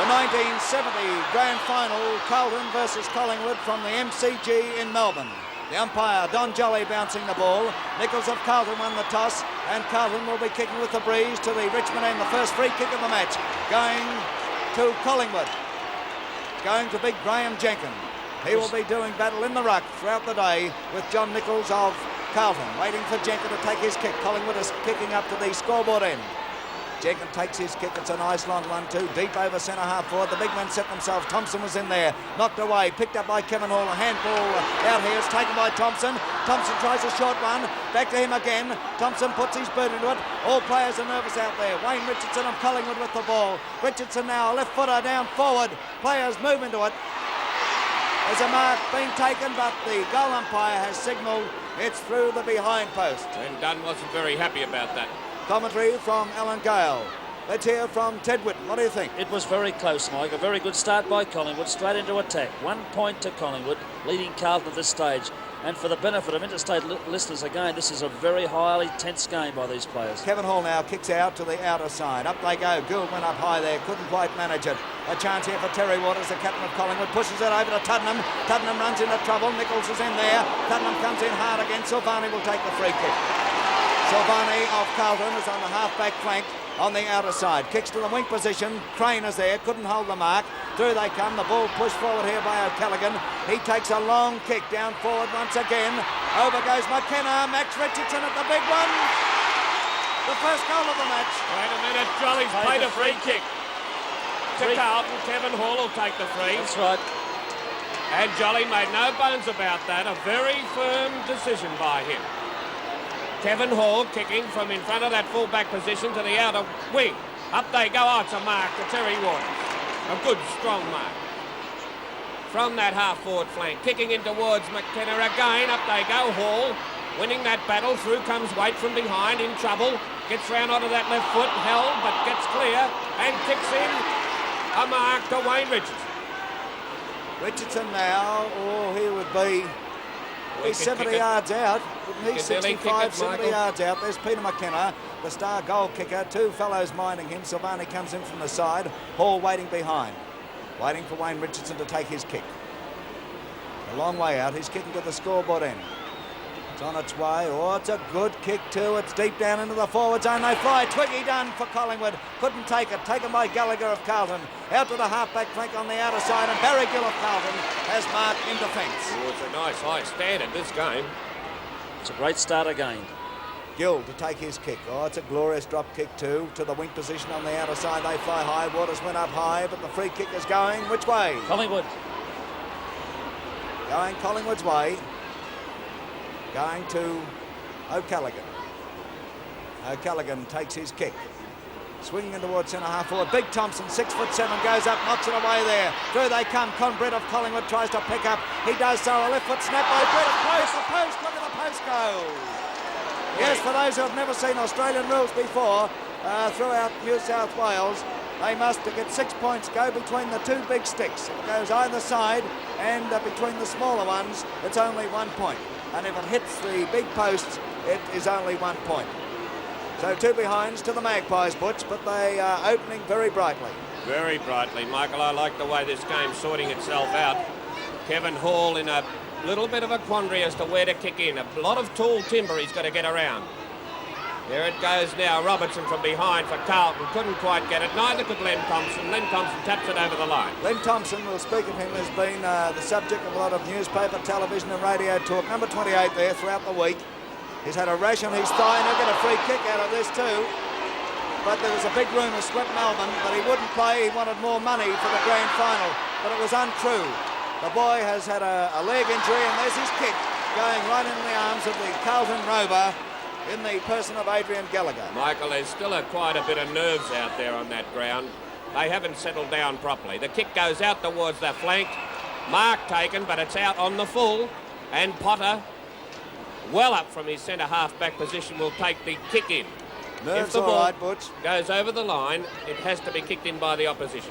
The 1970 Grand Final, Carlton versus Collingwood from the MCG in Melbourne. The umpire, Don Jolly, bouncing the ball. Nichols of Carlton won the toss, and Carlton will be kicking with the breeze to the Richmond end. The first free kick of the match going to Collingwood. Going to big Graham Jenkins. He will be doing battle in the ruck throughout the day with John Nichols of Carlton, waiting for Jenkins to take his kick. Collingwood is kicking up to the scoreboard end. Jenkins takes his kick. It's a nice long one too, deep over centre half forward. The big men set themselves. Thompson was in there, knocked away, picked up by Kevin Hall. A handball out here. It's taken by Thompson. Thompson tries a short one. Back to him again. Thompson puts his boot into it. All players are nervous out there. Wayne Richardson of Collingwood with the ball. Richardson now, left footer down forward. Players move into it. There's a mark being taken, but the goal umpire has signalled it's through the behind post. And Dunn wasn't very happy about that. Commentary from Alan Gale. Let's hear from Ted Whitten. What do you think? It was very close, Mike. A very good start by Collingwood, straight into attack. 1 point to Collingwood, leading Carlton at this stage. And for the benefit of interstate listeners, again, this is a very highly tense game by these players. Kevin Hall now kicks out to the outer side. Up they go. Gould went up high there. Couldn't quite manage it. A chance here for Terry Waters, the captain of Collingwood. Pushes it over to Tuddenham. Tuddenham runs into trouble. Nichols is in there. Tuddenham comes in hard again. Silvani will take the free kick. Silvani of Carlton is on the half-back flank on the outer side. Kicks to the wing position. Crane is there. Couldn't hold the mark. Through they come. The ball pushed forward here by O'Callaghan. He takes a long kick down forward once again. Over goes McKenna. Max Richardson at the big one. The first goal of the match. Wait a minute. Jolly's played a free kick to Carlton. Kevin Hall will take the free. That's right. And Jolly made no bones about that. A very firm decision by him. Kevin Hall kicking from in front of that full-back position to the outer wing. Up they go. Oh, it's a mark to Terry Waters. A good, strong mark. From that half-forward flank. Kicking in towards McKenna again. Up they go. Hall winning that battle. Through comes Waite from behind, in trouble. Gets round onto that left foot. Held, but gets clear. And kicks in a mark to Wayne Richardson. Richardson now, he would be... He's 70 yards out. He's 65, 70 yards out. There's Peter McKenna, the star goal kicker. Two fellows minding him. Silvani comes in from the side. Hall waiting behind. Waiting for Wayne Richardson to take his kick. A long way out. He's kicking to the scoreboard end. It's on its way. Oh, it's a good kick too. It's deep down into the forward zone. They fly. Twiggy done for Collingwood. Couldn't take it. Taken by Gallagher of Carlton. Out to the half-back flank on the outer side. And Barry Gill of Carlton has marked in defence. Oh, it's a nice high standard, this game. It's a great start again. Gill to take his kick. Oh, it's a glorious drop kick too. To the wing position on the outer side. They fly high. Waters went up high, but the free kick is going which way? Collingwood. Going Collingwood's way. Going to O'Callaghan. O'Callaghan takes his kick. Swinging in towards centre half forward. Big Thompson, 6'7", goes up, knocks it away there. Through they come. Con Brett of Collingwood tries to pick up. He does so. A left foot snap by Brett. The post. Look at the post go. Yes, for those who have never seen Australian rules before, throughout New South Wales, they must, to get 6 points, go between the two big sticks. If it goes either side and between the smaller ones, it's only 1 point. And if it hits the big posts, it is only 1 point. So two behinds to the Magpies, Butch, but they are opening very brightly. Very brightly, Michael. I like the way this game's sorting itself out. Kevin Hall in a little bit of a quandary as to where to kick in. A lot of tall timber he's got to get around. There it goes now. Robertson from behind for Carlton. Couldn't quite get it. Neither could Len Thompson. Len Thompson taps it over the line. Len Thompson, we'll speak of him, has been the subject of a lot of newspaper, television and radio talk. Number 28 there throughout the week. He's had a rash on his thigh and he'll get a free kick out of this too. But there was a big rumour swept Melbourne that he wouldn't play. He wanted more money for the grand final, but it was untrue. The boy has had a leg injury and there's his kick going right into the arms of the Carlton Rover in the person of Adrian Gallagher. Michael, there's still quite a bit of nerves out there on that ground. They haven't settled down properly. The kick goes out towards the flank. Mark taken, but it's out on the full. And Potter, well up from his centre half-back position, will take the kick in. Nerves if the all ball right, Butch. Goes over the line, it has to be kicked in by the opposition.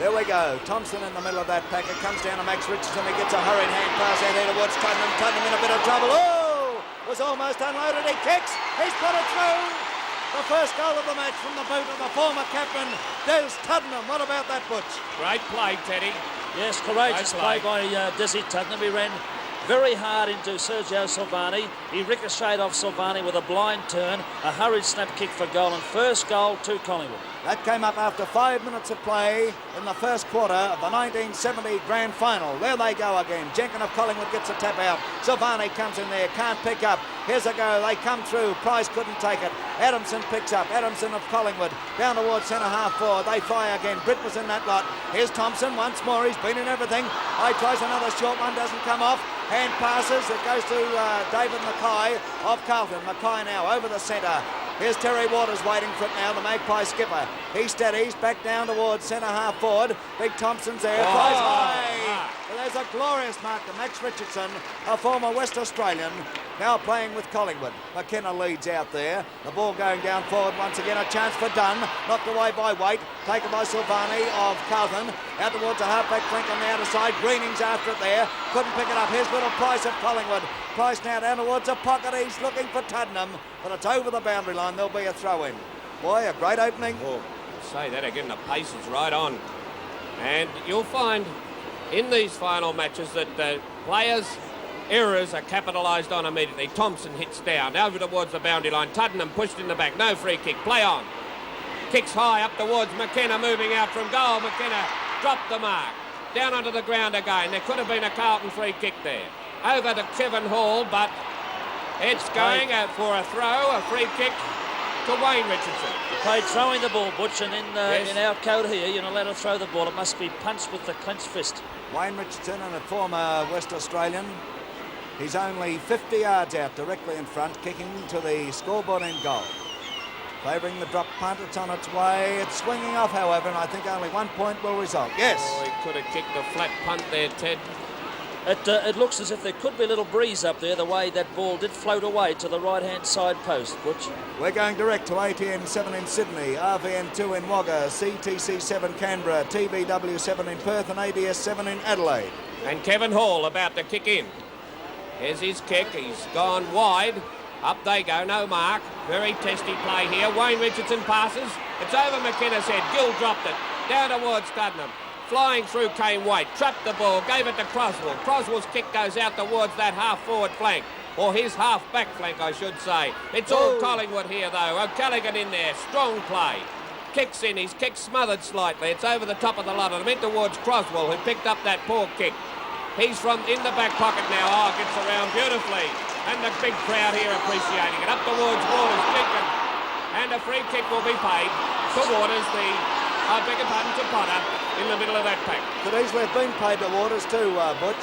There we go. Thompson in the middle of that packet. Comes down to Max Richardson. He gets a hurried hand pass out here towards Tuddenham. Tuddenham in a bit of trouble. Oh! Was almost unloaded. He kicks. He's put it through. The first goal of the match from the boot of the former captain, Des Tuddenham. What about that, Butch? Great play, Teddy. Yes, courageous play by Desi Tuddenham. He ran very hard into Sergio Silvani. He ricocheted off Silvani with a blind turn, a hurried snap kick for goal, and first goal to Collingwood. That came up after 5 minutes of play in the first quarter of the 1970 grand final. There they go again. Jenkin of Collingwood gets a tap out. Silvani comes in there, can't pick up. Here's a go. They come through. Price couldn't take it. Adamson picks up. Adamson of Collingwood down towards centre half forward. They fly again. Britt was in that lot. Here's Thompson once more. He's been in everything. He tries another short one. Doesn't come off. Hand passes. It goes to David Mackay of Carlton. Mackay now over the centre. Here's Terry Waters waiting for it now, the Magpie skipper. He steadies back down towards centre half forward. Big Thompson's there. Flies high. Well, there's a glorious mark to Max Richardson, a former West Australian, now playing with Collingwood. McKenna leads out there. The ball going down forward once again. A chance for Dunn. Knocked away by Waite. Taken by Silvani of Carlton. Out towards the half-back flank on the outer side. Greening's after it there. Couldn't pick it up. Here's little Price of Collingwood. Price now down towards the pocket. He's looking for Tuddenham, but it's over the boundary line. There'll be a throw-in. Boy, a great opening. Oh, say that again. The pace is right on. And you'll find in these final matches that the players' errors are capitalised on immediately. Thompson hits down, over towards the boundary line. Tuddenham pushed in the back. No free kick. Play on. Kicks high up towards McKenna, moving out from goal. McKenna dropped the mark. Down onto the ground again. There could have been a Carlton free kick there. Over to Kevin Hall, but it's going out for a throw, a free kick to Wayne Richardson. He played throwing the ball, Butch, and in our code here, you're not allowed to throw the ball. It must be punched with the clenched fist. Wayne Richardson, and a former West Australian. He's only 50 yards out, directly in front, kicking to the scoreboard end goal. Favouring the drop punt, it's on its way. It's swinging off, however, and I think only 1 point will result. Yes. Oh, he could have kicked the flat punt there, Ted. It looks as if there could be a little breeze up there, the way that ball did float away to the right-hand side post, Butch. We're going direct to ATN 7 in Sydney, RVN 2 in Wagga, CTC 7 Canberra, TBW 7 in Perth and ADS 7 in Adelaide. And Kevin Hall about to kick in. Here's his kick. He's gone wide. Up they go. No mark. Very testy play here. Wayne Richardson passes. It's over McKenna's head. Gill dropped it. Down towards Tuddenham. Flying through came Waite. Trapped the ball. Gave it to Croswell. Croswell's kick goes out towards that half-forward flank. Or his half-back flank, I should say. It's all Collingwood here, though. O'Callaghan in there. Strong play. Kicks in. His kick smothered slightly. It's over the top of the lot. And in towards Croswell, who picked up that poor kick. He's from in the back pocket now. Oh, gets around beautifully. And the big crowd here appreciating it. Up towards Waters, Jenkins. And a free kick will be paid to Waters, I beg your pardon, to Potter in the middle of that pack. Could easily have been paid to Waters too, Butch.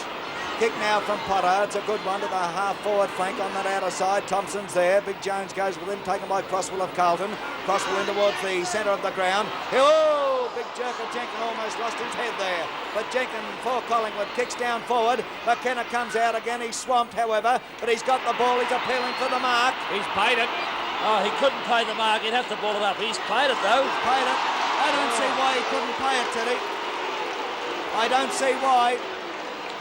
Kick now from Potter. It's a good one to the half-forward flank on that outer side. Thompson's there. Big Jones goes with him, taken by Croswell of Carlton. Croswell in towards the centre of the ground. Oh, big jerk of Jenkins, almost lost his head there. But Jenkins for Collingwood kicks down forward. McKenna comes out again. He's swamped, however, but he's got the ball. He's appealing for the mark. He's paid it. Oh, he couldn't pay the mark. He'd have to ball it up. He's paid it, though. He's paid it. I don't see why he couldn't pay it, Teddy. I don't see why.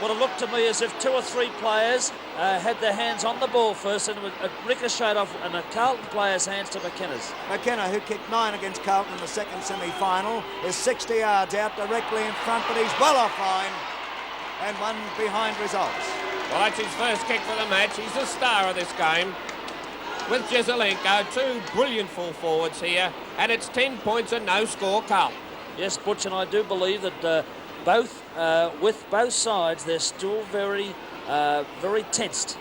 Well, it looked to me as if 2 or 3 players had their hands on the ball first, and it ricocheted off in a Carlton player's hands to McKenna's. McKenna, who kicked 9 against Carlton in the second semi-final, is 60 yards out directly in front, but he's well offline, and one behind results. Well, that's his first kick for the match. He's the star of this game. With Jezelenko, 2 brilliant full forwards here, and it's 10 points and no score, Carlton. Yes, Butch, and I do believe that with both sides, they're still very tensed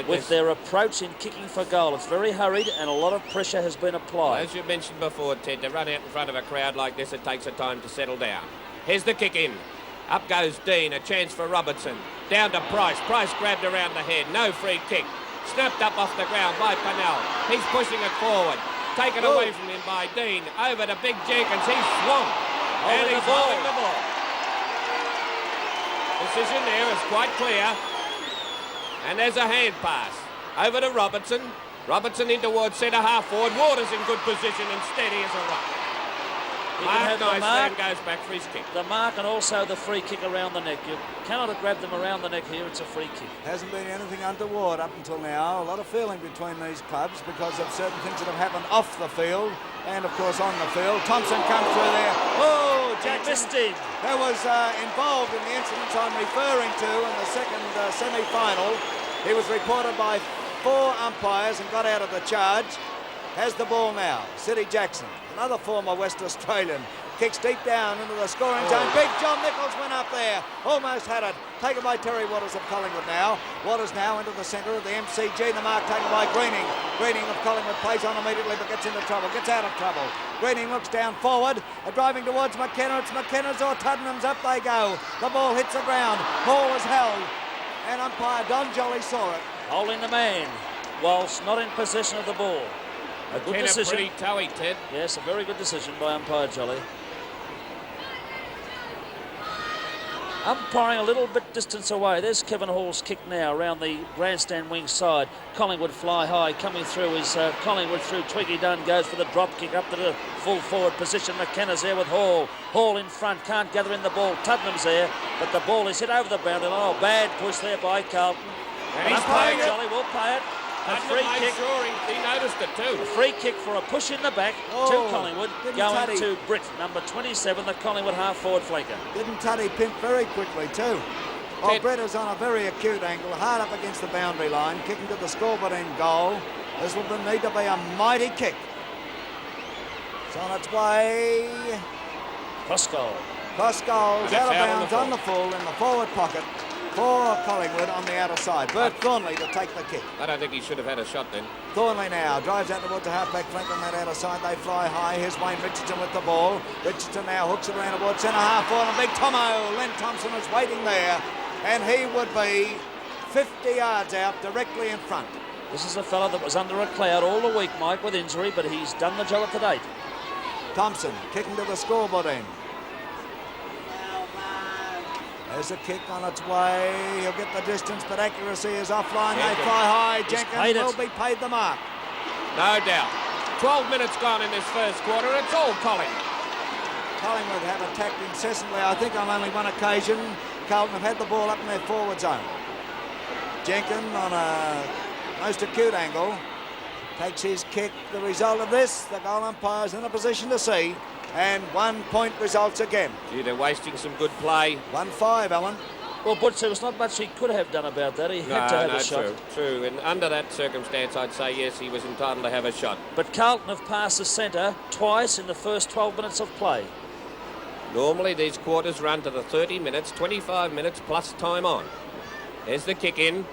with their approach in kicking for goal. It's very hurried, and a lot of pressure has been applied. As you mentioned before, Ted, to run out in front of a crowd like this, it takes a time to settle down. Here's the kick in. Up goes Dean, a chance for Robertson. Down to Price. Price grabbed around the head. No free kick. Snapped up off the ground by Pannell. He's pushing it forward. Taken away from him by Dean. Over to Big Jenkins. He's swamped. And he's holding the ball. Decision there is quite clear. And there's a hand pass. Over to You can have the Nice mark, man goes back for his kick. the mark, and also the free kick around the neck. You cannot have grabbed them around the neck here. It's a free kick. Hasn't been anything untoward up until now. A lot of feeling between these clubs because of certain things that have happened off the field and, of course, on the field. Thompson comes through there. Oh, Jackson missed him. That was involved in the incidents I'm referring to in the second semi-final. He was reported by 4 umpires and got out of the charge. Has the ball now. City Jackson, another former West Australian, kicks deep down into the scoring zone. Big John Nichols went up there. Almost had it. Taken by Terry Waters of Collingwood now. Waters now into the centre of the MCG. The mark taken by Greening. Greening of Collingwood plays on immediately but gets into trouble. Gets out of trouble. Greening looks down forward. Driving towards McKenna. It's McKenna's or Tuddenham's. Up they go. The ball hits the ground. Ball is held. And umpire Don Jolly saw it. Holding the man whilst not in possession of the ball. A good decision. Pretty toey, Ted. Yes, a very good decision by umpire Jolly. Umpiring a little bit distance away. There's Kevin Hall's kick now around the grandstand wing side. Collingwood fly high. Coming through is Collingwood through. Twiggy Dunn goes for the drop kick up to the full forward position. McKenna's there with Hall. Hall in front. Can't gather in the ball. Tuddenham's there. But the ball is hit over the boundary line. Oh, bad push there by Carlton. And he's playing it. Jolly will play it. A free kick. Sure he noticed it too. A free kick for a push in the back to Collingwood, going to Britt, number 27, the Collingwood half-forward flanker. Didn't Tuddy pimp very quickly too? Oh, Britt is on a very acute angle, hard up against the boundary line, kicking to the scoreboard end goal. This will need to be a mighty kick. It's on its way. Cross goal. Cross goals, out of bounds on the full in the forward pocket. For Collingwood on the outer side. Bert Thornley to take the kick. I don't think he should have had a shot then. Thornley now drives out towards the half-back flank on that outer side. They fly high. Here's Wayne Richardson with the ball. Richardson now hooks it around towards centre half forward. And big Tomo, Len Thompson is waiting there. And he would be 50 yards out directly in front. This is a fella that was under a cloud all the week, Mike, with injury, but he's done the job to date. Thompson kicking to the scoreboard end. There's a kick on its way. He'll get the distance, but accuracy is offline. They fly high. Jenkins will be paid the mark. No doubt. 12 minutes gone in this first quarter. It's all Collingwood. Collingwood have attacked incessantly. I think on only one occasion, Carlton have had the ball up in their forward zone. Jenkins on a most acute angle takes his kick. The result of this, the goal umpire's in a position to see. And 1 point results again. Gee, they're wasting some good play. 1-5, Alan. Well, Butch, there was not much he could have done about that. He had to have a shot. True. And under that circumstance, I'd say, yes, he was entitled to have a shot. But Carlton have passed the centre twice in the first 12 minutes of play. Normally, these quarters run to the 30 minutes, 25 minutes plus time on. There's the kick in.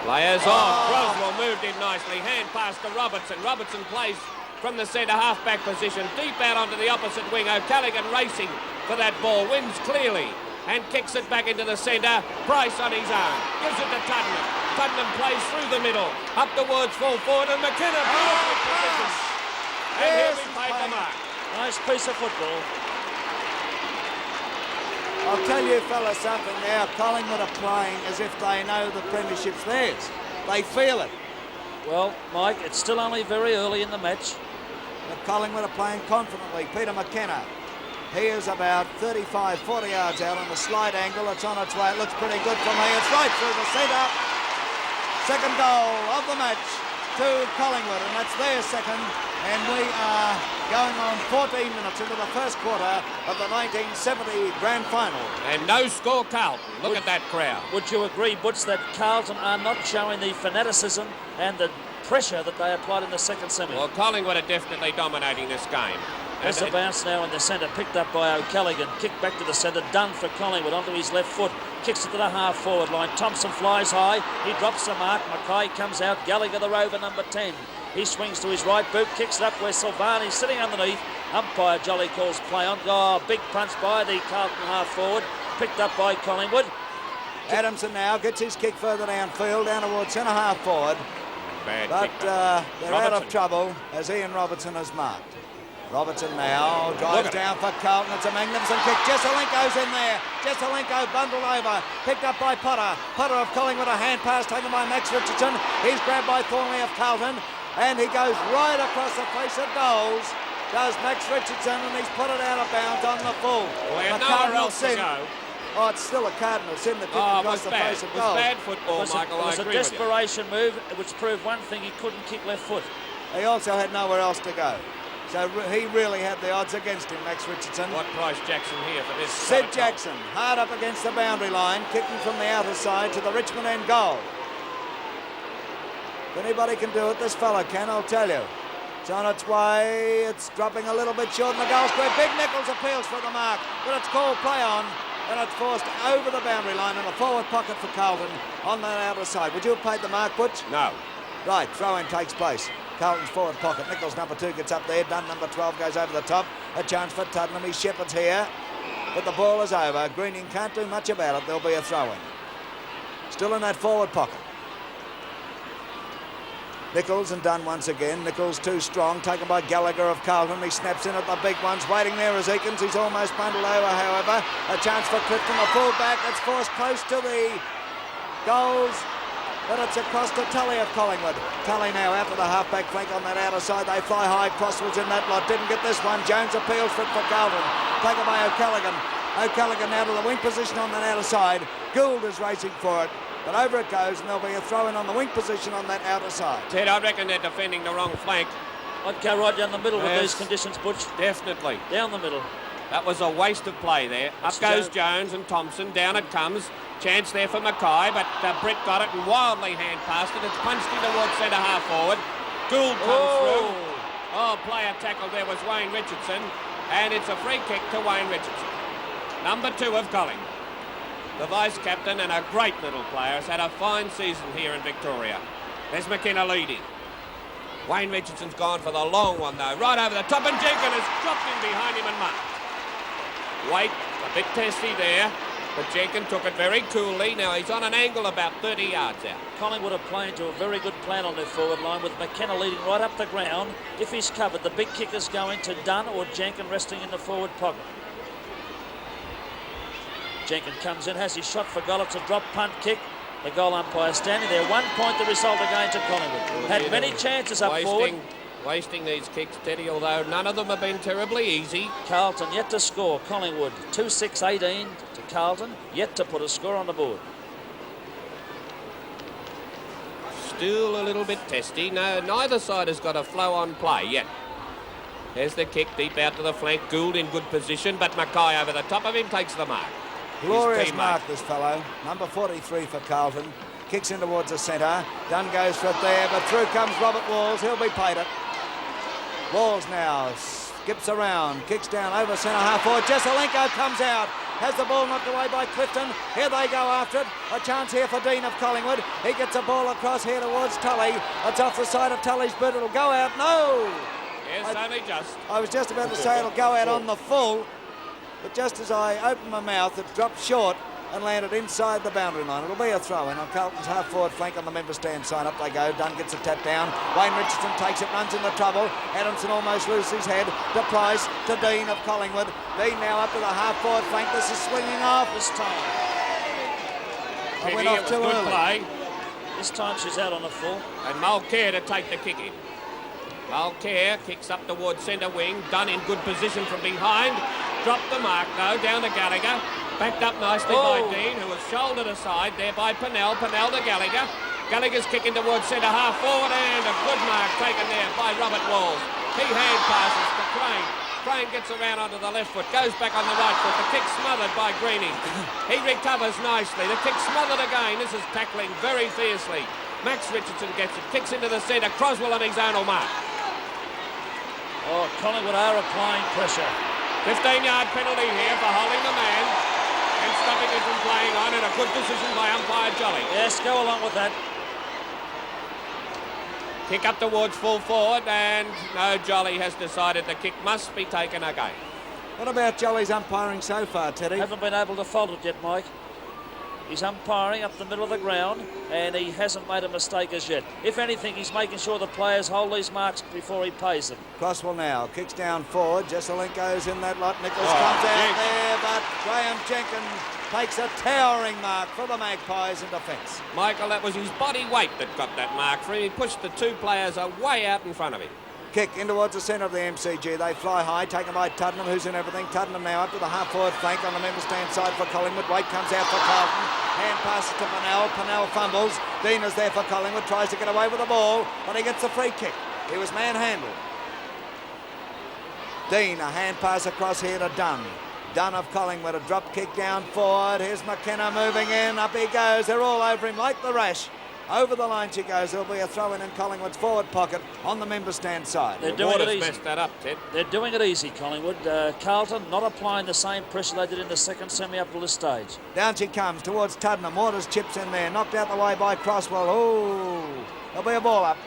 Players off. Croswell moved in nicely. Hand pass to Robertson. Robertson plays from the centre half-back position, deep out onto the opposite wing. O'Callaghan racing for that ball, wins clearly and kicks it back into the centre. Price on his own, gives it to Tuddenham. Tuddenham plays through the middle, up towards full forward, and McKenna beautifully positioned. And here we paid the mark. Nice piece of football. I'll tell you fellas something now. Collingwood are playing as if they know the premiership's theirs. They feel it. Well, Mike, it's still only very early in the match. But Collingwood are playing confidently. Peter McKenna. He is about 35, 40 yards out on the slide angle. It's on its way. It looks pretty good for me. It's right through the centre. Second goal of the match to Collingwood, and that's their second. And we are going on 14 minutes into the first quarter of the 1970 grand final. And no score, Carlton. Look at that crowd. Would you agree, Butch, that Carlton are not showing the fanaticism and the pressure that they applied in the second semi? Well, Collingwood are definitely dominating this game. There's a bounce now in the centre, picked up by O'Callaghan, kicked back to the centre, done for Collingwood onto his left foot, kicks it to the half-forward line. Thompson flies high, he drops the mark, Mackay comes out, Gallagher the rover, number 10. He swings to his right boot, kicks it up where Silvani's sitting underneath. Umpire Jolly calls play on. Oh, big punch by the Carlton half-forward, picked up by Collingwood. Adamson now gets his kick further downfield, down towards centre half-forward. But they're out of trouble as Ian Robertson has marked. Robertson now drives down for Carlton. It's a magnificent kick. Jesselenko's in there. Jesselenko bundled over. Picked up by Potter. Potter of Collingwood. A hand pass taken by Max Richardson. He's grabbed by Thornley of Carlton. And he goes right across the face of goals. does Max Richardson, and he's put it out of bounds on the full. Well, he had The nowhere Cardinal else to sin. go. Oh, it's still a Cardinal sin that didn't It cross was the bad. face of It was goal. bad football, Michael. It was I a agree with you. desperation move, which proved one thing: he couldn't kick left foot. He also had nowhere else to go. So he really had the odds against him, Max Richardson. What price Jackson here for this? Sid Jackson, hard up against the boundary line, kicking from the outer side to the Richmond end goal. If anybody can do it, this fella can, I'll tell you. It's on its way, it's dropping a little bit short in the goal square. Big Nichols appeals for the mark, but it's called play on, and it's forced over the boundary line in a forward pocket for Carlton on that outer side. Would you have paid the mark, Butch? No. Right, throw-in takes place. Carlton's forward pocket. Nichols, number 2, gets up there. Dunn, number 12, goes over the top. A chance for Tuddenham. He shepherds here, but the ball is over. Greening can't do much about it. There'll be a throw-in. Still in that forward pocket. Nichols and Dunn once again. Nichols too strong, taken by Gallagher of Carlton. He snaps in at the big ones, waiting there as Eakins. He's almost bundled over, however. A chance for Clifton, the full-back. It's forced close to the goals, but it's across to Tully of Collingwood. Tully now out to the half-back flank on that outer side. They fly high. Crosswell's in that lot. Didn't get this one. Jones appeals for it for Carlton. Taken by O'Callaghan. O'Callaghan now to the wing position on that outer side. Gould is racing for it. But over it goes, and there'll be a throw-in on the wing position on that outer side. Ted, I reckon they're defending the wrong flank. I'd go right down the middle with Yes. these conditions, Butch. Definitely. Down the middle. That was a waste of play there. Up It's goes Jones and Thompson. Down it comes. Chance there for Mackay, but Britt got it and wildly hand passed it. It's punched in towards centre half forward. Gould comes through. Oh, player tackle there was Wayne Richardson, and it's a free kick to Wayne Richardson. Number 2 of Collingwood. The vice-captain and a great little player, has had a fine season here in Victoria. There's McKenna leading. Wayne Richardson's gone for the long one though, right over the top, and Jenkins has dropped in behind him and marked. Waite, a bit testy there, but Jenkins took it very coolly. Now he's on an angle about 30 yards out. Collingwood are playing to a very good plan on their forward line, with McKenna leading right up the ground. If he's covered, the big kick is going to Dunn or Jenkins resting in the forward pocket. Jenkins comes in, has his shot for goal. It's a drop punt kick. The goal umpire standing there. 1 point the result again to Collingwood. Had many chances up forward. Wasting these kicks, Teddy, although none of them have been terribly easy. Carlton yet to score. Collingwood 2-6-18 to Carlton, yet to put a score on the board. Still a little bit testy. No, neither side has got a flow-on play yet. There's the kick deep out to the flank. Gould in good position, but Mackay over the top of him takes the mark. Glorious mark, this fellow. Number 43 for Carlton. Kicks in towards the centre. Dunn goes for it there, but through comes Robert Walls. He'll be paid it. Walls now skips around, kicks down over centre half forward. Jesselenko comes out. Has the ball knocked away by Clifton. Here they go after it. A chance here for Dean of Collingwood. He gets a ball across here towards Tully. It's off the side of Tully's boot. It'll go out. No! Yes, only just. I was just about to say it'll go out on the full. But just as I opened my mouth, it dropped short and landed inside the boundary line. It'll be a throw-in on Carlton's half-forward flank on the member stand side. Up they go. Dunn gets a tap down. Wayne Richardson takes it, runs into trouble. Adamson almost loses his head. To Price, to Dean of Collingwood. Dean now up to the half-forward flank. This is swinging off. This time. I went off too early. Play. This time she's out on the full. And Mulcair to take the kick in. Mulcair kicks up towards centre wing. Dunn in good position from behind. Dropped the mark though, down to Gallagher. Backed up nicely by Dean, who was shouldered aside there by Pennell. Pennell to Gallagher. Gallagher's kicking towards centre half forward, and a good mark taken there by Robert Walls. He hand passes to Crane. Crane gets around onto the left foot, goes back on the right foot. The kick smothered by Greening. He recovers nicely. The kick smothered again. This is tackling very fiercely. Max Richardson gets it, kicks into the centre. Croswell on his own mark. Oh, Collingwood are applying pressure. 15-yard penalty here for holding the man and stopping him from playing on, and a good decision by umpire Jolly. Yes, go along with that. Kick up towards full forward, and no, Jolly has decided the kick must be taken again. What about Jolly's umpiring so far, Teddy? Haven't been able to fault it yet, Mike. He's umpiring up the middle of the ground, and he hasn't made a mistake as yet. If anything, he's making sure the players hold these marks before he pays them. Crosswell now kicks down forward. Jesselenko's in that lot. Nichols comes out there, but Graham Jenkins takes a towering mark for the Magpies in defence. Michael, that was his body weight that got that mark for him. He pushed the two players way out in front of him. Kick in towards the centre of the MCG. They fly high, taken by Tuddenham, who's in everything. Tuddenham now up to the half-forward flank on the member stand side for Collingwood. Waite comes out for Carlton. Hand passes to Pennell. Pennell fumbles. Dean is there for Collingwood. Tries to get away with the ball, but he gets the free kick. He was manhandled. Dean, a hand pass across here to Dunn. Dunn of Collingwood, a drop kick down forward. Here's McKenna moving in. Up he goes. They're all over him like the rash. Over the line she goes. There'll be a throw in Collingwood's forward pocket on the member stand side. They're doing it easy. Messed that up, Ted. They're doing it easy, Collingwood. Carlton not applying the same pressure they did in the second semi up to this stage. Down she comes towards Tuddenham. Waters chips in there. Knocked out the way by Crosswell. Oh, there'll be a ball up.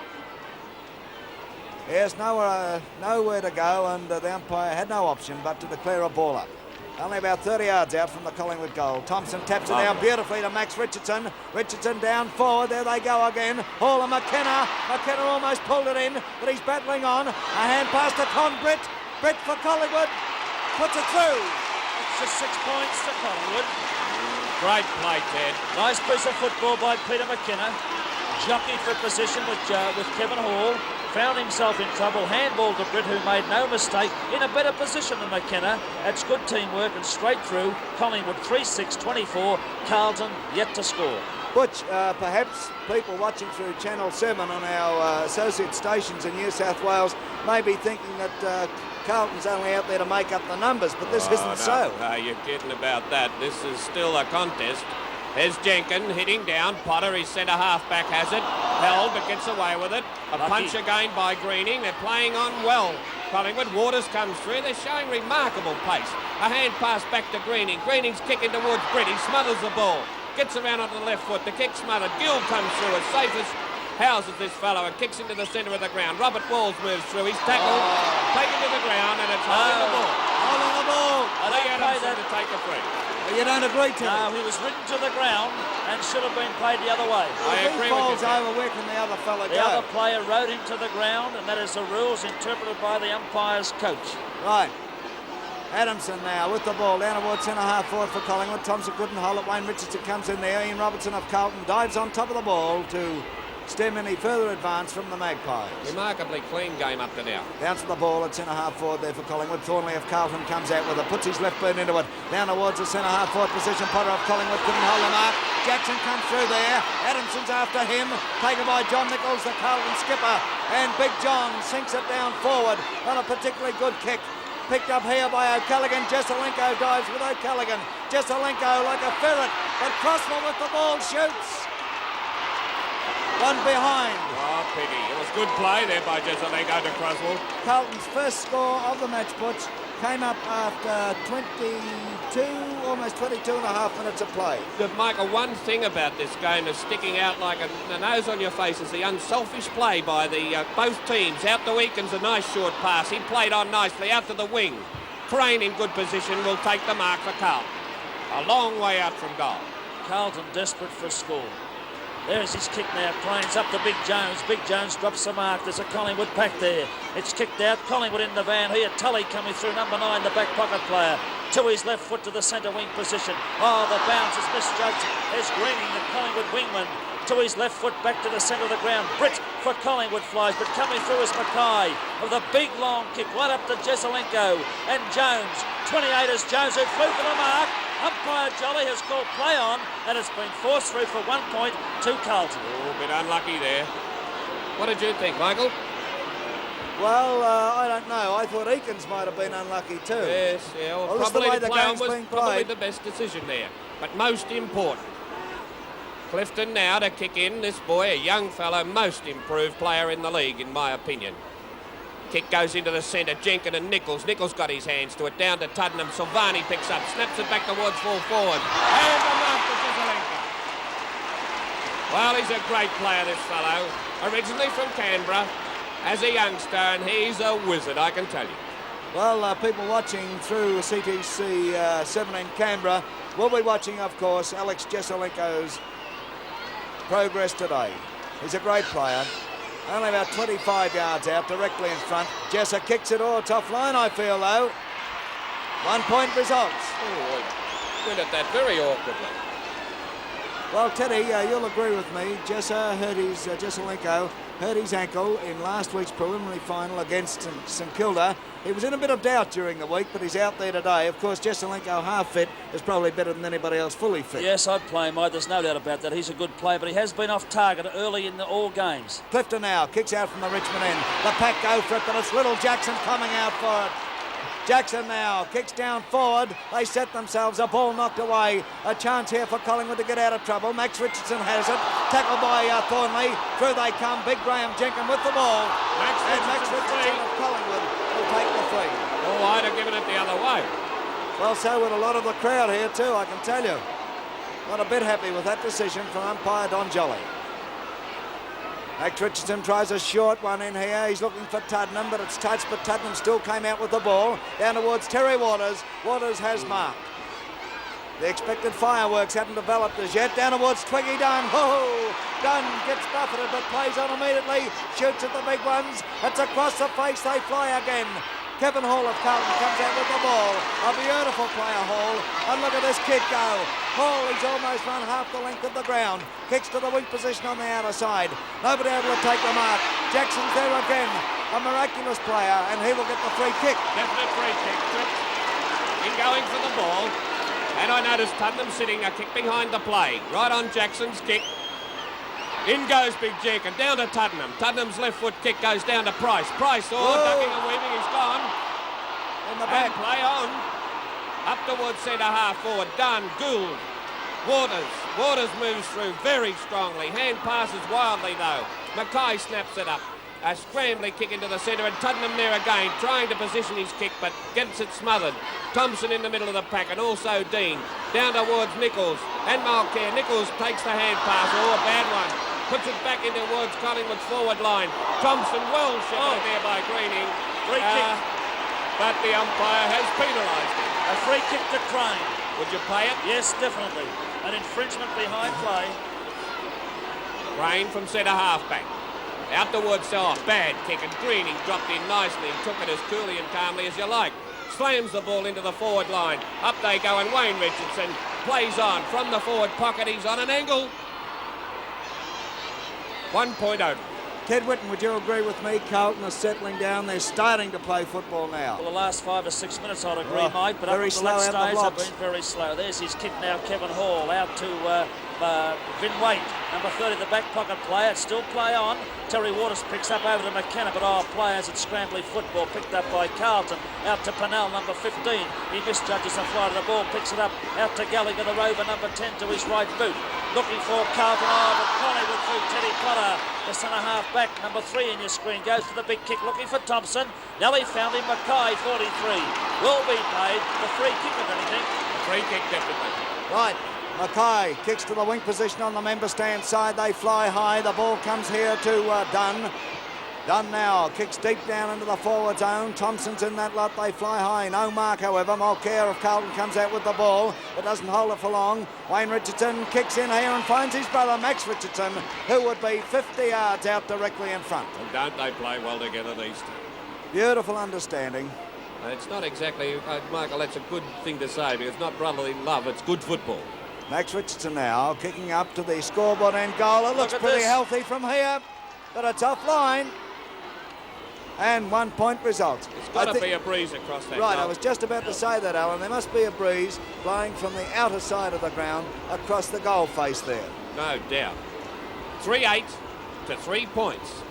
Yes, nowhere to go, and the umpire had no option but to declare a ball up. Only about 30 yards out from the Collingwood goal. Thompson taps it down beautifully to Max Richardson. Richardson down forward. There they go again. Hall and McKenna. McKenna almost pulled it in, but he's battling on. A hand pass to Con Britt. Britt for Collingwood. Puts it through. It's just 6 points to Collingwood. Great play, Ted. Nice piece of football by Peter McKenna. Jockeyed for position with Kevin Hall. Found himself in trouble. Handball to Britt, who made no mistake. In a better position than McKenna. It's good teamwork and straight through. Collingwood 3-6-24. Carlton yet to score. Butch, perhaps people watching through Channel 7 on our associate stations in New South Wales may be thinking that Carlton's only out there to make up the numbers, but this isn't so. No, you're kidding about that. This is still a contest. There's Jenkins hitting down. Potter, his centre half-back, has it. Held, but gets away with it. A punch again by Greening. They're playing on well. Collingwood. Waters comes through. They're showing remarkable pace. A hand pass back to Greening. Greening's kicking towards Britt. He smothers the ball. Gets around on the left foot. The kick smothered. Gill comes through as safe as houses this fellow and kicks into the centre of the ground. Robert Walls moves through. He's tackled, taken to the ground, and it's holding the ball. Holding the ball. Lee Adamson to take a free. You don't agree to No, he was ridden to the ground and should have been played the other way. I agree with you. over, where can the other fella The go? other player rode him to the ground, and that is the rules interpreted by the umpire's coach. Right. Adamson now with the ball down towards centre half forward for Collingwood. Thompson couldn't hold it. Wayne Richardson comes in there. Ian Robertson of Carlton dives on top of the ball to stem any further advance from the Magpies. Remarkably clean game up to now. Bounce the ball at centre half forward there for Collingwood. Thornley of Carlton comes out with it, puts his left boot into it. Down towards the centre half forward position. Potter of Collingwood couldn't hold the mark. Jackson comes through there. Adamson's after him. Taken by John Nichols, the Carlton skipper. And Big John sinks it down forward on a particularly good kick. Picked up here by O'Callaghan. Jesselenko dives with O'Callaghan. Jesselenko like a ferret, but Crosswell with the ball shoots. One behind. Oh, pity. It was good play there by Jesselenko to Crosswell. Carlton's first score of the match, Butch, came up after almost 22 and a half minutes of play. But Michael, one thing about this game is sticking out like a nose on your face is the unselfish play by the both teams. Out to Eakins, a nice short pass. He played on nicely out to the wing. Crane in good position will take the mark for Carlton. A long way out from goal. Carlton desperate for a score. There's his kick now. Cranes up to Big Jones. Big Jones drops the mark. There's a Collingwood pack there. It's kicked out. Collingwood in the van. Here, Tully coming through. Number 9, the back pocket player. To his left foot to the centre wing position. Oh, the bounce is misjudged. There's Greening, the Collingwood wingman. To his left foot back to the centre of the ground. Britt for Collingwood flies, but coming through is Mackay with a big long kick right up to Jesselenko. And Jones, 28 is Jones, who flew for the mark. Umpire Jolly has called play on, and it's been forced through for 1 point to Carlton. Oh, a bit unlucky there. What did you think, Michael? Well, I don't know. I thought Eakins might have been unlucky too. Yes, yeah. Well, this is the probably way the the play on game's was being probably played. the best decision there. But most important, Clifton now to kick in. This boy, a young fellow, most improved player in the league, in my opinion. Kick goes into the centre. Jenkins and Nichols. Nichols got his hands to it. Down to Tuddenham. Silvani picks up. Snaps it back towards full forward. And the mark to Jesselenko. Well, he's a great player, this fellow. Originally from Canberra. As a youngster, and he's a wizard, I can tell you. Well, people watching through CTC 7 in Canberra will be watching, of course, Alex Jesselenko's progress today. He's a great player. Only about 25 yards out, directly in front. Jessa kicks it all tough line, I feel, though. 1 point results. Oh, went at that very awkwardly. Well, Teddy, you'll agree with me. Jesselenko hurt his ankle in last week's preliminary final against St Kilda. He was in a bit of doubt during the week, but he's out there today. Of course, Jesselenko half fit is probably better than anybody else fully fit. Yes, I'd play him, mate. There's no doubt about that. He's a good player, but he has been off target early in all games. Clifton now kicks out from the Richmond end. The pack go for it, but it's little Jackson coming out for it. Jackson now kicks down forward. They set themselves, a ball knocked away. A chance here for Collingwood to get out of trouble. Max Richardson has it. Tackled by Thornley. Through they come. Big Graham Jenkins with the ball. Max Richardson of Collingwood will take the free. Oh, I'd have given it the other way. Well, so would a lot of the crowd here too, I can tell you. Not a bit happy with that decision from umpire Don Jolly. Max Richardson tries a short one in here. He's looking for Tuddenham, but it's touched, but Tuddenham still came out with the ball. Down towards Terry Waters. Waters has marked. The expected fireworks haven't developed as yet. Down towards Twiggy Dunn. Oh, Dunn gets buffeted, but plays on immediately. Shoots at the big ones. It's across the face. They fly again. Kevin Hall of Carlton comes out with the ball. A beautiful player, Hall. And look at this kid go. Hall, he's almost run half the length of the ground. Kicks to the weak position on the outer side. Nobody able to take the mark. Jackson's there again. A miraculous player, and he will get the free kick. Definite free kick. In going for the ball. And I noticed Tuddenham sitting a kick behind the play. Right on Jackson's kick. In goes Big Jake and down to Tuddenham. Tuddenham's left foot kick goes down to Price. Price, ducking and weaving, he's gone. In the back. And play on. Up towards centre half forward. Dunn, Gould, Waters. Waters moves through very strongly. Hand passes wildly though. Mackay snaps it up. A scrambling kick into the centre and Tuddenham there again, trying to position his kick but gets it smothered. Thompson in the middle of the pack and also Dean. Down towards Nichols and Mulcair. Nichols takes the hand pass. Oh, a bad one. Puts it back into towards Collingwood's forward line. Thompson well shot there by Greening. Free kick. But the umpire has penalised him. A free kick to Crane. Would you play it? Yes, definitely. An infringement behind play. Crane from centre half back. Out towards bad kick and Greening dropped in nicely and took it as coolly and calmly as you like. Slams the ball into the forward line. Up they go and Wayne Richardson plays on from the forward pocket. He's on an angle. 1 point over. Ted Whitten, would you agree with me? Carlton are settling down. They're starting to play football now. Well, the last 5 or 6 minutes, I'd agree, mate. But very up to slow that out the stage, blocks. they've been very slow. There's his kick now, Kevin Hall, out to Vin Waite. Number 30, the back pocket player. It's still play on. Terry Waters picks up over to McKenna, but players at scrambly football picked up by Carlton. Out to Pennell, number 15. He misjudges the flight of the ball, picks it up. Out to Gallagher, the rover, number 10, to his right boot. Looking for Carlton. But Collingwood through Teddy Potter, the centre half back, number 3 in your screen, goes for the big kick, looking for Thompson. Nelly found him. Mackay, 43. Will be paid. The free kick, if anything. The free kick, definitely. Right. Mackay kicks to the wing position on the member stand side. They fly high. The ball comes here to Dunn. Dunn now kicks deep down into the forward zone. Thompson's in that lot. They fly high. No mark, however. Mulcair of Carlton comes out with the ball, but doesn't hold it for long. Wayne Richardson kicks in here and finds his brother Max Richardson, who would be 50 yards out directly in front. And don't they play well together, these two? Beautiful understanding. It's not exactly, Michael, that's a good thing to say, because it's not brotherly love, it's good football. Max Richardson now kicking up to the scoreboard end goal. It looks pretty healthy from here, but it's offline. And 1 point result. It's got to be a breeze across that Right, goal. I was just about to say that, Alan. There must be a breeze blowing from the outer side of the ground across the goal face there. No doubt. 3-8 to 3 points.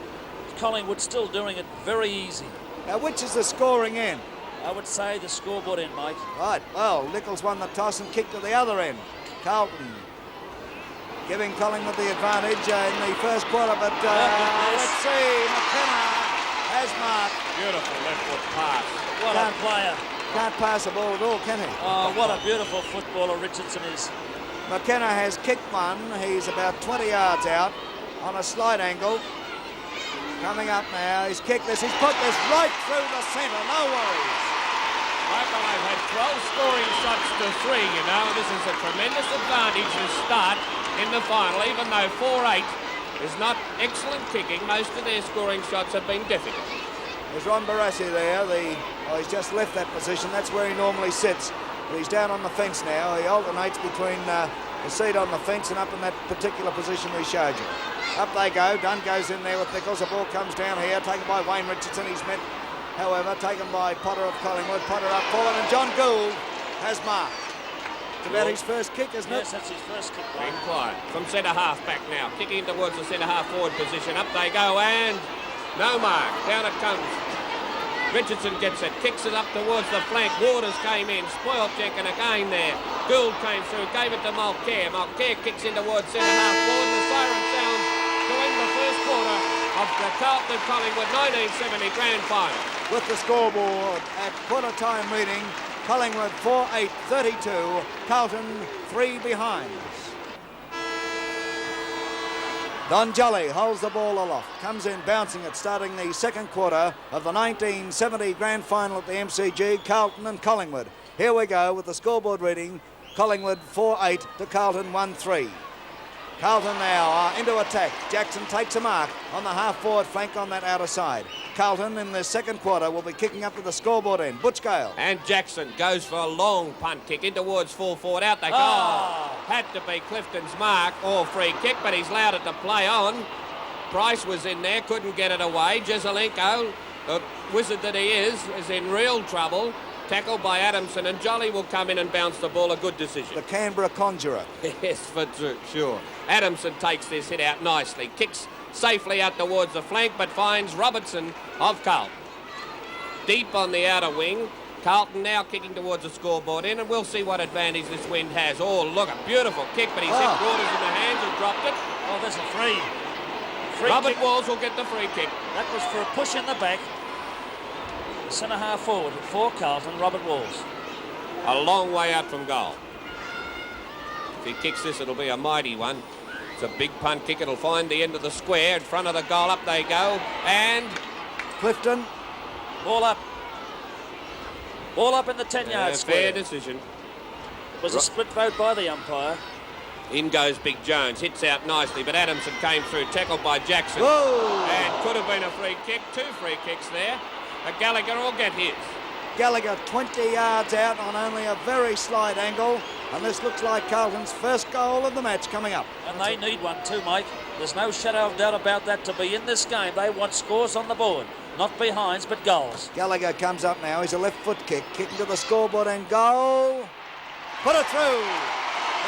Collingwood still doing it very easy. Now, which is the scoring end? I would say the scoreboard end, mate. Right, well, Nichols won the toss and kicked to the other end. Carlton giving Collingwood the advantage in the first quarter, but let's see, McKenna has marked. Beautiful left foot pass. What a player. Can't pass the ball at all, can he? Oh, what a beautiful footballer Richardson is. McKenna has kicked one. He's about 20 yards out on a slight angle. Coming up now, he's kicked this, he's put this right through the centre, no worries. Michael, I've had 12 scoring shots to 3, you know. This is a tremendous advantage to start in the final, even though 4-8 is not excellent kicking. Most of their scoring shots have been difficult. There's Ron Barassi there. He's just left that position. That's where he normally sits. But he's down on the fence now. He alternates between the seat on the fence and up in that particular position we showed you. Up they go. Dunn goes in there with Nichols. The ball comes down here, taken by Wayne Richardson. He's met, however, taken by Potter of Collingwood. Potter up forward, and John Gould has marked. It's about his first kick, isn't it? Yes, that's his first kick. Being quiet from centre half back now, kicking towards the centre half forward position. Up they go, and no mark. Down it comes. Richardson gets it, kicks it up towards the flank. Waters came in, spoiled Jenkins again there. Gould came through, gave it to Mulcair. Mulcair kicks in towards centre half forward. The siren sounds to end the first quarter of the Carlton Collingwood 1970 Grand Final. With the scoreboard at quarter time reading, Collingwood 4-8-32, Carlton 3 behind. Don Jolly holds the ball aloft, comes in bouncing it, starting the second quarter of the 1970 Grand Final at the MCG, Carlton and Collingwood. Here we go with the scoreboard reading, Collingwood 4-8 to Carlton 1-3. Carlton now are into attack. Jackson takes a mark on the half-forward flank on that outer side. Carlton in the second quarter will be kicking up to the scoreboard end. Butch Gale. And Jackson goes for a long punt kick in towards full forward. Out they go. Oh. Had to be Clifton's mark or free kick, but he's allowed it to play on. Price was in there, couldn't get it away. Jezelenko, the wizard that he is in real trouble. Tackled by Adamson, and Jolly will come in and bounce the ball. A good decision. The Canberra Conjurer. Yes, for sure. Adamson takes this hit out nicely. Kicks safely out towards the flank, but finds Robertson of Carlton. Deep on the outer wing. Carlton now kicking towards the scoreboard end, and we'll see what advantage this wind has. Oh, look, a beautiful kick, but he's hit Waters in the hands and dropped it. Oh, there's a free Robert kick. Walls will get the free kick. That was for a push in the back. Centre half forward for Carlton, Robert Walls. A long way out from goal. If he kicks this, it'll be a mighty one. It's a big punt kick. It'll find the end of the square in front of the goal. Up they go. And Clifton. Ball up. Ball up in the 10-yard square. Fair decision. It was a split vote by the umpire. In goes Big Jones. Hits out nicely, but Adamson came through. Tackled by Jackson. Whoa. And could have been a free kick. 2 free kicks there. But Gallagher will get his. Gallagher 20 yards out on only a very slight angle, and this looks like Carlton's first goal of the match coming up. And they need one too, Mike. There's no shadow of doubt about that. To be in this game, they want scores on the board. Not behinds, but goals. Gallagher comes up now. He's a left foot kick. Kicking to the scoreboard and goal. Put it through.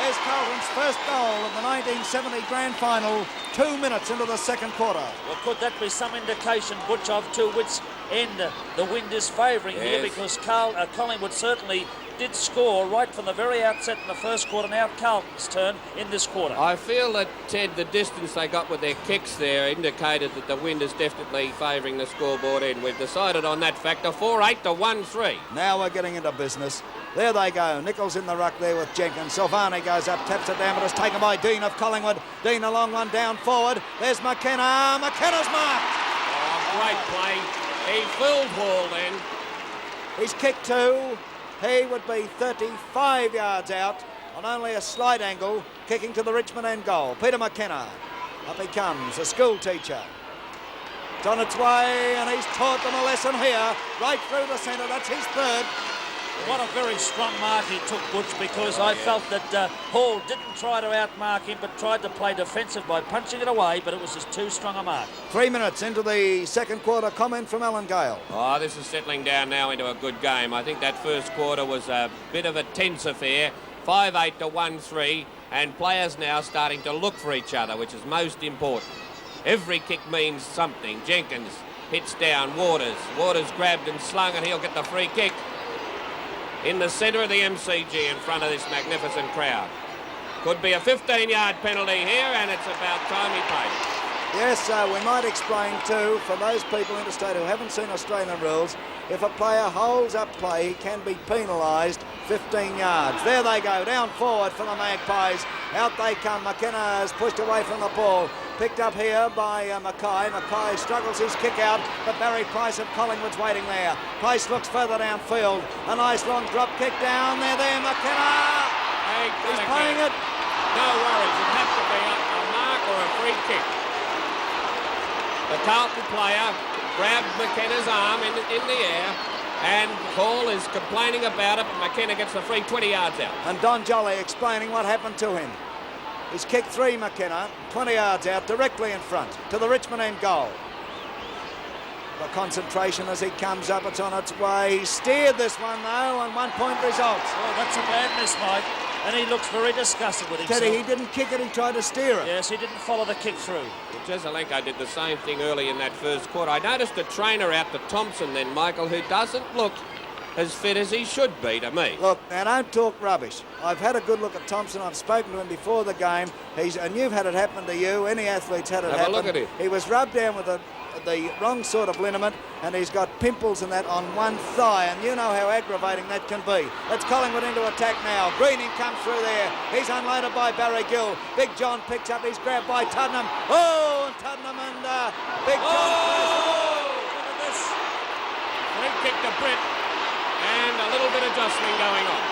There's Carlton's first goal of the 1970 Grand Final, 2 minutes into the second quarter. Well, could that be some indication, Butch, of to which end the wind is favouring here? Because Collingwood certainly did score right from the very outset in the first quarter. Now Carlton's turn in this quarter. I feel that, Ted, the distance they got with their kicks there indicated that the wind is definitely favouring the scoreboard end. We've decided on that factor, 4-8 to 1-3. Now we're getting into business. There they go. Nichols in the ruck there with Jenkins. Silvani goes up, taps it down, but it's taken by Dean of Collingwood. Dean a long one down forward. There's McKenna. McKenna's marked. Oh, great play. He filled Hall then. He's kicked 2. He would be 35 yards out on only a slight angle, kicking to the Richmond end goal. Peter McKenna. Up he comes, a school teacher. It's on its way, and he's taught them a lesson here, right through the centre. That's his third. What a very strong mark he took, Butch, because I felt that Hall didn't try to outmark him, but tried to play defensive by punching it away, but it was just too strong a mark. 3 minutes into the second quarter. Comment from Alan Gale. Oh, this is settling down now into a good game. I think that first quarter was a bit of a tense affair. 5-8 to 1-3, and players now starting to look for each other, which is most important. Every kick means something. Jenkins hits down Waters. Waters grabbed and slung, and he'll get the free kick. In the centre of the MCG in front of this magnificent crowd. Could be a 15-yard penalty here, and it's about time he paid it. Yes, we might explain too, for those people interstate who haven't seen Australian rules, if a player holds up play, he can be penalised 15 yards. There they go, down forward for the Magpies. Out they come. McKenna is pushed away from the ball. Picked up here by Mackay. Mackay struggles his kick out, but Barry Price of Collingwood's waiting there. Price looks further downfield. A nice long drop kick down there. McKenna! He's playing it. No worries. It has to be a mark or a free kick. The Carlton player grabbed McKenna's arm in the air, and Hall is complaining about it. McKenna gets the free 20 yards out. And Don Jolly explaining what happened to him. He's kicked 3, McKenna, 20 yards out, directly in front, to the Richmond end goal. The concentration as he comes up, it's on its way. He steered this one, though, and 1 point results. Oh, that's a bad miss, Mike. And he looks very disgusted with himself. Teddy, he didn't kick it, he tried to steer it. Yes, he didn't follow the kick through. Well, Jezelenko did the same thing early in that first quarter. I noticed a trainer out to Thompson then, Michael, who doesn't look as fit as he should be to me. Look, now don't talk rubbish. I've had a good look at Thompson. I've spoken to him before the game. And you've had it happen to you. Any athlete's had it happen. Have a look at him. He was rubbed down with the wrong sort of liniment, and he's got pimples and that on one thigh, and you know how aggravating that can be. It's Collingwood into attack now. Greening comes through there. He's unloaded by Barry Gill. Big John picks up. He's grabbed by Tuddenham. Oh, and Tuddenham and Big John. Oh, look at this. Free kick to Britt, and a little bit of jostling going on.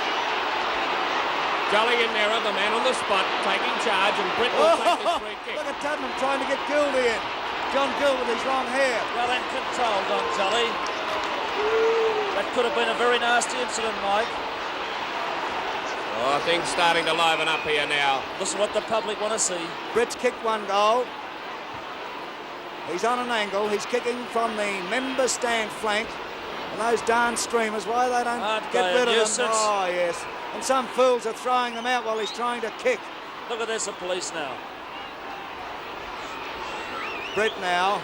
Jolly and Nera, the man on the spot, taking charge, and Britt will take this free kick. Look at Tuddenham trying to get Gildy in. John Gill with his long hair. Well in control, Don Jolly. That could have been a very nasty incident, Mike. Oh, things starting to liven up here now. This is what the public want to see. Britt's kicked 1 goal. He's on an angle. He's kicking from the member stand flank. And those darn streamers, why they don't Aren't get they rid a of nuisance? them? Oh, yes. And some fools are throwing them out while he's trying to kick. Look at this, the police now. Britt now,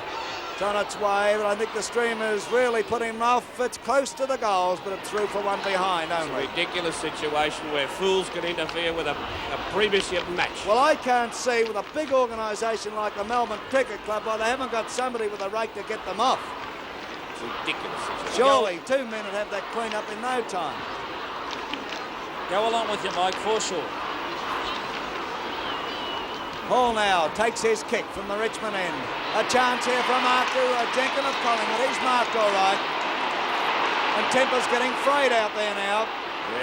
it's on its way, but I think the streamers really put him off. It's close to the goals, but it's through for 1 behind It's only. a ridiculous situation where fools can interfere with a premiership match. Well, I can't see with a big organisation like the Melbourne Cricket Club why they haven't got somebody with a rake to get them off. It's a ridiculous situation. Surely 2 men would have that cleaned up in no time. Go along with you, Mike, for sure. Hall now takes his kick from the Richmond end. A chance here from Jenkins of Collingwood. He's marked all right. And Temper's getting frayed out there now.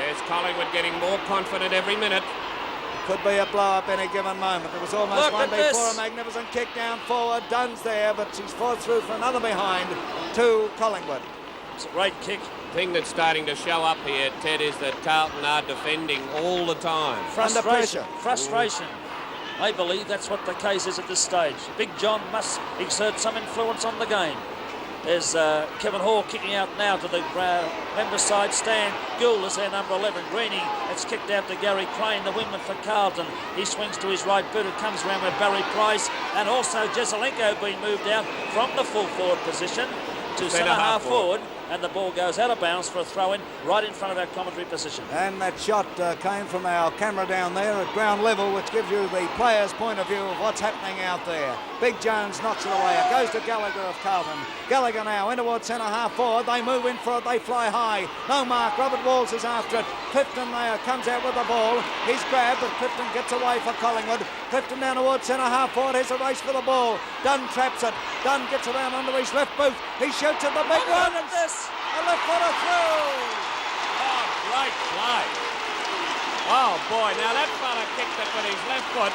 Yes, Collingwood getting more confident every minute. Could be a blow-up any given moment. There was almost Look one at before. this. A magnificent kick down forward. Dunn's there, but she's forced through for another behind to Collingwood. It's a great kick. The thing that's starting to show up here, Ted, is that Carlton are defending all the time. Under pressure. Frustration. I believe that's what the case is at this stage. Big John must exert some influence on the game. There's Kevin Hall kicking out now to the member side stand. Gould is there, number 11. Greening, it's kicked out to Gary Crane, the wingman for Carlton. He swings to his right boot. It comes around with Barry Price. And also Jezelenko being moved out from the full forward position to centre half forward. And the ball goes out of bounds for a throw-in right in front of our commentary position. And that shot came from our camera down there at ground level, which gives you the player's point of view of what's happening out there. Big Jones knocks it away. It goes to Gallagher of Carlton. Gallagher now in towards centre half forward. They move in for it. They fly high. No mark. Robert Walls is after it. Clifton comes out with the ball. He's grabbed, but Clifton gets away for Collingwood. Clifton down towards centre half forward. Here's a race for the ball. Dunn traps it. Dunn gets around under his left boot. He shoots at the big one. Look at this. A left footer through. Oh, great play. Oh, boy. Now, that fella kicked it with his left foot,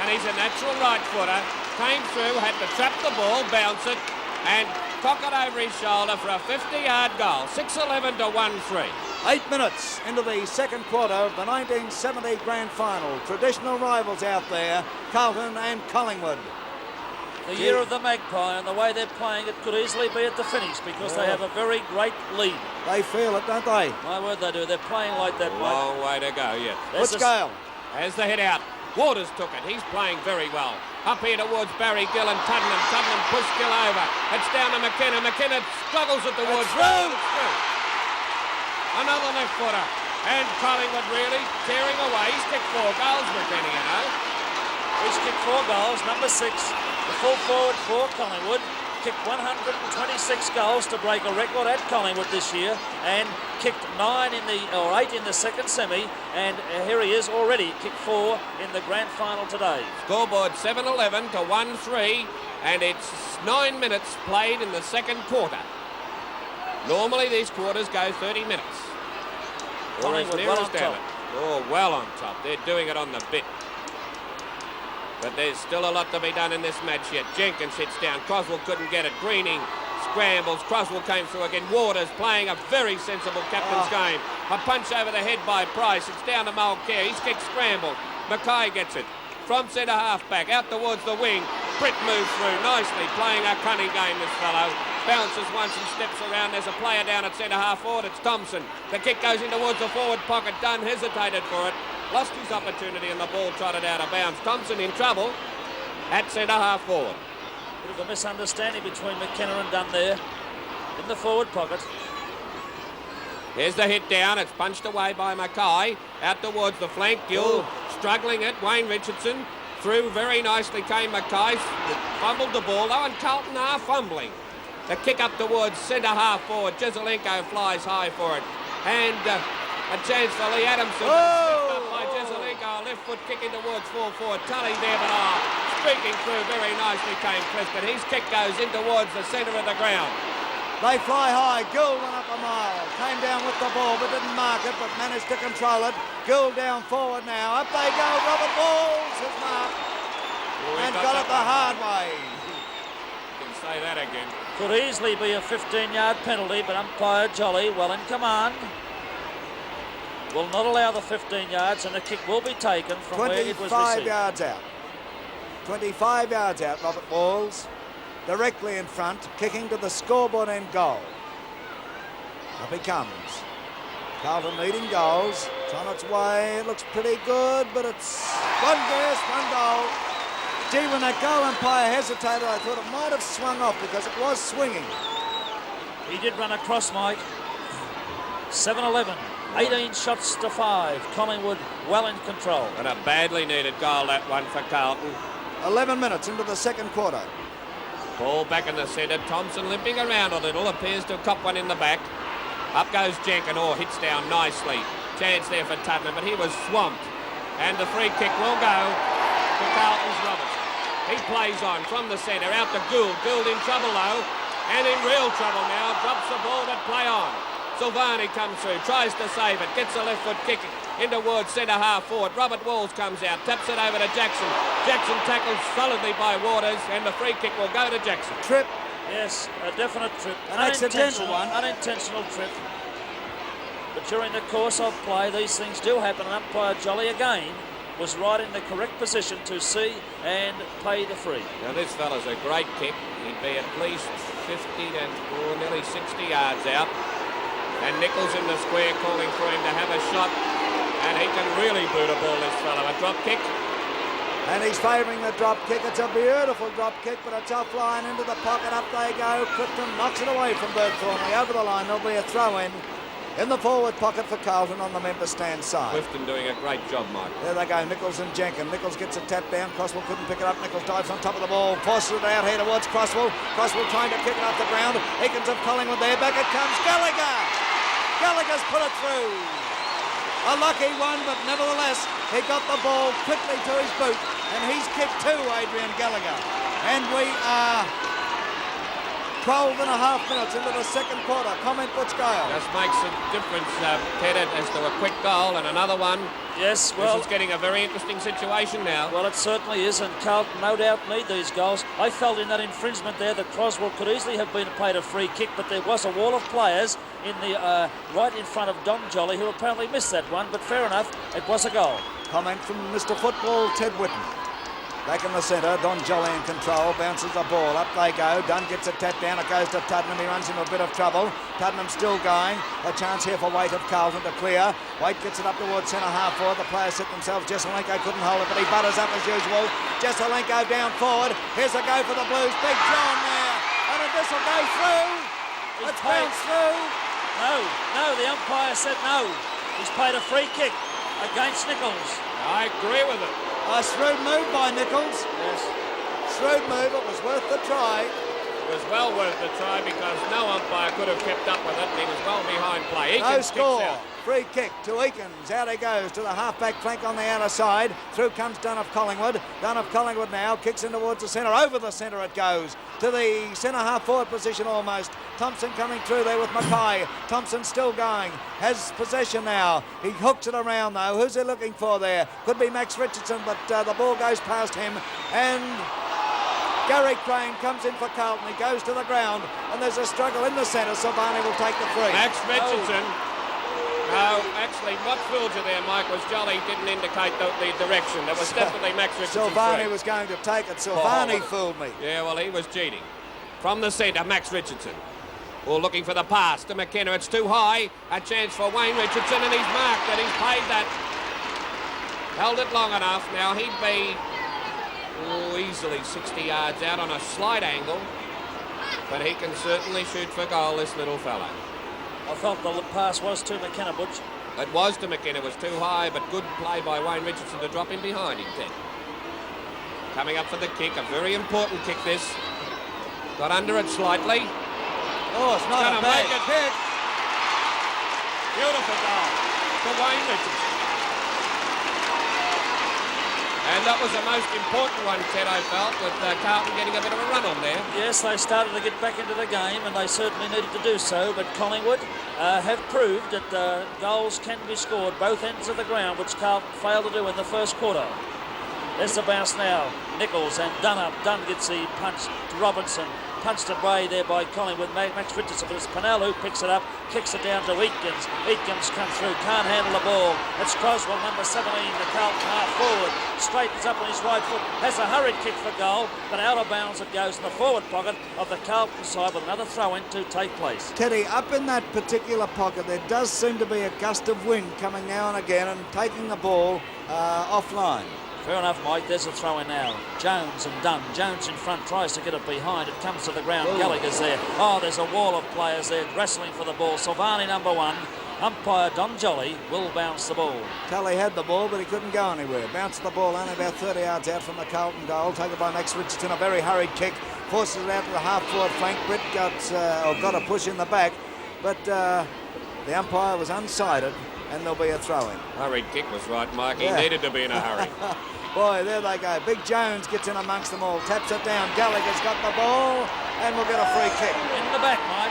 and he's a natural right footer. Came through, had to trap the ball, bounce it, and cock it over his shoulder for a 50-yard goal. 6-11 to 1-3. 8 minutes into the second quarter of the 1970 grand final. Traditional rivals out there, Carlton and Collingwood. The year of the Magpie, and the way they're playing, it could easily be at the finish because they have a very great lead. They feel it, don't they? My word, they do. They're playing like that, Mike. Long way to go, yeah. What's Gale? As the head out, Waters took it. He's playing very well. Up here towards Barry Gill and Tuddenham. Tuddenham pushed Gill over. It's down to McKenna. McKenna struggles at the woods. Through. Another left footer. And Collingwood really tearing away. He's kicked 4 goals, McKenna, you know. He's kicked 4 goals, number 6. The full forward for Collingwood kicked 126 goals to break a record at Collingwood this year, and kicked 8 in the second semi, and here he is already kicked 4 in the grand final today. Scoreboard 7-11 to 1-3, and it's 9 minutes played in the second quarter. Normally these quarters go 30 minutes. Collingwood well on top. Oh, well on top. They're doing it on the bit. But there's still a lot to be done in this match yet. Jenkins hits down. Croswell couldn't get it. Greening scrambles. Croswell came through again. Waters playing a very sensible captain's game. A punch over the head by Price. It's down to Mulcair. He's kicked scrambled. Mackay gets it. from centre half back, out towards the wing. Britt moves through nicely, playing a cunning game, this fellow. Bounces once and steps around. There's a player down at centre half forward. It's Thompson. The kick goes in towards the forward pocket. Dunn hesitated for it. Lost his opportunity and the ball trotted out of bounds. Thompson in trouble at centre half forward. Bit of a misunderstanding between McKenna and Dunn there in the forward pocket. Here's the hit down. It's punched away by Mackay. Out towards the flank. Gill struggling it. Wayne Richardson through very nicely came Mackay. Fumbled the ball though, and Carlton are fumbling. The kick up towards centre half forward. Jezelenko flies high for it. And a chance for Lee Adamson. Slipped up by Jezelenko. A left foot kicking towards full forward. Tully there, but streaking through very nicely came Clifton. His kick goes in towards the centre of the ground. They fly high. Gould went up a mile. Came down with the ball but didn't mark it, but managed to control it. Gould down forward now. Up they go. Robert Walls has marked. And got it the hard way. You can say that again. Could easily be a 15-yard penalty, but umpire Jolly, well in command, will not allow the 15 yards, and the kick will be taken from where it was 25 received. yards out. 25 yards out, Robert Walls. Directly in front, kicking to the scoreboard end goal. Up he comes. Carlton leading goals. It's on its way. It looks pretty good, but it's one guess, one goal. Gee, when that goal umpire hesitated, I thought it might have swung off because it was swinging. He did run across, Mike. 7-11. 18 shots to 5. Collingwood well in control. And a badly needed goal, that one for Carlton. 11 minutes into the second quarter. Ball back in the centre. Thompson limping around a little. Appears to have copped one in the back. Up goes Jenkin. Hits down nicely. Chance there for Tubman, but he was swamped. And the free kick will go to Carlton's Robertson. He plays on from the centre. Out to Gould. Gould in trouble though. And in real trouble now. Drops the ball but play on. Silvani comes through. Tries to save it. Gets a left foot kick in towards centre half forward. Robert Walls comes out. Taps it over to Jackson. Jackson tackled solidly by Waters. And the free kick will go to Jackson. Trip. Yes, a definite trip. An accidental one. Unintentional trip. But during the course of play, these things do happen. And umpire Jolly again was right in the correct position to see and pay the free. Now this fella's a great kick. He'd be at least 50 to nearly 60 yards out. And Nichols in the square calling for him to have a shot. And he can really boot a ball, this fella. A drop kick. And he's favouring the drop kick. It's a beautiful drop kick, but it's offline into the pocket. Up they go. Clifton knocks it away from Bert Thornley. Over the line, there'll be a throw-in in the forward pocket for Carlton on the member stand side. Clifton doing a great job, Mike. There they go, Nichols and Jenkin. Nichols gets a tap down. Crosswell couldn't pick it up. Nichols dives on top of the ball. Forces it out here towards Crosswell. Crosswell trying to kick it off the ground. Eakins of Collingwood there. Back it comes. Gallagher! Gallagher's put it through. A lucky one, but nevertheless, he got the ball quickly to his boot. And he's kicked two, Adrian Gallagher. And we are 12 and a half minutes into the second quarter. Comment, Butch Gale. Just makes a difference, Ted, as to a quick goal and another one. Yes, well, this is getting a very interesting situation now. Well, it certainly is, and Carlton no doubt need these goals. I felt in that infringement there that Croswell could easily have been paid a free kick, but there was a wall of players in the right in front of Don Jolly, who apparently missed that one, but fair enough, it was a goal. Comment from Mr. Football, Ted Whitten. Back in the centre, Don Jolly in control, bounces the ball, up they go. Dunn gets a tap down, it goes to Tuddenham, he runs into a bit of trouble. Tuddenham still going, a chance here for Waite of Carlton to clear. Waite gets it up towards centre half forward, the players sit themselves, Jezelenko couldn't hold it, but he butters up as usual. Jezelenko down forward, here's a go for the Blues, Big John there, and this will go through. It's bounced through. No, the umpire said no. He's paid a free kick against Nichols. I agree with it. A shrewd move by Nichols. Yes. Shrewd move, it was worth the try. It was well worth the try because no umpire could have kept up with it. He was well behind play. No Eakins score. kicks out. Free kick to Eakins. Out he goes to the half-back flank on the outer side. Through comes Dunn of Collingwood. Dunn of Collingwood now kicks in towards the centre. Over the centre it goes. To the centre half-forward position almost. Thompson coming through there with Mackay. Thompson still going. Has possession now. He hooks it around though. Who's he looking for there? Could be Max Richardson, but the ball goes past him. And Gary Crane comes in for Carlton. He goes to the ground. And there's a struggle in the centre. Silvani will take the free. Max Richardson No, actually, what fooled you there, Mike, was Jolly didn't indicate the direction. That was definitely Max Richardson's Silvani three. was going to take it. Silvani fooled me. Yeah, well, he was cheating. From the centre, Max Richardson. Well, looking for the pass to McKenna. It's too high. A chance for Wayne Richardson, and he's marked and he's paid that. Held it long enough. Now he'd be easily 60 yards out on a slight angle, but he can certainly shoot for goal, this little fella. I felt the pass was to McKenna, Butch. It was to McKenna, it was too high, but good play by Wayne Richardson to drop in behind him, Ted. Coming up for the kick, a very important kick this. Got under it slightly. Oh, it's not a bad kick. Beautiful goal for Wayne Richardson. And that was the most important one, Ted, I felt, with Carlton getting a bit of a run on there. Yes, they started to get back into the game, and they certainly needed to do so, but Collingwood have proved that goals can be scored both ends of the ground, which Carlton failed to do in the first quarter. There's the bounce now. Nichols and Dunn up. Dunn gets the punch to Robertson. Punched away there by Collingwood. Max Richardson, but it's Pennell who picks it up, kicks it down to Eakins. Eakins comes through, can't handle the ball. It's Croswell, number 17, the Carlton half forward. Straightens up on his right foot, has a hurried kick for goal, but out of bounds it goes in the forward pocket of the Carlton side with another throw-in to take place. Teddy, up in that particular pocket, there does seem to be a gust of wind coming now and again and taking the ball offline. Fair enough, Mike. There's a throw in now. Jones and Dunn. Jones in front, tries to get it behind. It comes to the ground. Ooh. Gallagher's there. Oh, there's a wall of players there wrestling for the ball. Silvani, number 1. Umpire Don Jolly will bounce the ball. Tully had the ball, but he couldn't go anywhere. Bounced the ball only about 30 yards out from the Carlton goal. Taken by Max Richardson. A very hurried kick. Forces it out to the half-forward flank. Britt got a push in the back, but the umpire was unsighted, and there'll be a throw-in. Hurried kick was right, Mike. He needed to be in a hurry. Boy, there they go. Big Jones gets in amongst them all. Taps it down. Gallagher's got the ball, and we'll get a free kick. In the back, Mike.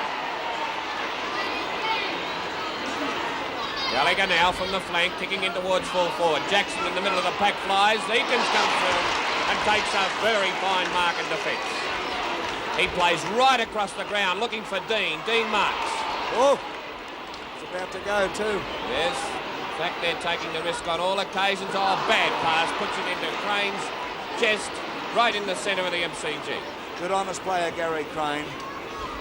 Gallagher now from the flank, kicking in towards full forward. Jackson in the middle of the pack flies. Eakins comes through and takes a very fine mark in defence. He plays right across the ground, looking for Dean. Dean marks. Oh, it's about to go too. Yes. In fact, they're taking the risk on all occasions. Oh, bad pass, puts it into Crane's chest, right in the centre of the MCG. Good honest player, Gary Crane.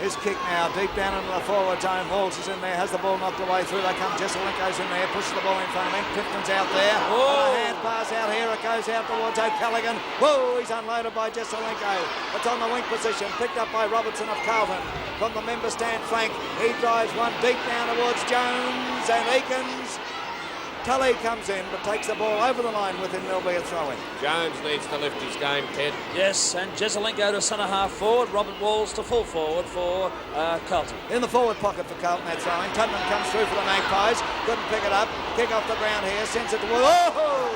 His kick now, deep down into the forward zone. Walsh is in there, has the ball knocked away through. They come, Jesselinko's in there, pushes the ball in front of him. Clifton's out there. Whoa. A hand pass out here, it goes out towards O'Callaghan. Whoa, he's unloaded by Jesselinko. It's on the wing position, picked up by Robertson of Carlton. From the member stand flank, he drives one deep down towards Jones and Eakins. Tully comes in, but takes the ball over the line with him. There'll be a throw-in. Jones needs to lift his game, Ted. Yes, and Jesselinko to centre half forward. Robert Walls to full forward for Carlton. In the forward pocket for Carlton, that throw-in. Tubman comes through for the Magpies. Couldn't pick it up. Kick off the ground here. Sends it towards... Oh!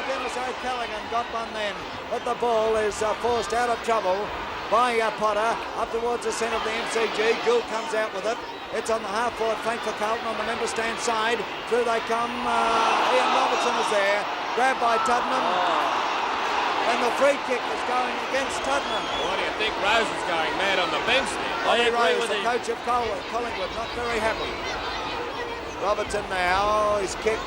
Dennis O'Callaghan got one then. But the ball is forced out of trouble by Potter. Up towards the centre of the MCG. Gould comes out with it. It's on the half-forward flank for Carlton on the member stand side. Through they come. Ian Robertson is there. Grabbed by Tuddenham. And the free kick is going against Tuddenham. What do you think? Rose is going mad on the bench there. I agree Rose, with the him. coach of Collingwood, not very happy. Robertson now. He's kicked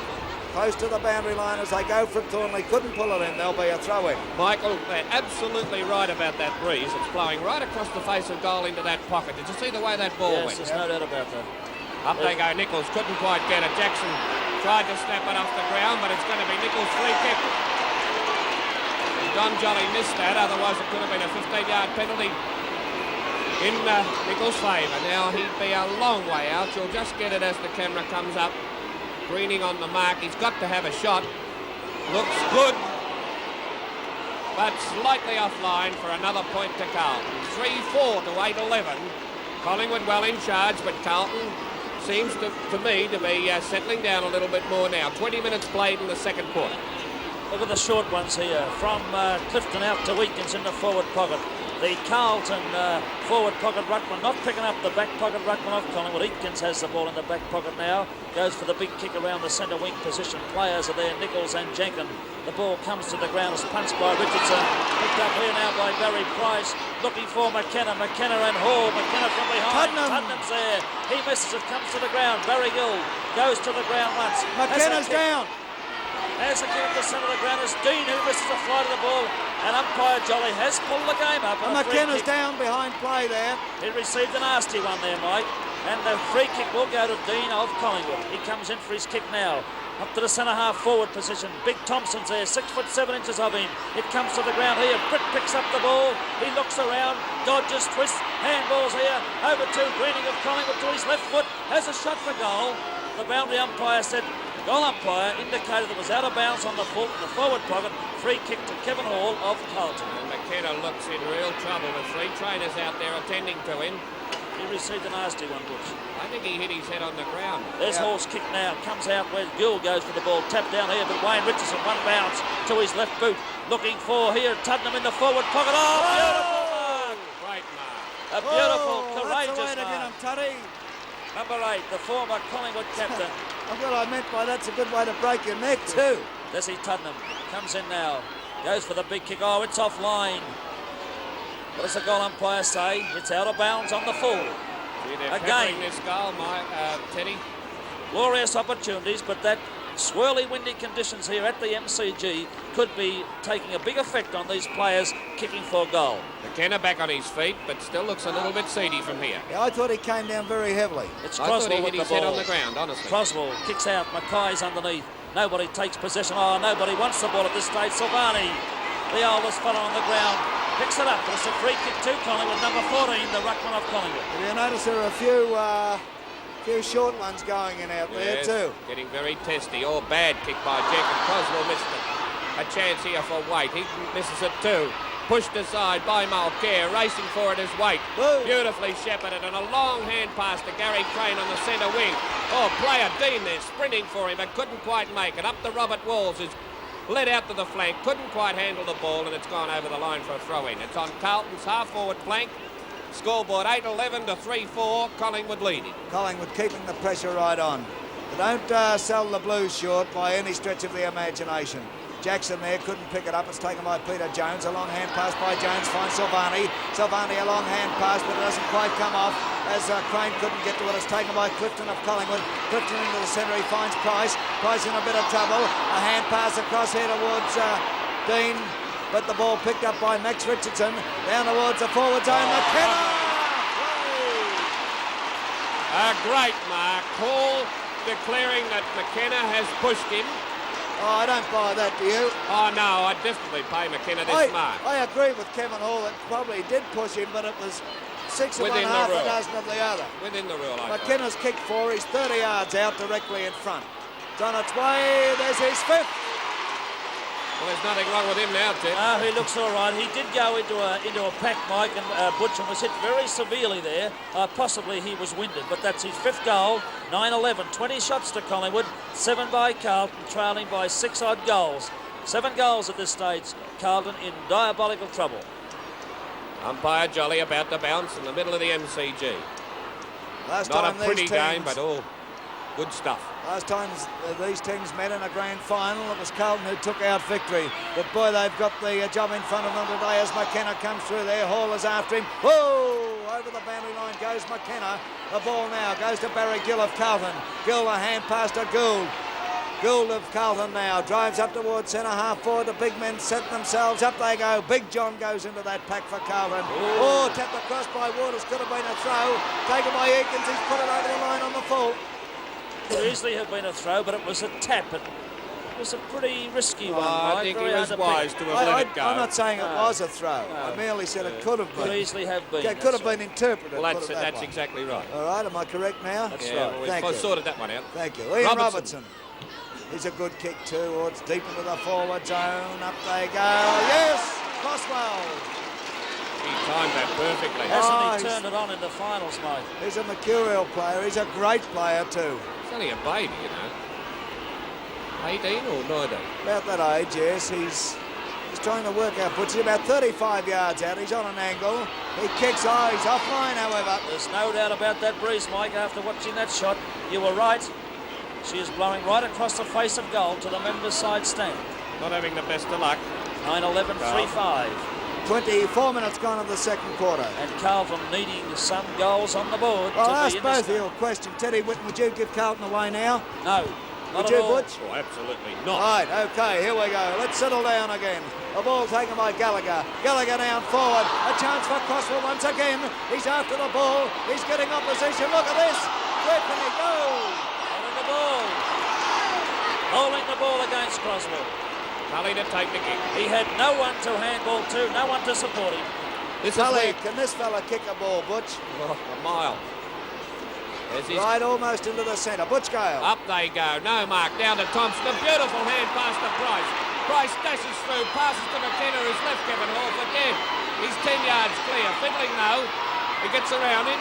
close to the boundary line as they go for it. Thornley couldn't pull it in. There'll be a throw-in. Michael, they're absolutely right about that breeze. It's blowing right across the face of goal into that pocket. Did you see the way that ball Yes, went? there's no doubt about that. Up they go. Nichols couldn't quite get it. Jackson tried to snap it off the ground, but it's going to be Nichols' free kick. And Don Jolly missed that, otherwise it could have been a 15-yard penalty in Nichols' favour. Now he'd be a long way out. You'll just get it as the camera comes up. Greening on the mark. He's got to have a shot. Looks good, but slightly offline for another point to Carlton. 3-4 to 8-11. Collingwood well in charge, but Carlton seems to me to be settling down a little bit more now. 20 minutes played in the second quarter. Look at the short ones here. From Clifton out to Eakins in the forward pocket. The Carlton forward pocket ruckman not picking up the back pocket ruckman off Collingwood. Eakins has the ball in the back pocket now. Goes for the big kick around the centre wing position. Players are there, Nichols and Jenkins. The ball comes to the ground. It's punched by Richardson. Picked up here now by Barry Price. Looking for McKenna. McKenna and Hall. McKenna from behind. Tuddenham's there. He misses it. Comes to the ground. Barry Gill goes to the ground once. McKenna's down. As the kick at the centre of the ground is Dean, who misses the flight of the ball, and umpire Jolly has pulled the game up. And McKenna's down behind play there. He received a nasty one there, Mike, and the free kick will go to Dean of Collingwood. He comes in for his kick now. Up to the centre half forward position. Big Thompson's there, 6 foot 7 inches of him. It comes to the ground here. Britt picks up the ball. He looks around, dodges, twists, handballs here. Over to Greening of Collingwood to his left foot. Has a shot for goal. The boundary umpire said, goal umpire indicated it was out of bounds on the forward pocket. Free kick to Kevin Hall of Carlton. And McKenna looks in real trouble with 3 trainers out there attending to him. He received a nasty one, Butch. I think he hit his head on the ground. There's Hall's kick now. Comes out where Gill goes for the ball. Tapped down here, but Wayne Richardson one bounce to his left boot. Looking for here, Tuddenham in the forward pocket. Oh, beautiful mark! Great mark. A beautiful, That's courageous the way to get mark. him, Tuddy. Number 8, the former Collingwood captain. What I meant by that's a good way to break your neck too. Desi Tuddenham comes in now. Goes for the big kick. Oh, it's offline. What does the goal umpire say? It's out of bounds on the full. See, they're Again. peppering this goal, Teddy. Glorious opportunities, but that swirly, windy conditions here at the MCG could be taking a big effect on these players kicking for a goal. McKenna back on his feet, but still looks a little bit seedy from here. Yeah, I thought he came down very heavily. It's I thought he Croswell hit with his the head ball. on the ground, honestly. Croswell kicks out. Mackay's underneath. Nobody takes possession. Oh, nobody wants the ball at this stage. Silvani, the oldest fellow on the ground, picks it up. It's a free kick to Collingwood. Number 14, the ruckman of Collingwood. If you notice, there are a few short ones going in out there Yes, too. getting very testy. Oh, bad kick by Jenkins. Croswell missed it. A chance here for Waite. He misses it too. Pushed aside by Mulcair, racing for it is Waite. Whoa. Beautifully shepherded, and a long hand pass to Gary Crane on the centre wing. Oh, player Dean there sprinting for him, but couldn't quite make it. Up to Robert Walls, who's led out to the flank, couldn't quite handle the ball, and it's gone over the line for a throw-in. It's on Carlton's half-forward flank. Scoreboard 8-11 to 3-4, Collingwood leading. Collingwood keeping the pressure right on. They don't sell the Blues short by any stretch of the imagination. Jackson there couldn't pick it up. It's taken by Peter Jones. A long hand pass by Jones finds Silvani. Silvani a long hand pass, but it doesn't quite come off as Crane couldn't get to it. It's taken by Clifton of Collingwood. Clifton into the centre. He finds Price. Price in a bit of trouble. A hand pass across here towards Dean, but the ball picked up by Max Richardson. Down towards the forward zone. McKenna! A great mark. Hall declaring that McKenna has pushed him. Oh, I don't buy that, do you? Oh, no, I'd definitely pay McKenna this mark. I agree with Kevin Hall that probably did push him, but it was 6 of one, Within the half a rule. dozen of the other. Within the rule, I thought. McKenna's kicked 4. He's 30 yards out directly in front. It's on its way. There's his 5th. Well, there's nothing wrong with him now, Ted. Ah, he looks all right. He did go into a pack, Mike, and Butch, and was hit very severely there. Possibly he was winded, but that's his 5th goal. 9-11, 20 shots to Collingwood, 7 by Carlton, trailing by 6 odd goals. 7 goals at this stage. Carlton in diabolical trouble. Umpire Jolly about to bounce in the middle of the MCG. Last Not a time pretty these game, teams, but all good stuff. Last time these teams met in a grand final, it was Carlton who took out victory. But boy, they've got the job in front of them today as McKenna comes through there. Hall is after him. Whoa! Over the boundary line goes McKenna. The ball now goes to Barry Gill of Carlton. Gill, a hand pass to Gould. Gould of Carlton now drives up towards centre half forward. The big men set themselves up. They go. Big John goes into that pack for Carlton. Oh, tapped across by Waters. Could have been a throw. Taken by Eakins. He's put it over the line on the full. Could easily have been a throw, but it was a tap. It was a pretty risky one. I Mike. think Very he was hard to pick. wise to have let it go. I'm not saying it was a throw. No. I merely said it could have Could been. easily have been. It could have been interpreted. Well, put it that that's way. exactly right. All right, am I correct now? That's Yeah, right. well, Thank we've you. sorted that one out. Thank you. Ian Robertson. Robertson. He's a good kick too. Oh, it's deep into the forward zone. Up they go. Yes! Boswell. He timed that perfectly. Hasn't he he's- turned it on in the finals, mate? He's a mercurial player. He's a great player too. He's only a baby, you know. 18 or 19? About that age, yes. He's trying to work out, puts it about 35 yards out. He's on an angle. He kicks. Oh, he's offline, however. There's no doubt about that breeze, Mike, after watching that shot. You were right. She is blowing right across the face of goal to the members' side stand. Not having the best of luck. 9-11, 3-5. 24 minutes gone in the second quarter. And Carlton needing some goals on the board. Well, to I'll ask be in both this of you a question. Teddy Whitten, would you give Carlton away now? No, not Would at you, all. Butch? Oh, absolutely not. Right, okay, here we go. Let's settle down again. The ball taken by Gallagher. Gallagher down forward. A chance for Crosswell once again. He's after the ball. He's getting opposition. Look at this. Where can he go? Holding the ball. Holding the ball against Croswell. Tully to take the kick. He had no one to handball to, no one to support him. This Tully, is can this fella kick a ball, Butch? a mile. There's his Right, almost into the centre. Butch Gale. Up they go. No mark. Down to Thompson. A beautiful hand pass to Price. Price dashes through. Passes to McKenna, who's left Kevin Hall for dead. He's 10 yards clear. Fiddling though. He gets around him.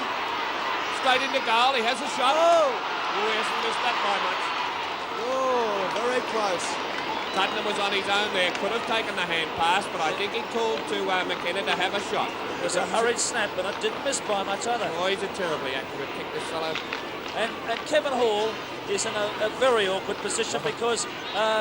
Straight into goal. He has a shot. Oh! He hasn't missed that by much. Oh, very close. Tottenham was on his own there. Could have taken the hand pass, but I think he called to McKenna to have a shot. It was a hurried snap, and it didn't miss by much either. Oh, he's a terribly accurate kick, this fellow. And Kevin Hall is in a very awkward position because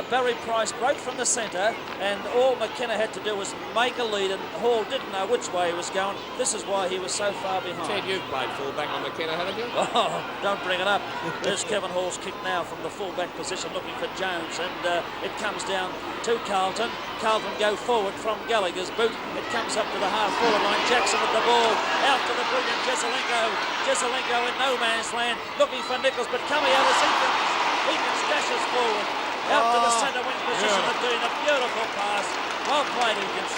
Barry Price broke from the centre, and all McKenna had to do was make a lead, and Hall didn't know which way he was going. This is why he was so far behind. Ted, you've played fullback on McKenna, haven't you? Oh, don't bring it up. There's Kevin Hall's kick now from the fullback position looking for Jones, and it comes down to Carlton. Carlton go forward from Gallagher's boot. It comes up to the half-forward line. Jackson with the ball. Out to the brilliant Jesselenko. Jesselenko in no man's land looking for Nichols, but coming out is Eakins. Eakins dashes forward. Out to the centre wing position and doing a beautiful pass. Well played, Eakins.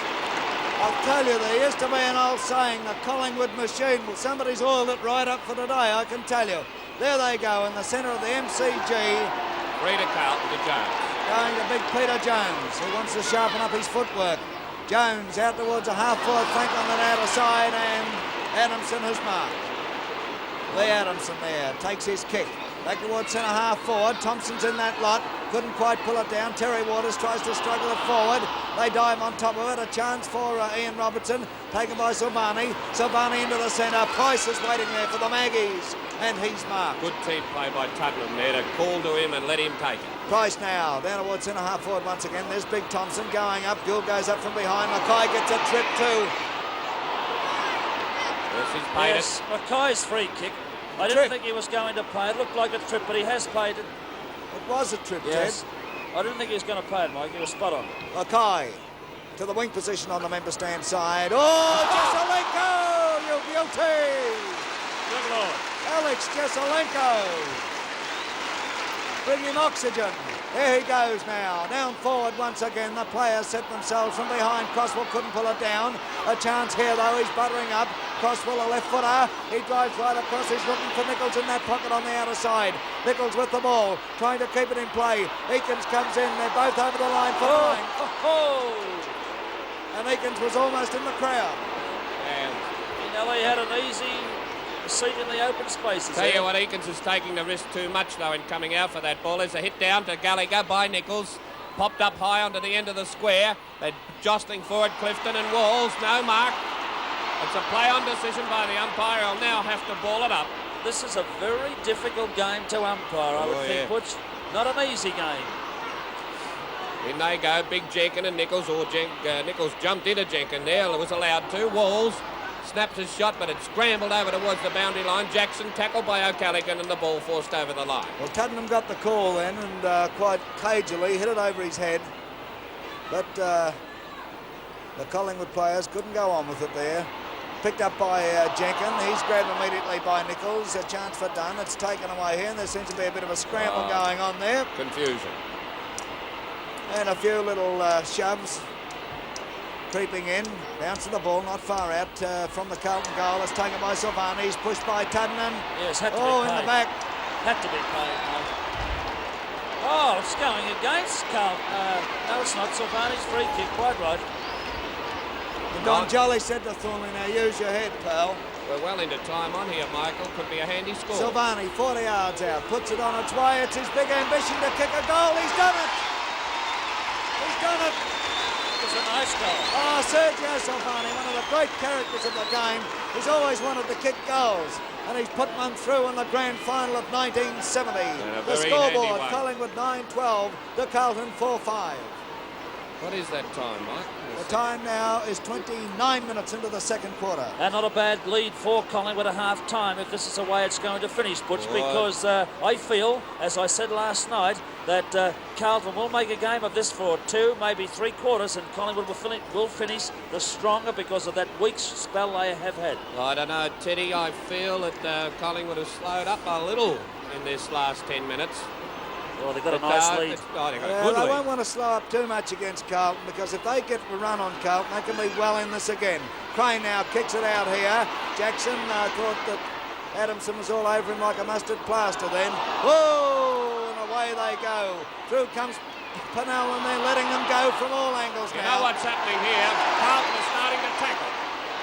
I'll tell you, there used to be an old saying, the Collingwood machine. Well, somebody's oiled it right up for today, I can tell you. There they go in the centre of the MCG. Free to Carlton to Jones. Going to big Peter Jones, who wants to sharpen up his footwork. Jones out towards a half-forward flank on that outer side, and Adamson has marked. Lee Adamson there takes his kick. Back towards centre half forward. Thompson's in that lot. Couldn't quite pull it down. Terry Waters tries to struggle it forward. They dive on top of it. A chance for Ian Robertson. Taken by Silvani. Silvani into the centre. Price is waiting there for the Maggies. And he's marked. Good team play by Tottenham there to call to him and let him take it. Price now down towards centre half forward once again. There's Big Thompson going up. Gill goes up from behind. Mackay gets a trip too. Yes, he's paid Yes, Mackay's free kick. I didn't think he was going to play it. Looked like a trip, but he has played it. It was a trip, Yes. Ted. I didn't think he was going to play it, Mike. He was spot on. Mackay to the wing position on the member stand side. Oh, Jesselenko! You beauty! Good Lord. Alex Jesselenko. Bring him oxygen. There he goes now. Down forward once again. The players set themselves from behind. Crosswell couldn't pull it down. A chance here though. He's buttering up. Crosswell, a left footer. He drives right across. He's looking for Nichols in that pocket on the outer side. Nichols with the ball, trying to keep it in play. Eakins comes in. They're both over the line for nine. And Eakins was almost in the crowd. And You know, he had an easy seat in the open spaces. tell you what, Eakins is taking the risk too much though in coming out for that ball. There's a hit down to Gallagher by Nichols. Popped up high onto the end of the square. They're jostling forward, Clifton and Walls. No mark. It's a play-on decision by the umpire. He'll now have to ball it up. This is a very difficult game to umpire, I would think, Butch. Not an easy game. In they go, Big Jenkin and Nichols. Nichols jumped into Jenkin there. It was allowed to. Walls snaps his shot, but it scrambled over towards the boundary line. Jackson tackled by O'Callaghan and the ball forced over the line. Well, Tottenham got the call then and quite cagily hit it over his head. But the Collingwood players couldn't go on with it there. Picked up by Jenkin. He's grabbed immediately by Nichols. A chance for Dunn. It's taken away here, and there seems to be a bit of a scramble going on there. Confusion. And a few little shoves creeping in. Bouncing the ball not far out from the Carlton goal. It's taken by Silvani. He's pushed by Tottenham. Yes, had to be in paid. the back. Had to be paid, mate. Oh, it's going against Carlton. No, it's not. Silvani's free kick. Quite right. And Don Jolly said to Thornley, now use your head, pal. We're well into time on here, Michael. Could be a handy score. Silvani, 40 yards out, puts it on its way. It's his big ambition to kick a goal. He's done it. He's done it. It's a nice goal. Oh, Sergio Silvani, one of the great characters of the game. He's always wanted to kick goals, and he's put one through in the grand final of 1970. The scoreboard, Collingwood 9-12 to Carlton 4-5. What is that time, Mike? The time now is 29 minutes into the second quarter. And not a bad lead for Collingwood at half-time if this is the way it's going to finish, Butch, because I feel, as I said last night, that Carlton will make a game of this for 2, maybe 3 quarters, and Collingwood will finish the stronger because of that weak spell they have had. I don't know, Teddy. I feel that Collingwood have slowed up a little in this last 10 minutes. Well, they've got a nice lead. They won't want to slow up too much against Carlton, because if they get a run on Carlton, they can be well in this again. Crane now kicks it out here. Jackson thought that Adamson was all over him like a mustard plaster then. Whoa! And away they go. Through comes Pennell, and they're letting them go from all angles now. You know what's happening here? Carlton is starting to tackle.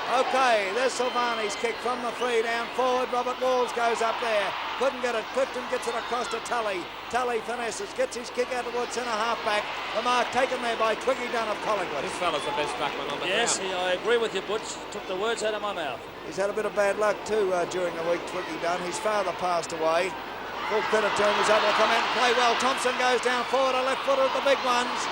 Okay, there's Silvani's kick from the free down forward. Robert Walls goes up there. Couldn't get it. Clifton gets it across to Tully. Tully finesses, gets his kick out towards centre half back. The mark taken there by Twiggy Dunn of Collingwood. This fella's the best backman on the Yes, ground. I agree with you, Butch. Took the words out of my mouth. He's had a bit of bad luck too during the week, Twiggy Dunn. His father passed away. Full credit to him, was able to come out and play well. Thompson goes down forward, a left footer at the big ones.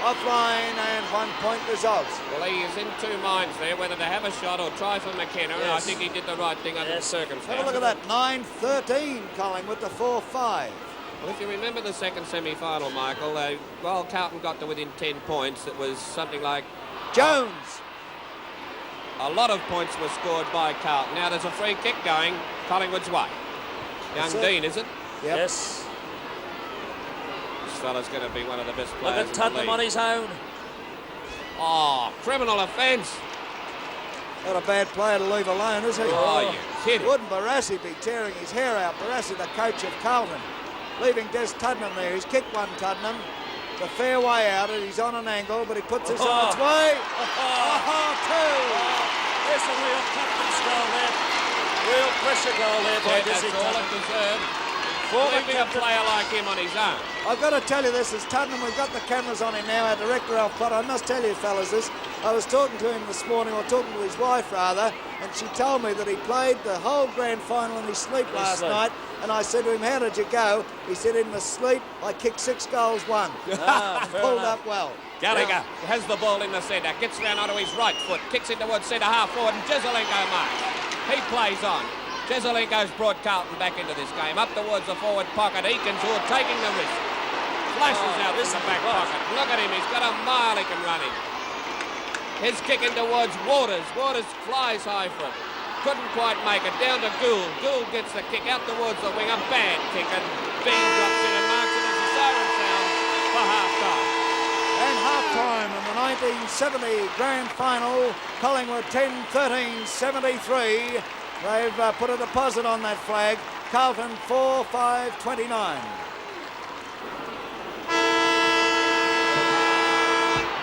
Offline, and 1 point results. Well, he is in two minds there, whether to have a shot or try for McKenna. Yes. I think he did the right thing under the circumstances. Have a look at that, 9-13 Collingwood to 4-5. Well, if you remember the second semi-final, Michael, well, Carlton got to within 10 points. It was something like... Jones. A lot of points were scored by Carlton. Now there's a free kick going Collingwood's way. Young Dean, is it? Yep. Yes. This fella's going to be one of the best Look players at Tottenham on his own. Oh, criminal offence. Not a bad player to leave alone, is he? Oh, you kidding. Wouldn't Barassi be tearing his hair out? Barassi, the coach of Carlton, leaving Des Tuddenham there. He's kicked one, Tuddenham. It's a fair way out, and he's on an angle, but he puts this on its way. Two. There's a real captain's goal there. Real pressure goal there by Desi That's all it Tuddenham. deserved. Former Leaving a player like him on his own. I've got to tell you this, as Tuddenham, we've got the cameras on him now, our director, Alf Potter. I must tell you, fellas, this. I was talking to him this morning, or talking to his wife, rather, and she told me that he played the whole grand final in his sleep last night, and I said to him, how did you go? He said, in my sleep, I kicked 6 goals, 1. Pulled up well. Gallagher has the ball in the centre, gets round onto his right foot, kicks it towards centre half forward, and Jesselenko marks. He plays on. Jesselenko's brought Carlton back into this game, up towards the forward pocket. Eakins, who are taking the risk, flashes out in the back pocket. Look at him, he's got a mile he can run in. His kick in towards Waters. Waters flies high for it. Couldn't quite make it. Down to Gould. Gould gets the kick out towards the wing. A bad kick, and Bean drops in and marks it as a siren sound for half-time. And half-time in the 1970 grand final, Collingwood 10-13, 73. They've put a deposit on that flag. Carlton 4-5-29.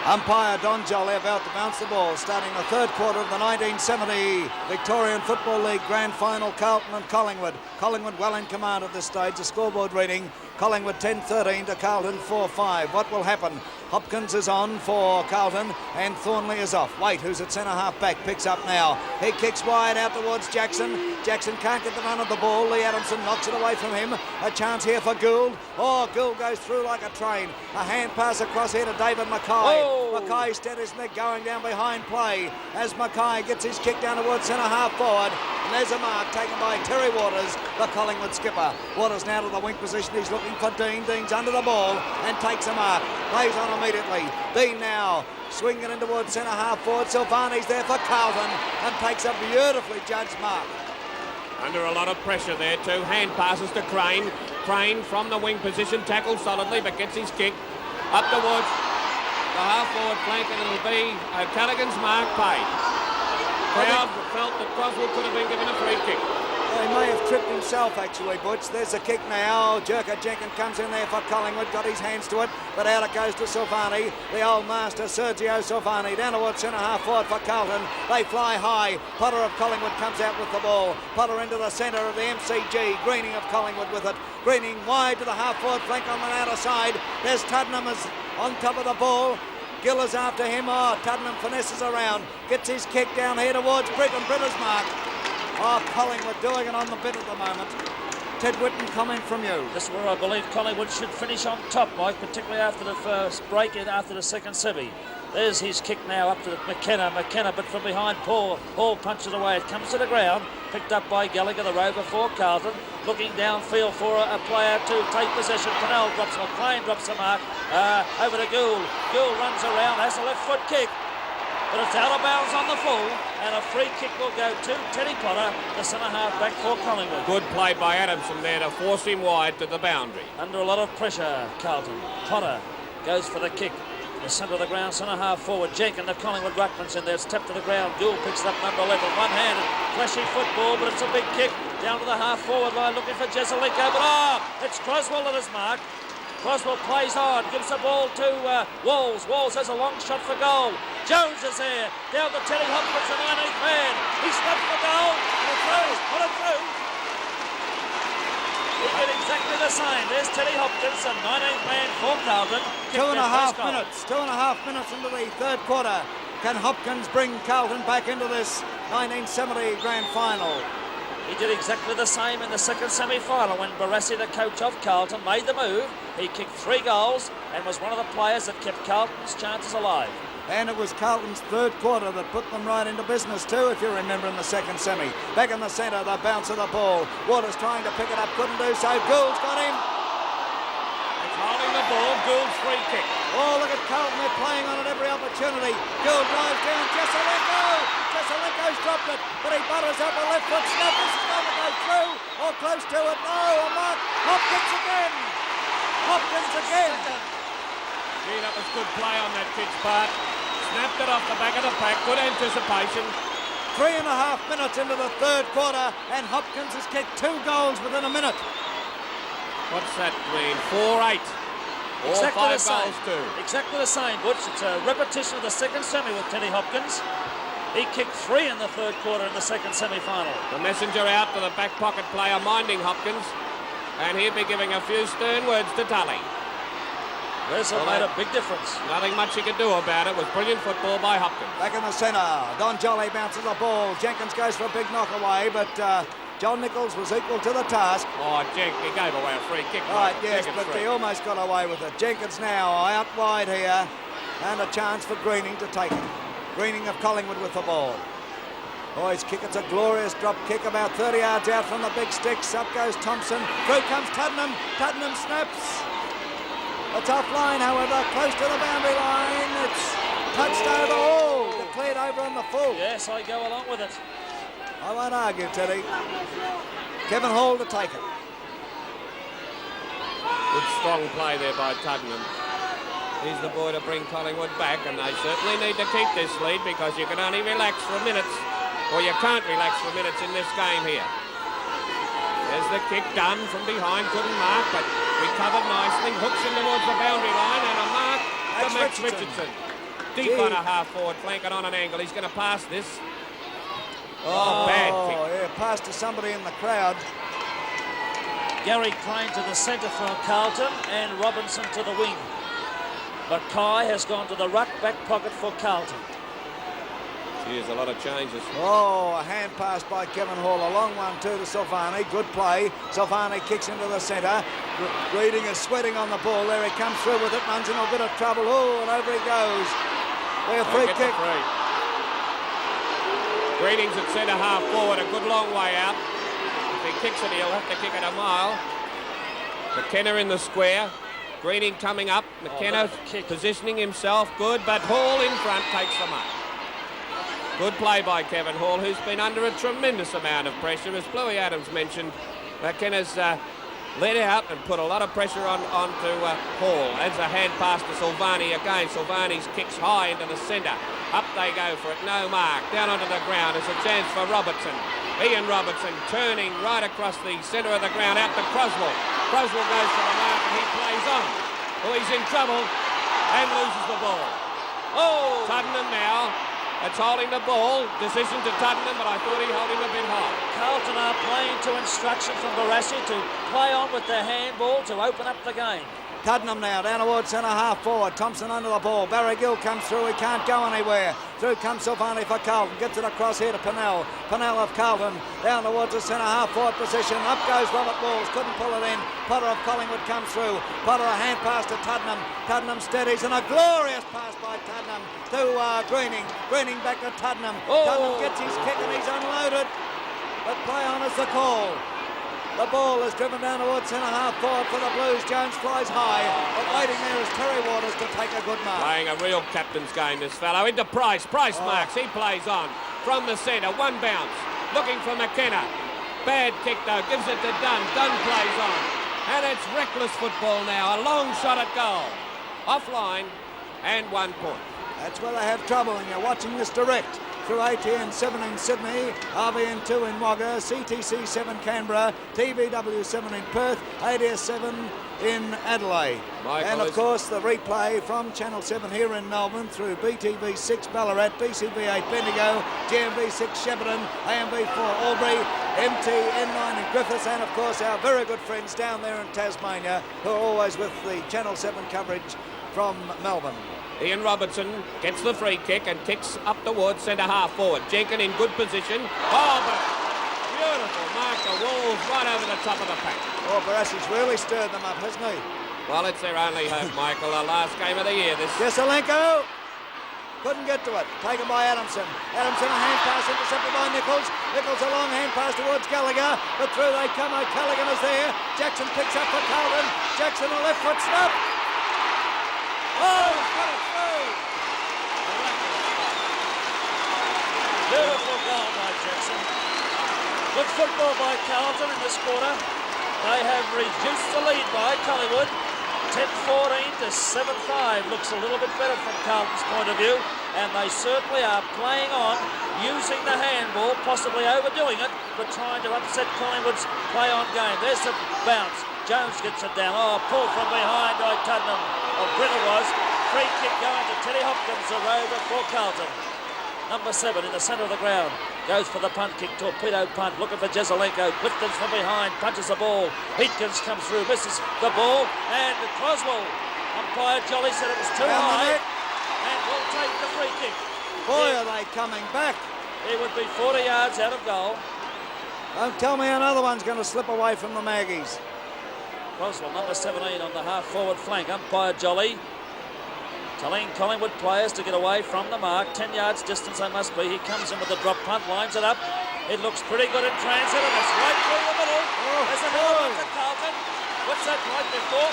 Umpire Don Jolly about to bounce the ball, starting the third quarter of the 1970 Victorian Football League Grand Final, Carlton and Collingwood. Collingwood well in command at this stage. The scoreboard reading, Collingwood 10-13 to Carlton 4-5. What will happen? Hopkins is on for Carlton and Thornley is off. Waite, who's at centre half back, picks up now. He kicks wide out towards Jackson. Jackson can't get the run of the ball. Lee Adamson knocks it away from him. A chance here for Gould. Oh, Gould goes through like a train. A hand pass across here to David Mackay. Mackay steadies his neck going down behind play as Mackay gets his kick down towards centre half forward. And there's a mark taken by Terry Waters, the Collingwood skipper. Waters now to the wing position. He's looking for Dean. Dean's under the ball and takes a mark. Plays on immediately. Dean now swinging in towards centre half forward. Silvani's there for Carlton and takes a beautifully judged mark. Under a lot of pressure there too. Hand passes to Crane. Crane from the wing position, tackles solidly but gets his kick up towards the half forward flank, and it'll be Callaghan's mark paid. Crowd felt that Croswell could have been given a free kick. Well, he may have tripped himself actually, Butch. There's a kick now. Jerker Jenkins comes in there for Collingwood, got his hands to it, but out it goes to Silvani. The old master, Sergio Silvani, down towards centre half forward for Carlton. They fly high. Potter of Collingwood comes out with the ball. Potter into the centre of the MCG. Greening of Collingwood with it. Greening wide to the half forward flank on the outer side. There's Tuddenham is on top of the ball. Gill is after him. Oh, Tuddenham finesses around. Gets his kick down here towards Britain. Brita's mark. Oh, Collingwood doing it on the bit at the moment. Ted Whitten, comment from you. This is where I believe Collingwood should finish on top, Mike, particularly after the first break and after the second semi. There's his kick now up to McKenna, but from behind Paul punches away. It comes to the ground, picked up by Gallagher, the rover for Carlton, looking downfield for a player to take possession. Pennell drops, McLean drops the mark, over to Gould. Gould runs around, has a left foot kick, but it's out of bounds on the full, and a free kick will go to Teddy Potter, the centre half back for Collingwood. Good play by Adamson there to force him wide to the boundary. Under a lot of pressure, Carlton. Potter goes for the kick. The centre of the ground, centre half forward. Jenkins, the Collingwood ruckman's in there. It's tapped to the ground. Gould picks it up number 11. One-handed, flashy football, but it's a big kick down to the half forward line, looking for Jesselenko. But it's Croswell at his mark. Croswell plays on, gives the ball to Walls. Walls has a long shot for goal. Jones is there. Down to Teddy Hopkins, the 19th man. He steps for goal. And it throws. Put it through. He did exactly the same. There's Teddy Hopkins, the 19th man for Carlton. 2.5 minutes into the third quarter. Can Hopkins bring Carlton back into this 1970 grand final? He did exactly the same in the second semi-final when Barassi, the coach of Carlton, made the move. He kicked 3 goals and was one of the players that kept Carlton's chances alive. And it was Carlton's third quarter that put them right into business too, if you remember, in the second semi. Back in the centre, the bounce of the ball. Waters trying to pick it up, couldn't do so. Gould's got him. It's holding the ball. Gould's free kick. Oh, look at Carlton. They're playing on it every opportunity. Gould drives down. Jesselenko. Jesselenko's dropped it, but he butters up a left foot snap. This is going to go through or close to it. No, a mark. Hopkins again. Hopkins again. Gee, that was good play on that kid's part. Snapped it off the back of the pack. Good anticipation. 3.5 minutes into the third quarter, and Hopkins has kicked 2 goals within a minute. What's that mean? 4-8. Or Exactly 5 goals too. Exactly the same, Butch. It's a repetition of the second semi with Teddy Hopkins. He kicked 3 in the third quarter in the second semi-final. The messenger out to the back pocket player, minding Hopkins. And he'll be giving a few stern words to Tully. Wessel made a big difference. Nothing much he could do about it. It was brilliant football by Hopkins. Back in the centre, Don Jolly bounces the ball. Jenkins goes for a big knock away, but John Nichols was equal to the task. Oh, he gave away a free kick. Right, yes, Jenkins but free. he almost got away with it. Jenkins now out wide here, and a chance for Greening to take it. Greening of Collingwood with the ball. Boys kick, it's a glorious drop kick about 30 yards out from the big sticks. Up goes Thompson, through comes Tuddenham. Tuddenham snaps. It's offline, however, close to the boundary line. It's touched over. Oh, declared over on the full. Yes, I go along with it. I won't argue, Teddy. Kevin Hall to take it. Good strong play there by Tuddenham. He's the boy to bring Collingwood back, and they certainly need to keep this lead because you can only relax for minutes, or you can't relax for minutes in this game here. There's the kick done from behind, couldn't mark, but recovered nicely, hooks in towards the boundary line, and a mark to Max Richardson. Deep on a half forward, flanking on an angle. He's going to pass this. Oh, bad kick. Yeah, pass to somebody in the crowd. Gary Crane to the centre for Carlton and Robinson to the wing. But Kai has gone to the ruck back pocket for Carlton. Here's a lot of changes. Oh, a hand pass by Kevin Hall. A long one too to Silvani. Good play. Silvani kicks into the centre. Reading is sweating on the ball. There he comes through with it. Runs in a bit of trouble. Oh, and over he goes. There's a free kick. Greetings at centre half forward. A good long way out. If he kicks it, he'll have to kick it a mile. McKenna in the square. Greening coming up. McKenna positioning himself. Good, but Hall in front takes the mark. Good play by Kevin Hall, who's been under a tremendous amount of pressure. As Bluey Adams mentioned, McKenna's let out and put a lot of pressure onto Hall. As a hand pass to Silvani again. Silvani's kicks high into the centre. Up they go for it, no mark. Down onto the ground, it's a chance for Robertson. Ian Robertson turning right across the centre of the ground out to Croswell. Croswell goes for the mark and he plays on. Oh, he's in trouble and loses the ball. Oh! Tuddenham now. It's holding the ball. Decision to Tuddenham, but I thought he held him a bit high. Carlton are playing to instruction from Barassi to play on with their handball to open up the game. Tuddenham now down towards centre half forward. Thompson under the ball. Barry Gill comes through. He can't go anywhere. Through comes Silvani for Carlton. Gets it across here to Pennell. Pennell of Carlton down towards the centre half forward position. Up goes Robert Walls. Couldn't pull it in. Potter of Collingwood comes through. Potter a hand pass to Tuddenham. Tuddenham steadies and a glorious pass by Tuddenham to Greening. Greening back to Tuddenham. Tuddenham gets his kick and he's unloaded. But play on is the call. The ball is driven down towards centre half forward for the Blues. Jones flies high, but waiting there is Terry Waters to take a good mark. Playing a real captain's game, this fellow. Into Price. Price marks. He plays on from the centre. One bounce. Looking for McKenna. Bad kick though. Gives it to Dunn. Dunn plays on. And it's reckless football now. A long shot at goal. Offline and 1 point. That's where they have trouble, and you're watching this direct through ATN 7 in Sydney, RBN 2 in Wagga, CTC 7 Canberra, TVW 7 in Perth, ADS 7 in Adelaide. And of course the replay from Channel 7 here in Melbourne through BTV 6 Ballarat, BCV 8 Bendigo, GMV 6 Shepparton, AMV 4 Albury, MTN 9 in Griffiths, and of course our very good friends down there in Tasmania who are always with the Channel 7 coverage from Melbourne. Ian Robertson gets the free kick and kicks up towards centre half forward. Jenkin in good position. Oh, but beautiful mark the Wolves right over the top of the pack. Oh, Barassi's really stirred them up, hasn't he? Well, it's their only hope, Michael. The last game of the year. This. Jesselenko couldn't get to it. Taken by Adamson. Adamson a hand pass intercepted by Nichols. Nichols a long hand pass towards Gallagher. But through they come. O'Callaghan is there. Jackson picks up for Carlton. Jackson a left foot snap. Oh, he's got it through. Beautiful goal by Jackson. Good football by Carlton in this quarter. They have reduced the lead by Collingwood. 10-14 to 7-5. Looks a little bit better from Carlton's point of view. And they certainly are playing on, using the handball, possibly overdoing it, but trying to upset Collingwood's play-on game. There's the bounce. Jones gets it down. Oh, pulled from behind by Tuddenham. Or Britta was. Free kick going to Teddy Hopkins, a rover for Carlton. Number 7 in the centre of the ground. Goes for the punt kick, torpedo punt. Looking for Jesselenko. Clifton's from behind. Punches the ball. Heatkins comes through. Misses the ball. And Croswell. Umpire Jolly said it was too high. And will take the free kick. Boy, are they coming back. It would be 40 yards out of goal. Don't tell me another one's going to slip away from the Maggies. Croswell, number 17 on the half-forward flank. Umpire Jolly telling Collingwood players to get away from the mark. 10 yards distance they must be. He comes in with the drop punt, lines it up. It looks pretty good in transit, and it's right through the middle. There's another one to Carlton. What's that like before?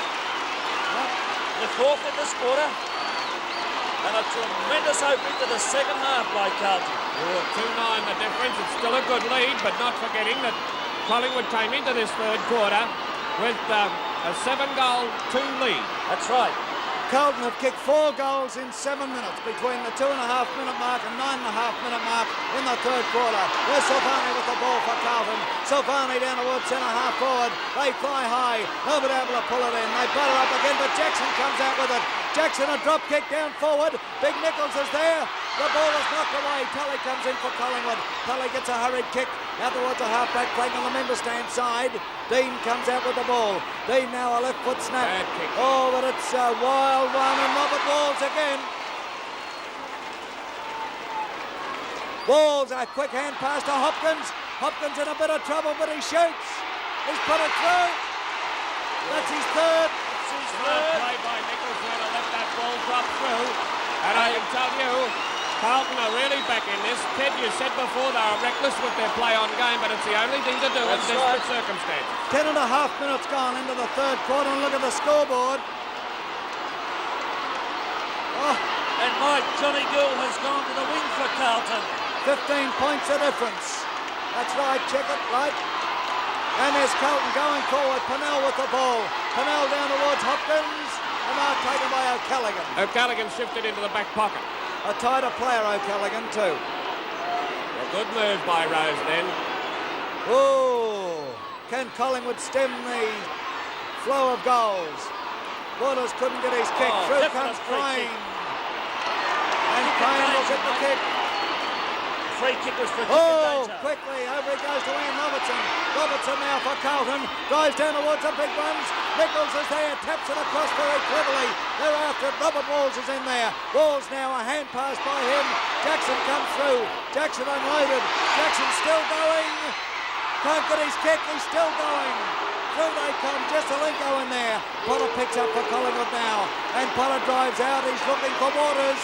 The fourth in this quarter. And a tremendous opening to the second half by Carlton. 2-9 the difference. It's still a good lead, but not forgetting that Collingwood came into this third quarter with a 7-goal 2 lead. That's right. Carlton have kicked 4 goals in 7 minutes between the 2.5-minute mark and 9.5-minute mark in the third quarter. There's Silvani with the ball for Carlton. Silvani down towards centre half forward. They fly high. Nobody able to pull it in. They butter up again, but Jackson comes out with it. Jackson a drop kick down forward. Big Nichols is there. The ball is knocked away. Tully comes in for Collingwood. Tully gets a hurried kick out towards a half-back flank on the member stand side. Dean comes out with the ball. Dean now a left foot snap. Oh, but it's a wild one, and Robert Walls again. Walls, a quick hand pass to Hopkins. Hopkins in a bit of trouble, but he shoots. He's put it through. That's his third. Play by Nichols there to let that ball drop through. And I can tell you, Carlton are really back in this. Ted, you said before they are reckless with their play-on game, but it's the only thing to do in desperate circumstances. 10.5 minutes gone into the third quarter, and look at the scoreboard. Oh, and Mike, Johnny Gill has gone to the wing for Carlton. 15 points of difference. That's right, check it, right. And there's Carlton going forward. Pennell with the ball. Pennell down towards Hopkins. The mark taken by O'Callaghan. O'Callaghan shifted into the back pocket. A tighter player, O'Callaghan, too. A good move by Rose then. Oh, can Collingwood stem the flow of goals? Waters couldn't get his kick. Through comes Crane. And Crane will get the kick. free kick was for a kick in danger. Quickly, over he goes to Ian Robertson. Robertson now for Carlton. Drives down towards the big ones. Nichols is there, taps it across very cleverly. They're after it. Robert Walls is in there. Walls now, a hand pass by him. Jackson comes through. Jackson unloaded. Jackson still going. Can't get his kick. He's still going. Through they come. Jesselenko in there. Potter picks up for Collingwood now. And Potter drives out. He's looking for Waters.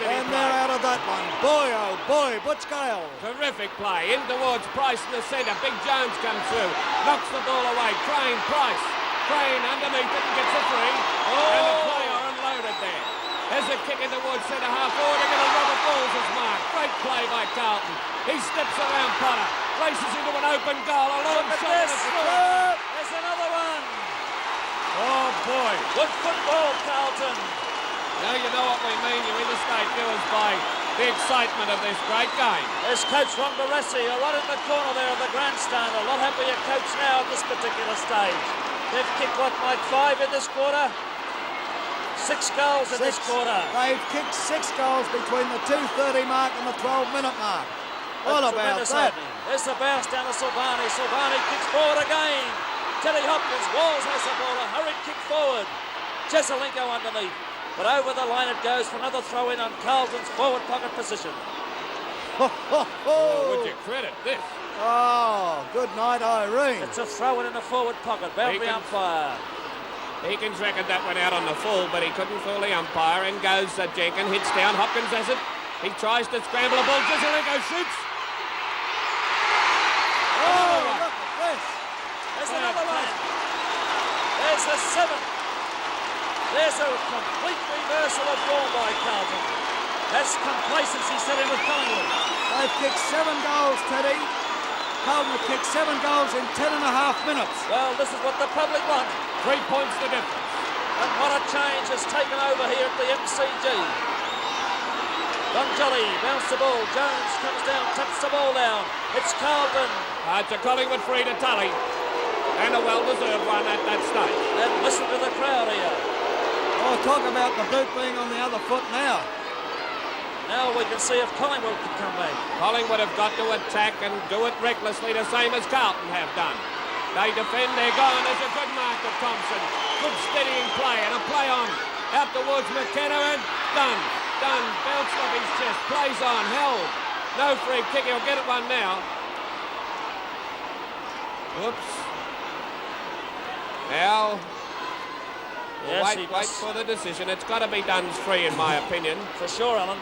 And they're out of that one. Boy, oh boy, Butch Gale. Terrific play. In towards Price in the centre. Big Jones comes through. Knocks the ball away. Crane, Price. Crane underneath it and gets a free. And the player unloaded there. There's a kick in towards centre half forward. Again, Robert Walls is marked. Great play by Carlton. He steps around Potter. Races into an open goal. A long shot. There's another one. Oh boy. Good football, Carlton. Now you know what we mean, you interstate viewers, by the excitement of this great game. There's Coach Ron Barassi, right in the corner there of the grandstand. A lot happier coach now at this particular stage. They've kicked, what, Mike, 5 in this quarter? 6 goals in this quarter. They've kicked 6 goals between the 2:30 mark and the 12-minute mark. What about that? There's the bounce down to Silvani. Silvani kicks forward again. Teddy Hopkins, Walls has the ball. A hurried kick forward. Jesselenko underneath. But over the line it goes for another throw in on Carlton's forward pocket position. Would you credit this? Oh, good night, Irene. It's a throw in the forward pocket. Boundary umpire. Eakins reckoned that went out on the full, but he couldn't fool the umpire. In goes Jenkins, hits down. Hopkins has it. He tries to scramble the ball. Jesselenko shoots. Oh, look at this. There's another one. There's the 7th. There's a complete reversal of form by Carlton. That's complacency set in with Collingwood. They've kicked 7 goals, Teddy. Carlton have kicked 7 goals in 10.5 minutes. Well, this is what the public want. 3 points the difference. And what a change has taken over here at the MCG. Don Jolly bounced the ball. Jones comes down, taps the ball down. It's Carlton. It's a Collingwood free to Tully. And a well-deserved one at that stage. And listen to the crowd here. Oh, talk about the boot being on the other foot now. Now we can see if Collingwood can come back. Collingwood have got to attack and do it recklessly, the same as Carlton have done. They defend, they're gone. There's a good mark to Thompson. Good steadying play and a play on. Out towards McKenna and done. Done. Bounced off his chest. Plays on. Held. No free kick. He'll get it one now. Whoops. Now... Yes, wait for the decision. It's got to be Dunn's free, in my opinion. For sure, Alan.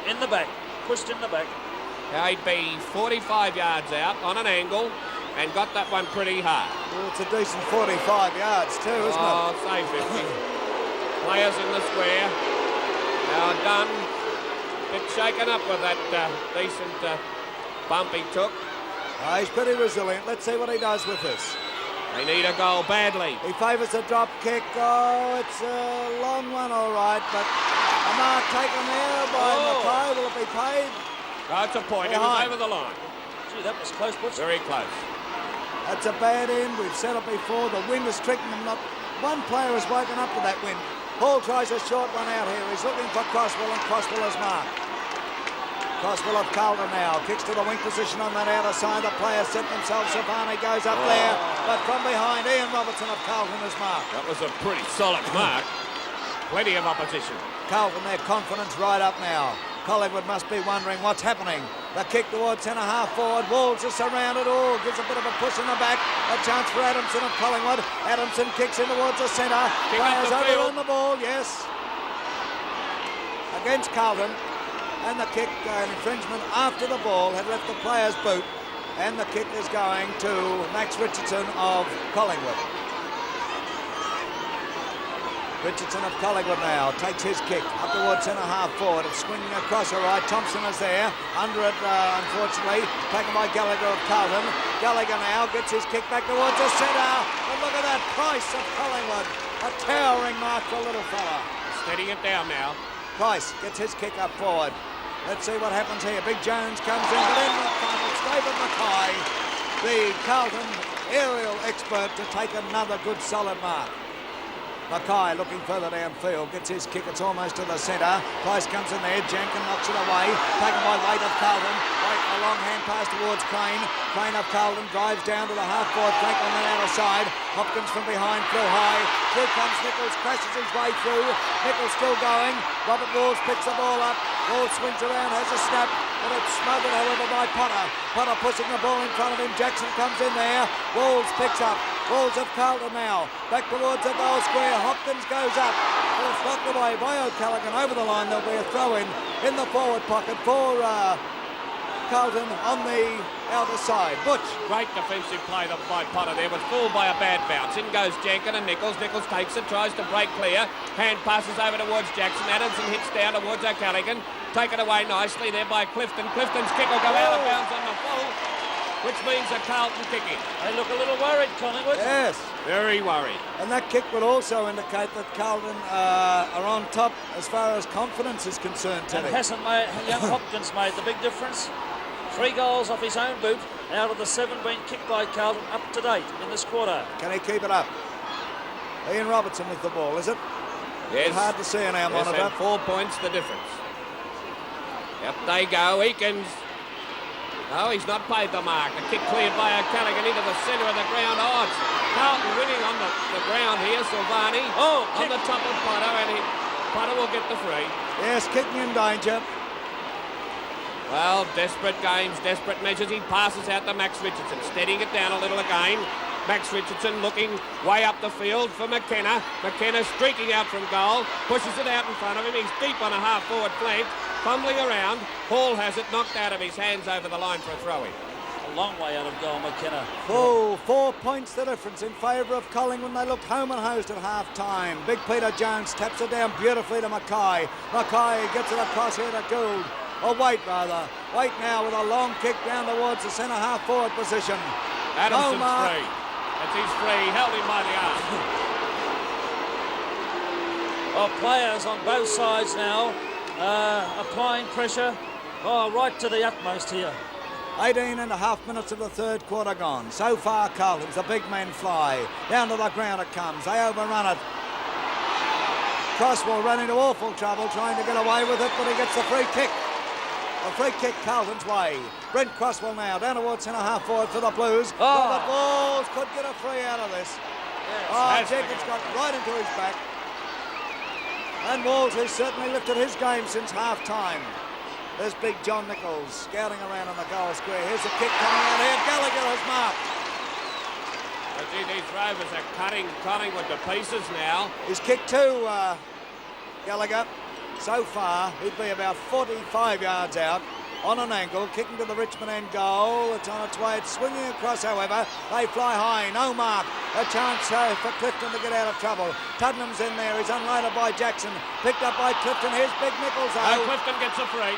In the back. Pushed in the back. Now he'd be 45 yards out on an angle and got that one pretty hard. Well, it's a decent 45 yards too, isn't it? Oh, say 50. Players in the square. Now Dunn, a bit shaken up with that decent bump he took. He's pretty resilient. Let's see what he does with this. They need a goal badly. He favours a drop kick. Oh, it's a long one, all right, but a mark taken there by Mackay. Will it be paid? Oh, it's a point. It was over the line. Gee, that was close, Butch. Very close. That's a bad end. We've said it before. The wind is tricking them. Not one player has woken up to that wind. Hall tries a short one out here. He's looking for Crosswell, and Crosswell is marked. Crosswell of Calder now. Kicks to the wing position on that outer side. The players set themselves. Savani goes up there. But from behind, Ian Robertson of Carlton is marked. That was a pretty solid mark. Plenty of opposition. Carlton, their confidence right up now. Collingwood must be wondering what's happening. The kick towards centre half forward. Walls is surrounded. Oh, gives a bit of a push in the back. A chance for Adamson of Collingwood. Adamson kicks in towards the centre. Players over on the ball, yes. Against Carlton. And the kick, an infringement after the ball, had left the player's boot. And the kick is going to Max Richardson of Collingwood. Richardson of Collingwood now takes his kick up towards centre half forward. It's swinging across all right. Thompson is there. Under it, unfortunately, taken by Gallagher of Carlton. Gallagher now gets his kick back towards the centre. And look at that, Price of Collingwood. A towering mark for a little fella. Steadying it down now. Price gets his kick up forward. Let's see what happens here. Big Jones comes in, but in the front, it's David Mackay, the Carlton aerial expert, to take another good solid mark. Mackay looking further downfield, gets his kick, it's almost to the centre. Price comes in there, Jenkin knocks it away, taken by Waite of Carlton. Waite, a long hand pass towards Crane. Crane of Carlton drives down to the half-forward flank on the outer side. Hopkins from behind, flew high. Through comes Nichols, crashes his way through. Nichols still going. Robert Walls picks the ball up. Walls swings around, has a snap, but it's smothered, however, by Potter. Potter pushing the ball in front of him. Jackson comes in there. Walls picks up. Walls of Carlton now. Back towards the goal square. Hopkins goes up. But it's knocked away by O'Callaghan over the line. There'll be a throw in the forward pocket for Carlton on the outer side. Butch. Great defensive play by Potter there, was fooled by a bad bounce. In goes Jenkin and Nichols. Nichols takes it, tries to break clear. Hand passes over towards Jackson. Adamson hits down towards O'Callaghan. Taken away nicely there by Clifton. Clifton's kick will go out of bounds on the full, which means a Carlton kicking. They look a little worried, Collingwood. Yes. Very worried. And that kick would also indicate that Carlton are on top as far as confidence is concerned And today. hasn't young Hopkins made the big difference? 3 goals off his own boot out of the 7 being kicked by Carlton up to date in this quarter. Can he keep it up? Ian Robertson with the ball, is it? Yes. It's hard to see in our Yes, monitor. and 4 points the difference. Up they go. Eakins. Oh, he's not paid the mark. A kick cleared by O'Callaghan into the centre of the ground. Oh, it's Carlton winning on the ground here. Silvani on the top of Potter, and Potter will get the free. Yes, kicking in danger. Well, desperate games, desperate measures. He passes out to Max Richardson, steadying it down a little again. Max Richardson looking way up the field for McKenna. McKenna streaking out from goal, pushes it out in front of him. He's deep on a half-forward flank, fumbling around. Hall has it knocked out of his hands over the line for a throw-in. A long way out of goal, McKenna. Oh, 4 points the difference in favour of Collingwood when they looked home and host at half-time. Big Peter Jones taps it down beautifully to Mackay. Mackay gets it across here to Gould. Or Waite, rather. Waite now with a long kick down towards the centre half-forward position. Adamson's mark. free. That's his free. Held him by the arm. Well, players on both sides now applying pressure. Oh, right to the utmost here. 18 and a half minutes of the third quarter gone. So far, Carlton's the big men fly. Down to the ground it comes. They overrun it. Crosswell run into awful trouble trying to get away with it, but he gets the free kick. A free kick Carlton's way. Brent Crosswell now down towards centre half forward for the Blues. Robert Walls could get a free out of this. Yes, Jenkins got right into his back. And Walls has certainly lifted his game since half time. There's big John Nichols scouting around on the goal square. Here's a kick coming out here. Gallagher has marked. But gee, these Rovers are cutting Collingwood to pieces now. He's kicked two, Gallagher. So far, he'd be about 45 yards out on an angle, kicking to the Richmond end goal. It's on its way. It's swinging across, however. They fly high. No mark. A chance for Clifton to get out of trouble. Tuddenham's in there. He's unloaded by Jackson. Picked up by Clifton. Here's Big Nichols, though. Clifton gets a free.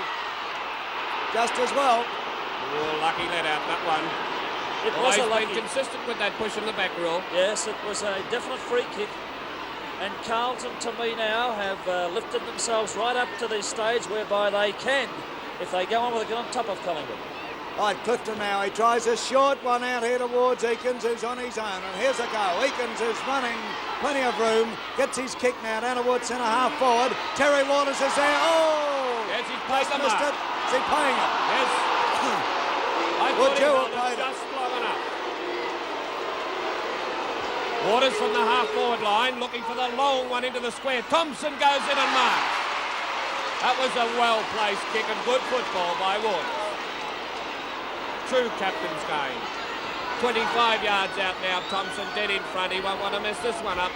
Just as well. Oh, lucky let out that one. It was a He's lucky. been consistent with that push in the back rule. Yes, it was a definite free kick. And Carlton, to me now, have lifted themselves right up to the stage whereby they can, if they go on with it, get on top of Collingwood. Right, Clifton now. He tries a short one out here towards Eakins, who's on his own. And here's a go. Eakins is running plenty of room. Gets his kick now down towards centre half forward. Terry Waters is there. Oh! Yes, he's paid the missed mark. it. Is he paying it? Yes. I Would thought he you held have paid it it? just long enough. Waters from the half-forward line, looking for the long one into the square. Thompson goes in and marks. That was a well-placed kick and good football by Waters. True captain's game. 25 yards out now. Thompson dead in front. He won't want to mess this one up.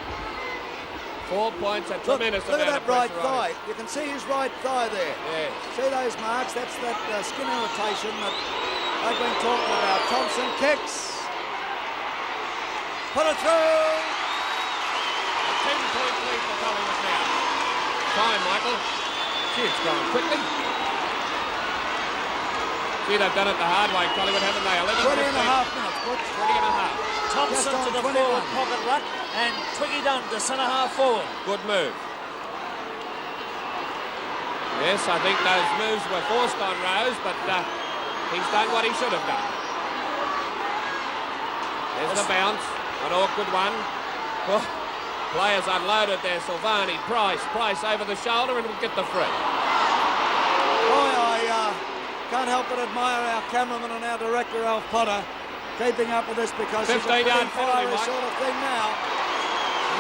4 points, a tremendous Look at amount that of right pressure on thigh. him. You can see his right thigh there. Yes. See those marks? That's that skin irritation that I've been talking about. Thompson kicks. Put it through. A 10-point lead for Collingwood now. Time, Michael. Gee, it's going quickly. Gee, they've done it the hard way, Collingwood, haven't they? 20 and a half minutes, Butch. 20 and a half. Thompson Just to the on 21. forward pocket ruck and Twiggy Dunn to centre half forward. Good move. Yes, I think those moves were forced on Rose, but he's done what he should have done. There's the bounce. An awkward one. Oh, Players unloaded there. Silvani, Price over the shoulder and will get the free. Boy, I can't help but admire our cameraman and our director, Alf Potter, keeping up with this because it's a pretty 15-yard penalty, fiery Mike. sort of thing now.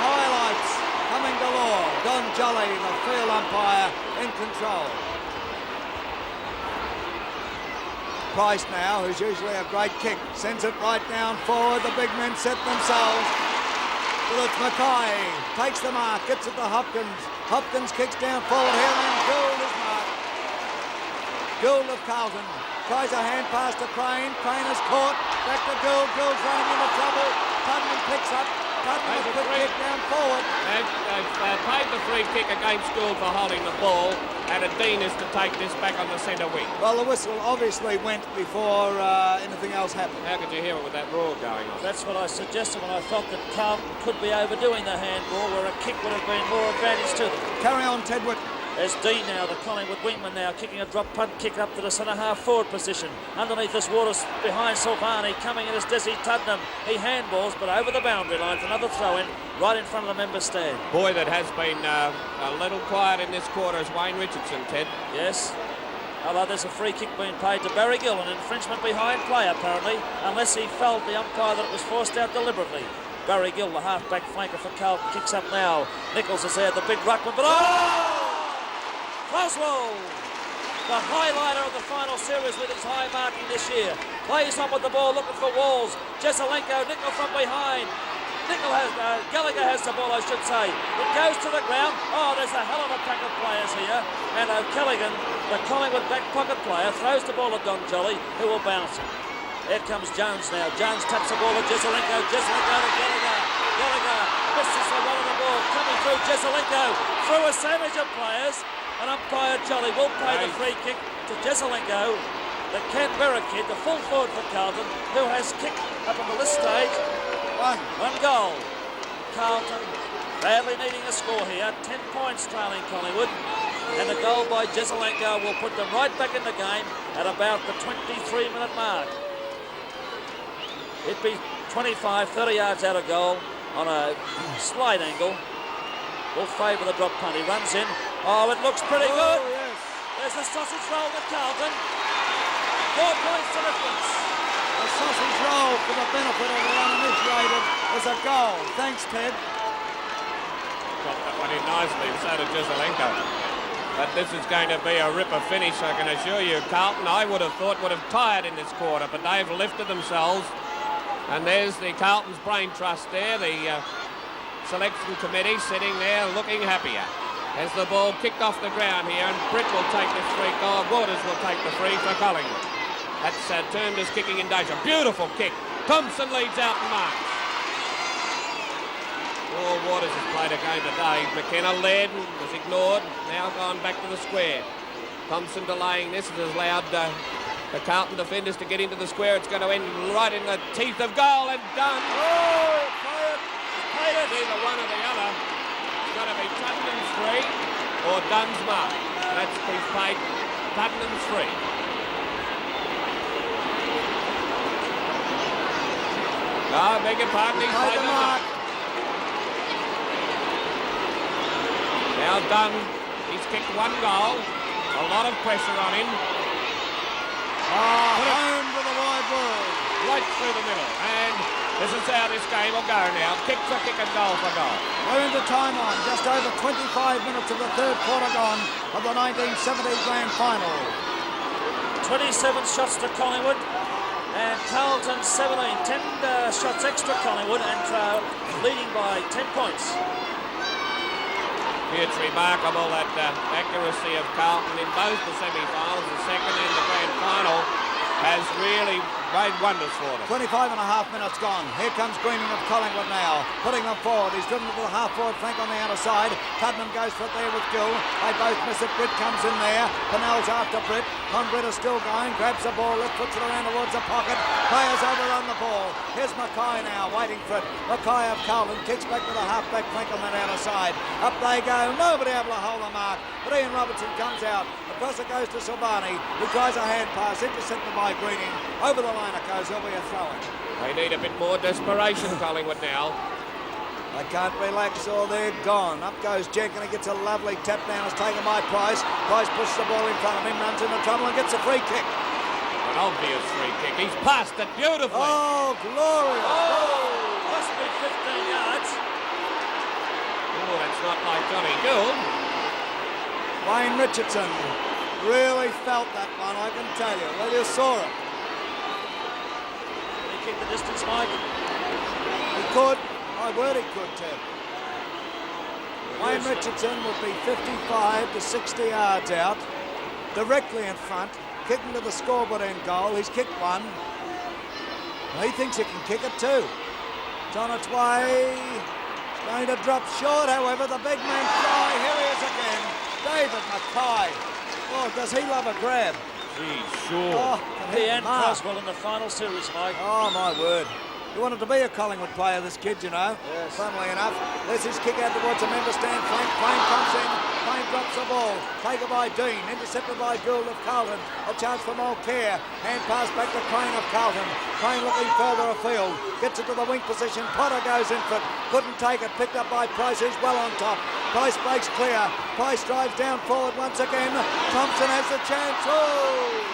Highlights coming galore. Don Jolly, the field umpire, in control. Price now, who's usually a great kick, sends it right down forward. The big men set themselves. Well, it's Mackay, takes the mark, gets it to Hopkins. Hopkins kicks down forward here and Gould is marked. Gould of Carlton tries a hand pass to Crane. Crane is caught. Back to Gould. Gould's running into trouble. Putnam picks up. Putnam a quick kick down forward. They've paid the free kick against Gould for holding the ball, and Dean is to take this back on the centre wing. Well, the whistle obviously went before anything else happened. How could you hear it with that roar going on? That's what I suggested when I felt that Carlton could be overdoing the handball, where a kick would have been more advantage to them. Carry on, Ted Whitten. There's Dean now, the Collingwood wingman now, kicking a drop punt kick up to the centre-half forward position. Underneath this Waters behind Silvani, coming in as Desi Tuddenham. He handballs, but over the boundary line for another throw-in, right in front of the member stand. Boy, that has been a little quiet in this quarter is Wayne Richardson, Ted. Yes. Although there's a free kick being paid to Barry Gill, an infringement behind play apparently, unless he felt the umpire that it was forced out deliberately. Barry Gill, the half-back flanker for Carlton, kicks up now. Nichols is there, the big ruckman, but Oswald, the highlighter of the final series with his high marking this year. Plays on with the ball, looking for Walls. Jesselenko, Nichol from behind. Gallagher has the ball, I should say. It goes to the ground. Oh, there's a hell of a pack of players here. And O'Callaghan, the Collingwood back pocket player, throws the ball at Don Jolly, who will bounce it. Here comes Jones now. Jones taps the ball at Jesselenko. Jesselenko to Gallagher. Gallagher misses the run of the ball. Coming through Jesselenko. Through a savage of players. And umpire Jolly will pay the free kick to Jesselenko, the Canberra kid, the full forward for Carlton, who has kicked up until this stage one goal. Carlton badly needing a score here, 10 points trailing Collingwood, and the goal by Jesselenko will put them right back in the game at about the 23-minute mark. It'd be 25, 30 yards out of goal on a slight angle. Will favour the drop punt. He runs in. Oh, it looks pretty good. Yes. There's a sausage roll to Carlton. 4 points to difference. A sausage roll for the benefit of the uninitiated is a goal. Thanks, Ted. Got that one in nicely, and so did Jesselenko. But this is going to be a ripper finish, I can assure you. Carlton, I would have thought, would have tired in this quarter, but they've lifted themselves. And there's the Carlton's brain trust there, the selection committee sitting there looking happier. As the ball kicked off the ground here, and Britt will take this free. Waters will take the free for Collingwood. That's termed as kicking in danger. Beautiful kick. Thompson leads out and marks. Oh, Waters has played a game today. McKenna led and was ignored. Now gone back to the square. Thompson delaying this has allowed the Carlton defenders to get into the square. It's going to end right in the teeth of goal and done. Oh, Played it. Either one or the other. It's going to be Tuddenham's free or Dunn's mark. That's he's played Tuddenham's free. I beg your pardon, he's played the mark. Now Dunn, he's kicked one goal. A lot of pressure on him. Home to the wide world. Right through the middle. And this is how this game will go now. Kick for kick and goal for goal. We're into time on. Just over 25 minutes of the third quarter gone of the 1970 grand final. 27 shots to Collingwood and Carlton 17. 10 shots extra Collingwood and leading by 10 points. It's remarkable that accuracy of Carlton in both the semi-finals, the second and the grand final, has really made wonders for them. 25 and a half minutes gone. Here comes Greening of Collingwood now, putting them forward. He's driven to the half-forward flank on the outer side. Tuddenham goes for it there with Gill. They both miss it. Britt comes in there. Pennell's after Britt. Britt is still going. Grabs the ball. Puts it around towards the pocket. Players overrun the ball. Here's Mackay now, waiting for it. Mackay of Carlton kicks back to the half-back flank on that outer side. Up they go. Nobody able to hold the mark. But Ian Robertson comes out. Across it goes to Silvani, who tries a hand pass, intercepted by Greening. Over the line it goes, there'll be a throw-in. They need a bit more desperation, Collingwood now. They can't relax or they're gone. Up goes Jenkins. He gets a lovely tap down. It's taken by Price. Price pushes the ball in front of him, runs into trouble and gets a free kick. An obvious free kick. He's passed it beautifully. Oh, glorious. Oh, must be 15 yards. Oh, that's not like Johnny Gould. Wayne Richardson really felt that one, I can tell you. Well, you saw it. Did he kick the distance, Mike? He could. My word, he could too. Wayne Richardson would be 55 to 60 yards out, directly in front, kicking to the scoreboard end goal. He's kicked one. He thinks he can kick it too. It's on its way. It's going to drop short, however. The big man fly. Here he is again. David Mackay. Oh, does he love a grab? Geez, sure. Oh, He and Croswell in the final series, Mike. Oh, my word. He wanted to be a Collingwood player, this kid, you know. Yes. Funnily enough. There's his kick out towards the member stand. Payne comes in. Payne drops the ball. Taken by Dean. Intercepted by Gould of Carlton. A chance for Mulcair. Hand pass back to Crane of Carlton. Crane looking further afield. Gets it to the wing position. Potter goes in for it. Couldn't take it. Picked up by Price, who's well on top. Price breaks clear. Price drives down forward once again. Thompson has the chance. Oh!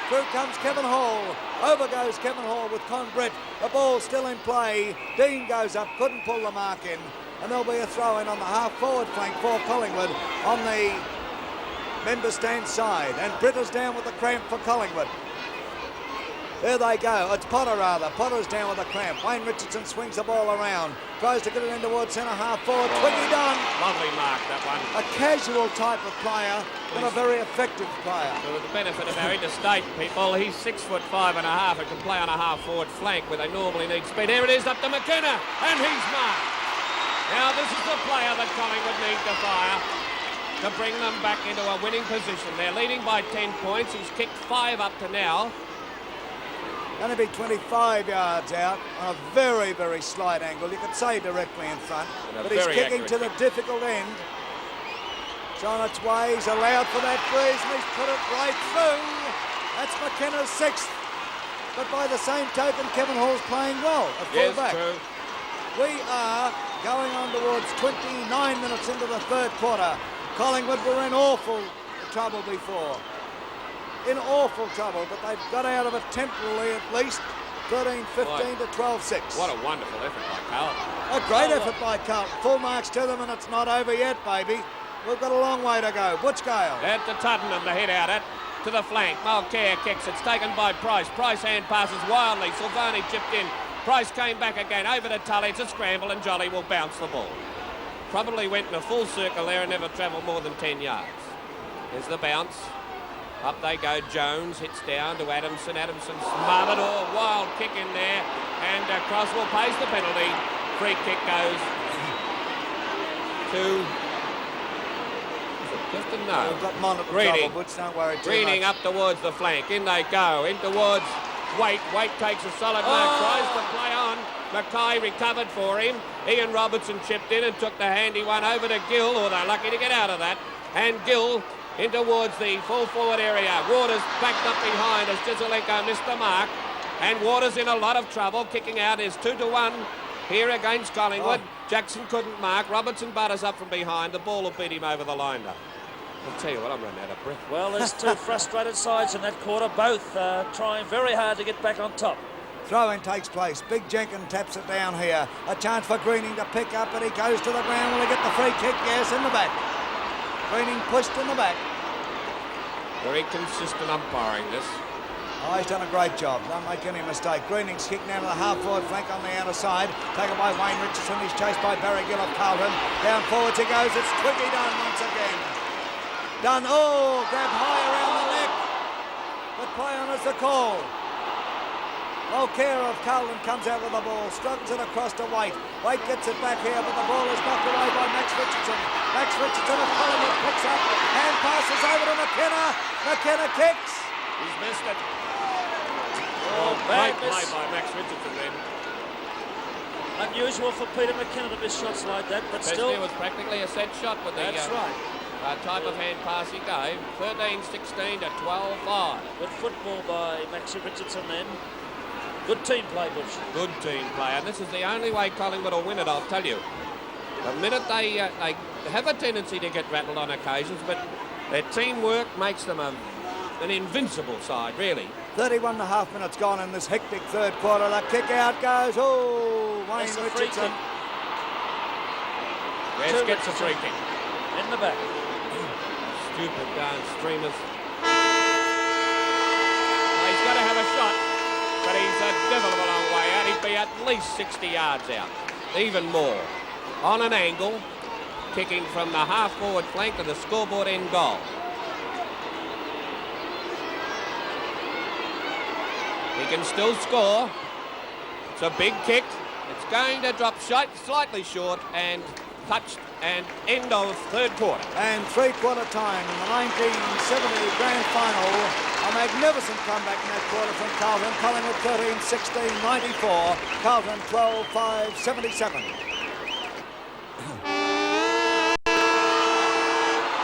Through comes Kevin Hall. Over goes Kevin Hall with Con Britt. The ball still in play. Dean goes up, couldn't pull the mark in. And there'll be a throw in on the half-forward flank for Collingwood on the member stand side. And Britt is down with the cramp for Collingwood. There they go. It's Potter, rather. Potter's down with a cramp. Wayne Richardson swings the ball around. Tries to get it in towards centre half forward. Twiggy done. Lovely mark, that one. A casual type of player, but a very effective player. So with the benefit of our interstate people, he's 6'5.5" and can play on a half-forward flank where they normally need speed. Here it is up to McKenna, and he's marked. Now this is the player that Collingwood need to fire to bring them back into a winning position. They're leading by 10 points. He's kicked 5 up to now. Going to be 25 yards out on a very, very slight angle. You could say directly in front, but he's kicking to the difficult end. It's on its way. He's allowed for that breeze, and he's put it right through. That's McKenna's 6th. But by the same token, Kevin Hall's playing well at fullback. Yes, true. We are going on towards 29 minutes into the third quarter. Collingwood were in awful trouble before. In awful trouble, but they've got out of it temporarily at least. 13-15 to 12-6. What a wonderful effort by Carlton. A great effort by Carlton. Full marks to them, and it's not over yet, baby. We've got a long way to go. Butch Gale. At the Tottenham, the head out to the flank. Mulcair kicks. It's taken by Price. Price hand passes wildly. Silvani chipped in. Price came back again. Over to Tully. It's a scramble, and Jolly will bounce the ball. Probably went in a full circle there and never travelled more than 10 yards. There's the bounce. Up they go. Jones hits down to Adamson. Adamson smothered. Oh, wild kick in there. And Croswell pays the penalty. Free kick goes to... Is it Clifton? No. We've got Mon at the Greening. trouble, Butch. Don't worry too Greening much. up towards the flank. In they go. In towards Waite. Waite takes a solid mark. Tries to play on. Mackay recovered for him. Ian Robertson chipped in and took the handy one over to Gill. Oh, they're lucky to get out of that. And Gill in towards the full forward area. Waters backed up behind as Jizelenko missed the mark. And Waters in a lot of trouble. Kicking out is 2-1 here against Collingwood. Jackson couldn't mark. Robertson butters up from behind. The ball will beat him over the line though. I'll tell you what, I'm running out of breath. Well, there's two frustrated sides in that quarter, both trying very hard to get back on top. Throw-in takes place. Big Jenkins taps it down here. A chance for Greening to pick up, and he goes to the ground. Will he get the free kick? Yes, in the back. Greening pushed in the back. Very consistent umpiring this. Oh, he's done a great job. Don't make any mistake. Greening's kicked down to the half-forward flank on the outer side. Taken by Wayne Richardson. He's chased by Barry Gill of Carlton. Down forwards he goes. It's Twiggy done once again. Done. Oh, grab high around the neck. But play on is the call. Mulcair of Carlton comes out with the ball. Struggles it across to Waite. Waite gets it back here, but the ball is knocked away by Max Richardson. Max Richardson of Collingwood picks up. Hand passes over to McKenna. McKenna kicks. He's missed it. Oh, Great bad play miss. by Max Richardson then. Unusual for Peter McKenna to miss shots like that, but Especially still. it was practically a set shot with the That's right. type of hand pass he gave. 13-16 to 12-5. Good football by Maxi Richardson then. Good team play, Butch. Good team play, and this is the only way Collingwood will win it, I'll tell you. The minute they have a tendency to get rattled on occasions, but their teamwork makes them an invincible side, really. 31 and a half minutes gone in this hectic third quarter. The kick out goes. Oh, Wayne Richardson. West gets a free kick. In the back. Stupid darn streamers. He's got to have a shot, but he's a devil of a long way out. He'd be at least 60 yards out, even more. On an angle, kicking from the half-forward flank to the scoreboard end goal. He can still score. It's a big kick. It's going to drop slightly short and touched, and end of third quarter. And three-quarter time in the 1970 grand final. A magnificent comeback in that quarter from Carlton. Collingwood 13-16-94. Carlton 12-5-77.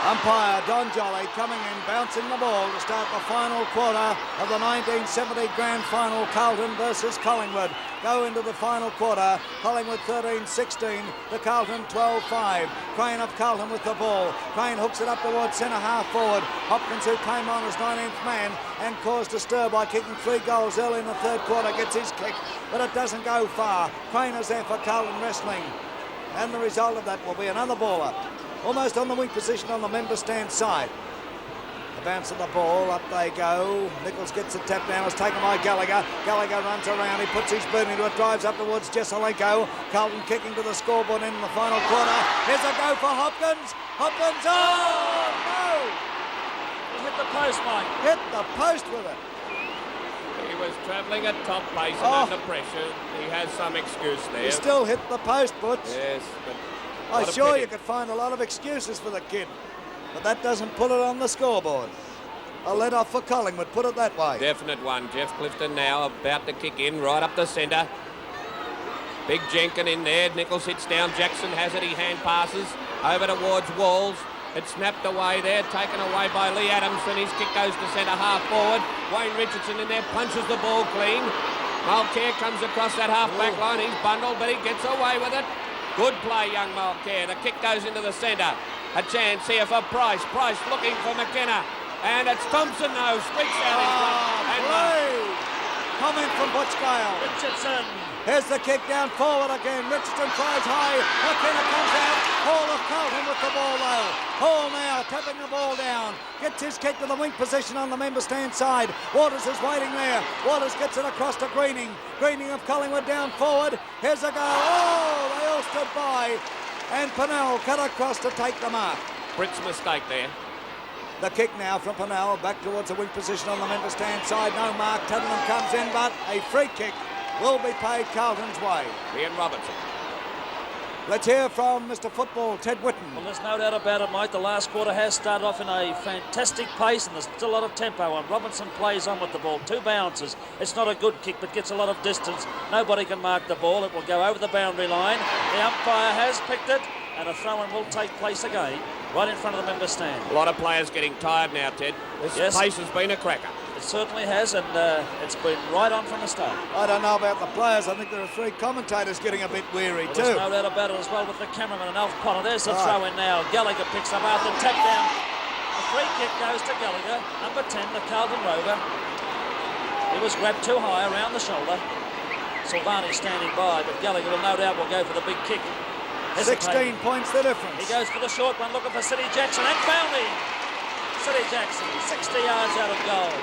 Umpire Don Jolly coming in, bouncing the ball to start the final quarter of the 1970 grand final. Carlton versus Collingwood go into the final quarter. Collingwood 13-16 to Carlton 12-5. Crane of Carlton with the ball. Crane hooks it up towards centre half forward. Hopkins, who came on as 19th man and caused a stir by kicking 3 goals early in the third quarter, gets his kick, but it doesn't go far. Crane is there for Carlton wrestling, and the result of that will be another baller. Almost on the wing position on the member stand side. The bounce of the ball, up they go. Nichols gets a tap down, it's taken by Gallagher. Gallagher runs around, he puts his boot into it, drives up towards Jesselenko. Carlton kicking to the scoreboard in the final quarter. Here's a go for Hopkins. Hopkins, oh no! He hit the post, Mike. Hit the post with it. He was travelling at top pace and under pressure. He has some excuse there. He still hit the post, Butch. Yes, but I'm sure you could find a lot of excuses for the kid, but that doesn't put it on the scoreboard. A let-off for Collingwood, put it that way. Definite one. Jeff Clifton now about to kick in right up the centre. Big Jenkin in there. Nichols hits down. Jackson has it. He hand passes over towards Walls. It's snapped away there, taken away by Lee Adamson. His kick goes to centre half forward. Wayne Richardson in there punches the ball clean. Mulcair comes across that half-back line. He's bundled, but he gets away with it. Good play, young Mulcair. The kick goes into the centre. A chance here for Price. Price looking for McKenna. And it's Thompson, though, squeaks out in front. Play! Comment from Butch Gale. Richardson. Here's the kick down forward again. Richardson tries high. McKenna comes out. Hall of Carlton with the ball low. Hall now tapping the ball down. Gets his kick to the wing position on the member stand side. Waters is waiting there. Waters gets it across to Greening. Greening of Collingwood down forward. Here's a go. Oh, they all stood by. And Pennell cut across to take the mark. Britt's mistake there. The kick now from Pennell back towards the wing position on the member stand side. No mark. Tuttenham comes in, but a free kick will be paid Carlton's way. Ian Robertson. Let's hear from Mr. Football, Ted Whitten. Well, there's no doubt about it, Mike. The last quarter has started off in a fantastic pace, and there's still a lot of tempo, and Robinson plays on with the ball. 2 bounces. It's not a good kick, but gets a lot of distance. Nobody can mark the ball. It will go over the boundary line. The umpire has picked it, and a throw-in will take place again, right in front of the member stand. A lot of players getting tired now, Ted. This pace has been a cracker. It certainly has, and it's been right on from the start. I don't know about the players. I think there are 3 commentators getting a bit weary too. There's no doubt about it as well with the cameraman and Alf Potter. There's the throw in now. Gallagher picks up after tap down. A free kick goes to Gallagher, number 10, the Carlton Rover. He was grabbed too high around the shoulder. Silvani standing by, but Gallagher will no doubt go for the big kick. 16 points the difference. He goes for the short one, looking for City Jackson, and found him. City Jackson, 60 yards out of goal.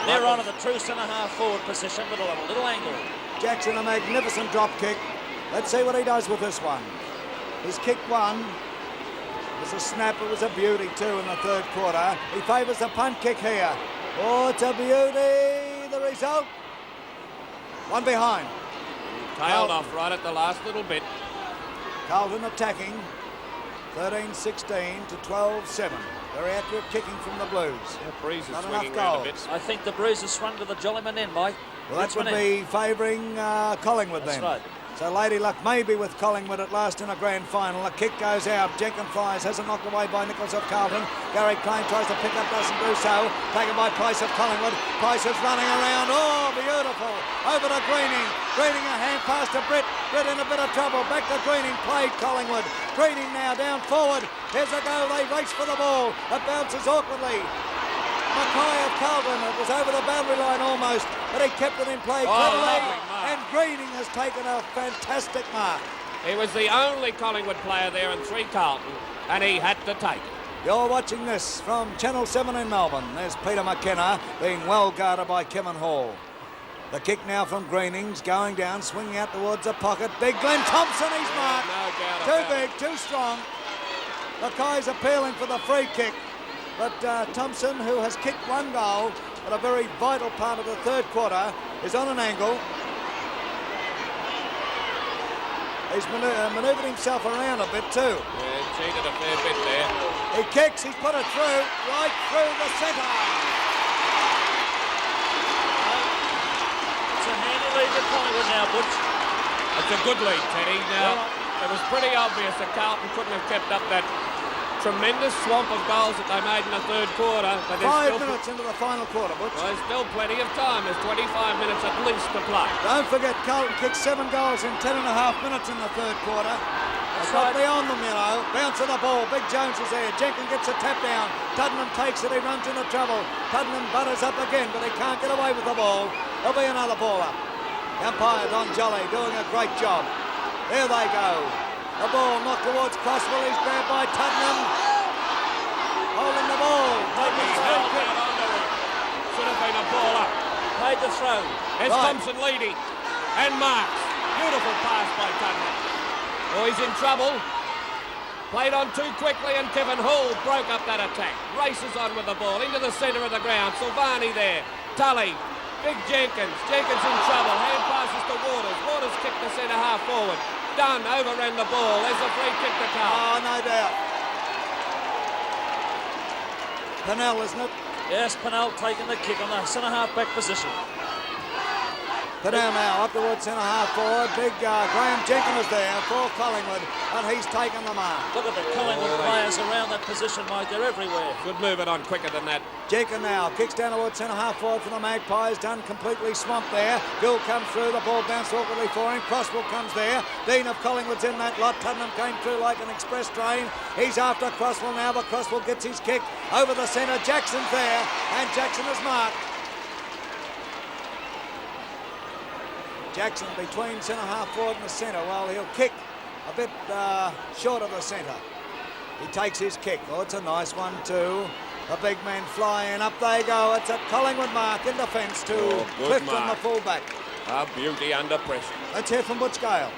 They're on to the true centre-half forward position with a little angle. Jackson, a magnificent drop kick. Let's see what he does with this one. His kick 1. It was a snap. It was a beauty too in the third quarter. He favours the punt kick here. Oh, it's a beauty. The result? 1 behind. Tailed off right at the last little bit. Carlton attacking. 13-16 to 12-7. Very accurate kicking from the Blues. The breeze is Not swinging enough round a bit. I think the breeze has swung to the Jollyman end, Mike. Well, that would be favouring Collingwood then. That's right. So Lady Luck may be with Collingwood at last in a grand final. A kick goes out. Jenkins flies. Has it knocked away by Nichols of Carlton. Gary Crane tries to pick up, doesn't do so. Taken by Price of Collingwood. Price is running around. Oh, beautiful. Over to Greening. Greening a hand pass to Britt. Britt in a bit of trouble. Back to Greening. Played Collingwood. Greening now down forward. Here's a go. They race for the ball. It bounces awkwardly. Mackay of Carlton. It was over the boundary line almost, but he kept it in play cleverly. And Greening has taken a fantastic mark. He was the only Collingwood player there in 3 Carlton, and he had to take it. You're watching this from Channel 7 in Melbourne. There's Peter McKenna being well guarded by Kevin Hall. The kick now from Greening's going down, swinging out towards the pocket. Big Glenn Thompson, he's marked. No doubt too about big, too strong. Mackay's appealing for the free kick. But Thompson, who has kicked 1 goal at a very vital part of the 3rd quarter, is on an angle. He's manoeuvred himself around a bit too. Yeah, cheated a fair bit there. He kicks, he's put it through, right through the centre. It's a handy lead to Collingwood now, Butch. It's a good lead, Teddy. Now, it was pretty obvious that Carlton couldn't have kept up that tremendous swamp of goals that they made in the 3rd quarter. But 5 minutes into the final quarter, Butch. There's still plenty of time. There's 25 minutes at least to play. Don't forget, Carlton kicked 7 goals in 10.5 minutes in the 3rd quarter. It's not beyond them, you know. Bounce of the ball. Big Jones is there. Jenkins gets a tap down. Tuddenham takes it. He runs into trouble. Tuddenham butters up again, but he can't get away with the ball. There'll be another ball up. The umpire, Don Jolly, doing a great job. There they go. The ball knocked towards Crosswell. He's grabbed by Tuddenham. Holding the ball. He's held out onto it. Should have been a ball up. Played the throw. There's Thompson leading. And marks. Beautiful pass by Tuddenham. Oh, he's in trouble. Played on too quickly, and Kevin Hall broke up that attack. Races on with the ball into the centre of the ground. Silvani there. Tully. Big Jenkins. Jenkins in trouble. Hand passes to Waters. Waters kicked the centre half forward. Dunn overran the ball. There's a free kick to Carlton. Oh, no doubt. Pennell, isn't it? Yes, Pennell taking the kick on the centre-half back position. Pennell now up towards centre-half forward. Big Graham Jenkins is there for Collingwood, and he's taken the mark. Look at the Collingwood players around that position, Mike. They're everywhere. Good moving on quicker than that. Jenkins now kicks down towards centre-half forward for the Magpies. Done completely swamped there. Gill comes through. The ball bounced awkwardly for him. Crosswell comes there. Dean of Collingwood's in that lot. Tuddenham came through like an express train. He's after Crosswell now, but Crosswell gets his kick over the centre. Jackson's there, and Jackson is marked. Jackson between centre-half forward and the centre. Well, he'll kick a bit short of the centre. He takes his kick. Oh, it's a nice one too. The big men fly in. Up they go. It's a Collingwood mark in defence to Clifton, the fullback. A beauty under pressure. Let's hear from Butch Gale.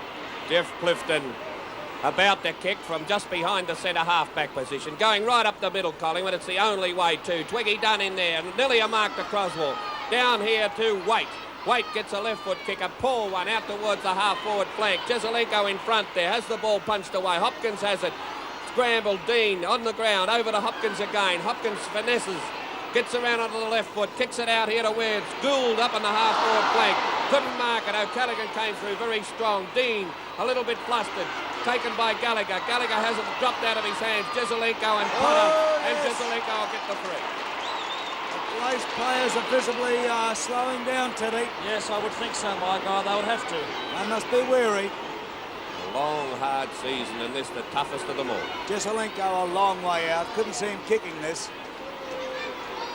Jeff Clifton about to kick from just behind the centre half-back position. Going right up the middle, Collingwood. It's the only way to. Twiggy Dunn in there. Nearly a mark to Croswell. Down here to Waite. Waite gets a left foot kick, a poor one out towards the half-forward flank. Jezelenko in front there, has the ball punched away. Hopkins has it. Scrambled, Dean on the ground, over to Hopkins again. Hopkins finesses, gets around onto the left foot, kicks it out here to Weirds. Gould up on the half-forward flank. Couldn't mark it. O'Callaghan came through very strong. Dean a little bit flustered. Taken by Gallagher. Gallagher has it dropped out of his hands. Jezelenko and Potter. And Jezelenko will get the free. Those players are visibly slowing down, Teddy. Yes, I would think so, Mike. Oh, they would have to. They must be weary. A long, hard season, and this the toughest of them all. Jezelenko a long way out. Couldn't see him kicking this.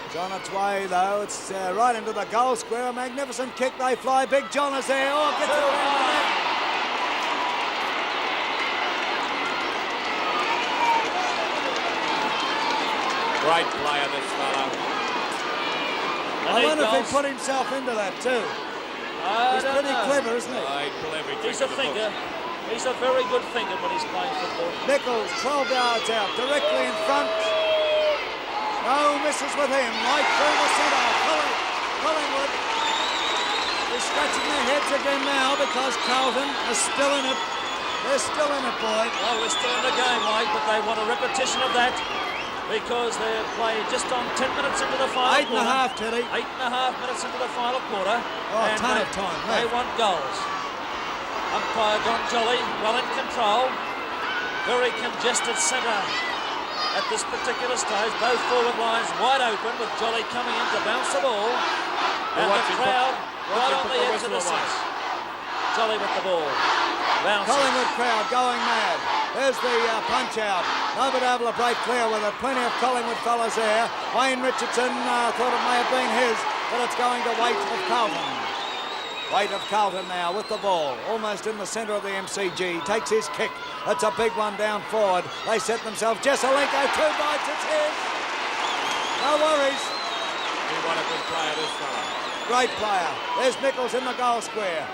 It's on its way, though. It's right into the goal square. A magnificent kick. They fly. Big John is there. Oh, gets it around the net. Great player, this fella. I wonder if he put himself into that too. He's pretty clever, isn't he? He's a thinker. He's a very good thinker when he's playing football. Nichols, 12 yards out, directly in front. No misses with him, right through the centre. Collingwood is scratching their heads again now because Carlton is still in it. They're still in it, boy. Well, we're still in the game, Mike, but they want a repetition of that because they're playing just on 10 minutes into the final quarter. 8.5, Teddy. 8.5 minutes into the final quarter. Oh, a ton of time. They want goals. Umpire Don Jolly, well in control. Very congested centre at this particular stage. Both forward lines wide open with Jolly coming in to bounce the ball. And the crowd right on the edge of the seats. Jolly with the ball. Bounces. Collingwood crowd going mad. There's the punch out. Nobody able to break clear with it. Plenty of Collingwood fellas there. Wayne Richardson thought it may have been his, but it's going to Waite of Carlton. Waite of Carlton now with the ball, almost in the centre of the MCG. Takes his kick. It's a big one down forward. They set themselves. Jesselenko, 2 bites, it's his. No worries. What a good player this fella. Great player. There's Nichols in the goal square.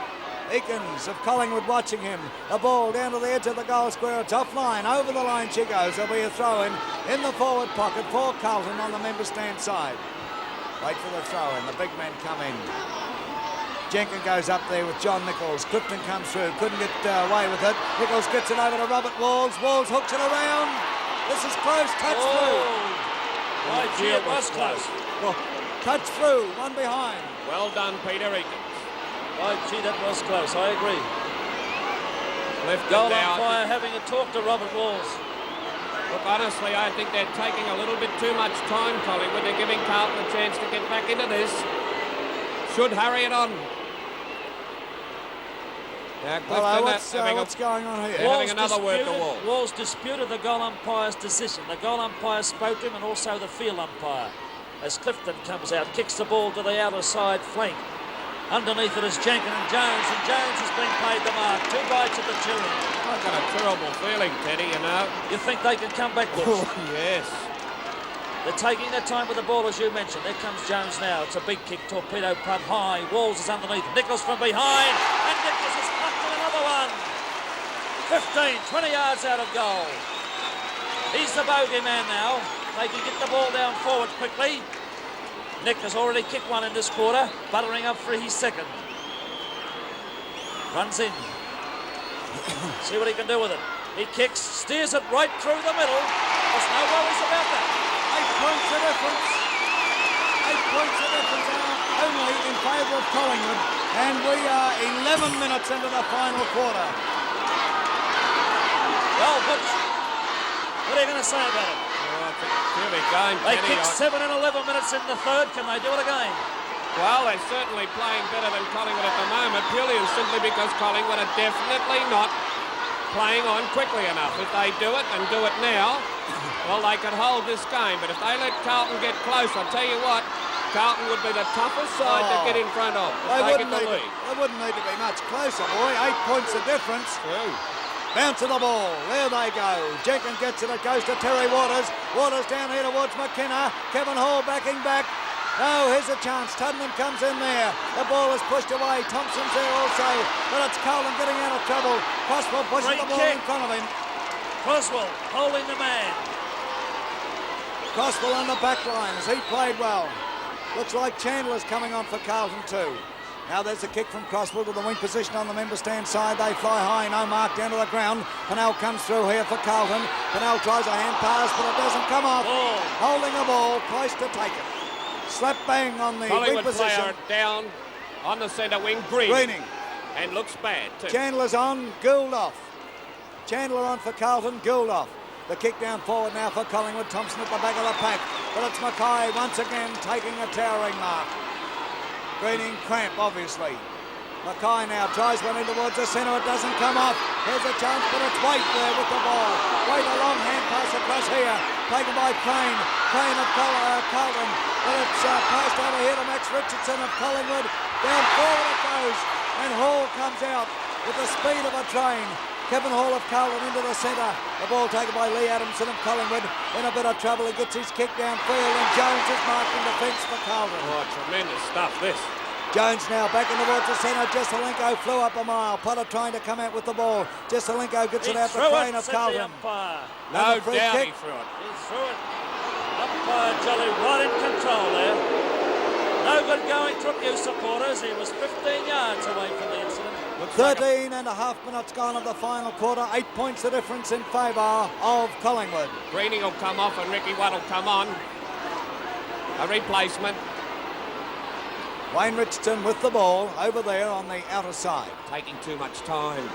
Eakins of Collingwood watching him. The ball down to the edge of the goal square. It's offline. Over the line she goes. There'll be a throw in the forward pocket for Carlton on the member stand side. Wait for the throw in. The big men come in. Jenkins goes up there with John Nichols. Clifton comes through. Couldn't get away with it. Nichols gets it over to Robert Walls. Walls hooks it around. This is close. Touch through. Right, gee, it was close. Well, touch through. One behind. Well done, Peter Eakins. Right, gee, that was close. I agree. Left Goal down. umpire having a talk to Robert Walls. Look, honestly, I think they're taking a little bit too much time, Collingwood. They're giving Carlton a chance to get back into this. Should hurry it on. Now, Hello, Clifton what's going on here? Having another word to Walls. Walls disputed the goal umpire's decision. The goal umpire spoke to him and also the field umpire. As Clifton comes out, kicks the ball to the outer side flank. Underneath it is Jenkins and Jones has been paid the mark. 2 bites at the cherry. I've got a terrible feeling, Teddy, you know. You think they can come back, Walls? Yes. They're taking their time with the ball, as you mentioned. There comes Jones now. It's a big kick, torpedo punt high. Walls is underneath. Nichols from behind. And Nichols has pumped in another one. 15, 20 yards out of goal. He's the bogey man now. They can get the ball down forward quickly. Nick has already kicked one in this quarter, buttering up for his second. Runs in. See what he can do with it. He kicks, steers it right through the middle. There's no worries about that. 8 points the difference. 8 points the difference only in favour of Collingwood. And we are 11 minutes into the final quarter. Well, what are you going to say about it? Here we go. They kicked 7 and 11 minutes in the third. Can they do it again? Well, they're certainly playing better than Collingwood at the moment, purely and simply because Collingwood are definitely not playing on quickly enough. If they do it and do it now, well, they could hold this game. But if they let Carlton get close, I'll tell you what, Carlton would be the toughest side to get in front of. They get the lead. They wouldn't need to be much closer, boy. 8 points the difference. True. Bounce of the ball. There they go. Jenkins gets it. It goes to Terry Waters. Waters down here towards McKenna. Kevin Hall backing back. No, here's a chance. Tuddenham comes in there. The ball is pushed away. Thompson's there also. But it's Carlton getting out of trouble. Croswell pushes the ball in front of him. Croswell holding the man. Croswell on the back line as he played well. Looks like Chandler's coming on for Carlton too. Now there's a kick from Croswell to the wing position on the member stand side. They fly high, no mark down to the ground. Pennell comes through here for Carlton. Pennell tries a hand pass, but it doesn't come off. Holding the ball, close to take it. Slap bang on the wing position. Player down on the centre wing, Greening. And looks bad too. Chandler's on, Gould off. Chandler on for Carlton, Gould off. The kick down forward now for Collingwood. Thompson at the back of the pack. But it's Mackay once again taking a towering mark. Greening cramp, obviously. Mackay now tries one in towards the centre. It doesn't come off. Here's a chance, but it's Waite there with the ball. Waite, a long hand pass across here. Taken by Crane. Crane of Carlton. But it's passed over here to Max Richardson of Collingwood. Down forward it goes. And Hall comes out with the speed of a train. Kevin Hall of Carlton into the centre. The ball taken by Lee Adamson of Collingwood. In a bit of trouble. He gets his kick downfield and Jones is marked in defence for Carlton. Oh, tremendous stuff, this. Jones now back in towards the centre. Jesselenko flew up a mile. Potter trying to come out with the ball. Jesselenko gets it out the Crane of Carlton. No doubt he threw it. He threw it. Umpire Jolly right in control there. No good going to abuse supporters. He was 15 yards away from the incident. 13 and a half minutes gone of the final quarter. 8 points the difference in favour of Collingwood. Greening will come off and Ricky Watt will come on. A replacement. Wayne Richardson with the ball over there on the outer side. Taking too much time.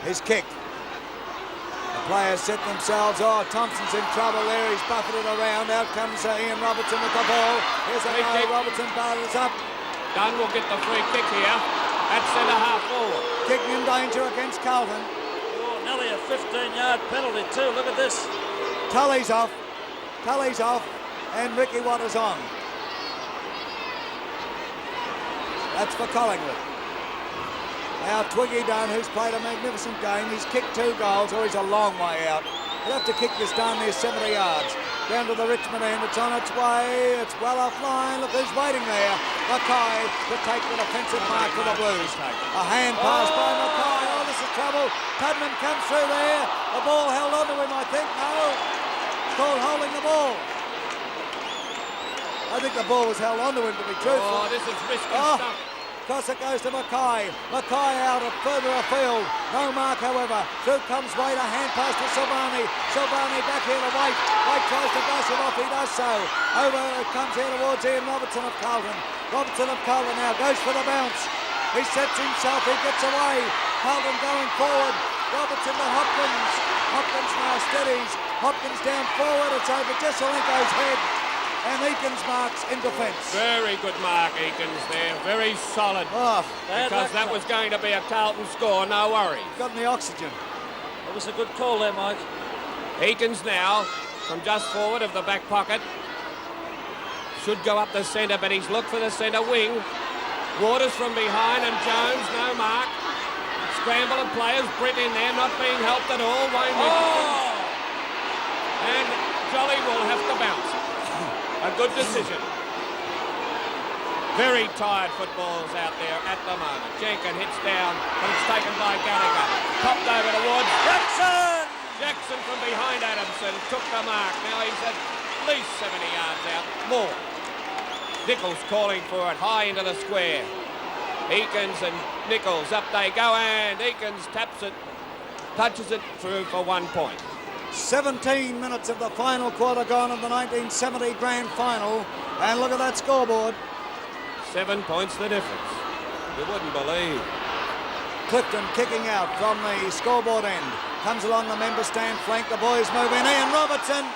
His kick. The players set themselves. Oh, Thompson's in trouble there. He's buffeted around. Out comes Ian Robertson with the ball. Here's a Free kick. Robertson bars up. Dunn will get the free kick here. At centre half forward. Kicking in danger against Carlton. Oh, nearly a 15-yard penalty too. Look at this. Tully's off. Tully's off. And Ricky Waters on. That's for Collingwood. Now Twiggy Dunn, who's played a magnificent game. He's kicked 2 goals, or he's a long way out. He'll have to kick this down near 70 yards. Down to the Richmond end. It's on its way. It's well offline. Look who's waiting there. Mackay to take the defensive mark for the Blues. A hand pass by Mackay. Oh, this is trouble. Tudman comes through there. The ball held onto him, I think. No. It's called holding the ball. I think the ball was held onto him, to be truthful. Oh, this is risky stuff. Toss it goes to Mackay. Mackay out further afield. No mark, however. Through comes Wade. A hand pass to Silvani. Silvani back here to White. White tries to brush him off. He does so. Over it comes here towards Ian Robertson of Carlton. Robertson of Carlton now goes for the bounce. He sets himself. He gets away. Carlton going forward. Robertson to Hopkins. Hopkins now steadies. Hopkins down forward. It's over Jesselenko's head. And Eakins marks in defence. Very good mark, Eakins there. Very solid. Oh, because that was going to be a Carlton score, no worries. Got the oxygen. It was a good call there, Mike. Eakins now from just forward of the back pocket. Should go up the centre, but he's looked for the centre wing. Waters from behind and Jones, no mark. Scramble of players. Britt in there, not being helped at all. Wayne Richardson. And Jolly will have to bounce. A good decision. Very tired footballs out there at the moment. Jenkin hits down, but it's taken by Gallagher. Popped over towards Jackson! Jackson from behind Adamson took the mark. Now he's at least 70 yards out. More. Nichols calling for it high into the square. Eakins and Nichols, up they go, and Eakins taps it, touches it through for 1 point. 17 minutes of the final quarter gone of the 1970 grand final, and look at that scoreboard. 7 points the difference. You wouldn't believe. Clifton kicking out from the scoreboard end. Comes along the member stand flank. The boys move in. Ian Robertson.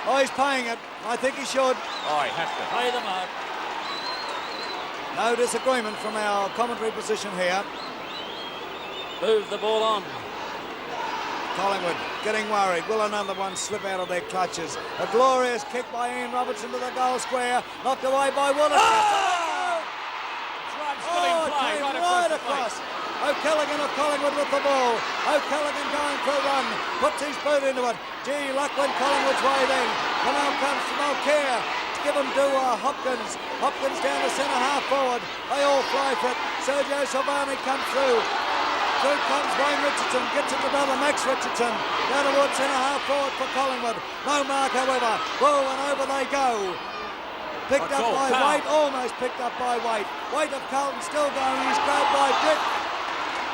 Oh, he's paying it. I think he should. Oh, he has to. Pay the mark. No disagreement from our commentary position here. Move the ball on. Collingwood getting worried. Will another one slip out of their clutches? A glorious kick by Ian Robertson to the goal square. Knocked away by Wallace. Oh! Still in play, right across. O'Callaghan of Collingwood with the ball. O'Callaghan going for a run. Puts his boot into it. Gee, luck went Collingwood's way then. And now comes from Mulcair. Given to Hopkins. Hopkins down to centre half forward. They all fly for it. Sergio Silvani comes through. Through comes Wayne Richardson, gets it to brother Max Richardson. Down towards centre half forward for Collingwood. No mark, however. Whoa, and over they go. Picked up by Waite, almost picked up by Waite. Waite of Carlton still going, he's grabbed by Britt.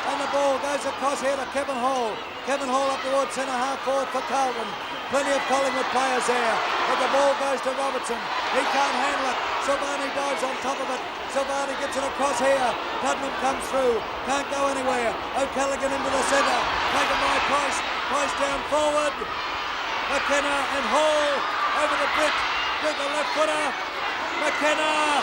And the ball goes across here to Kevin Hall. Kevin Hall up towards centre half forward for Carlton. Plenty of Collingwood players there. But the ball goes to Robertson. He can't handle it. Silvani dives on top of it. Silvani gets it across here. Putnam comes through. Can't go anywhere. O'Callaghan into the centre. Taken by Price. Price down forward. McKenna and Hall over to Britt. Britt the left footer. McKenna.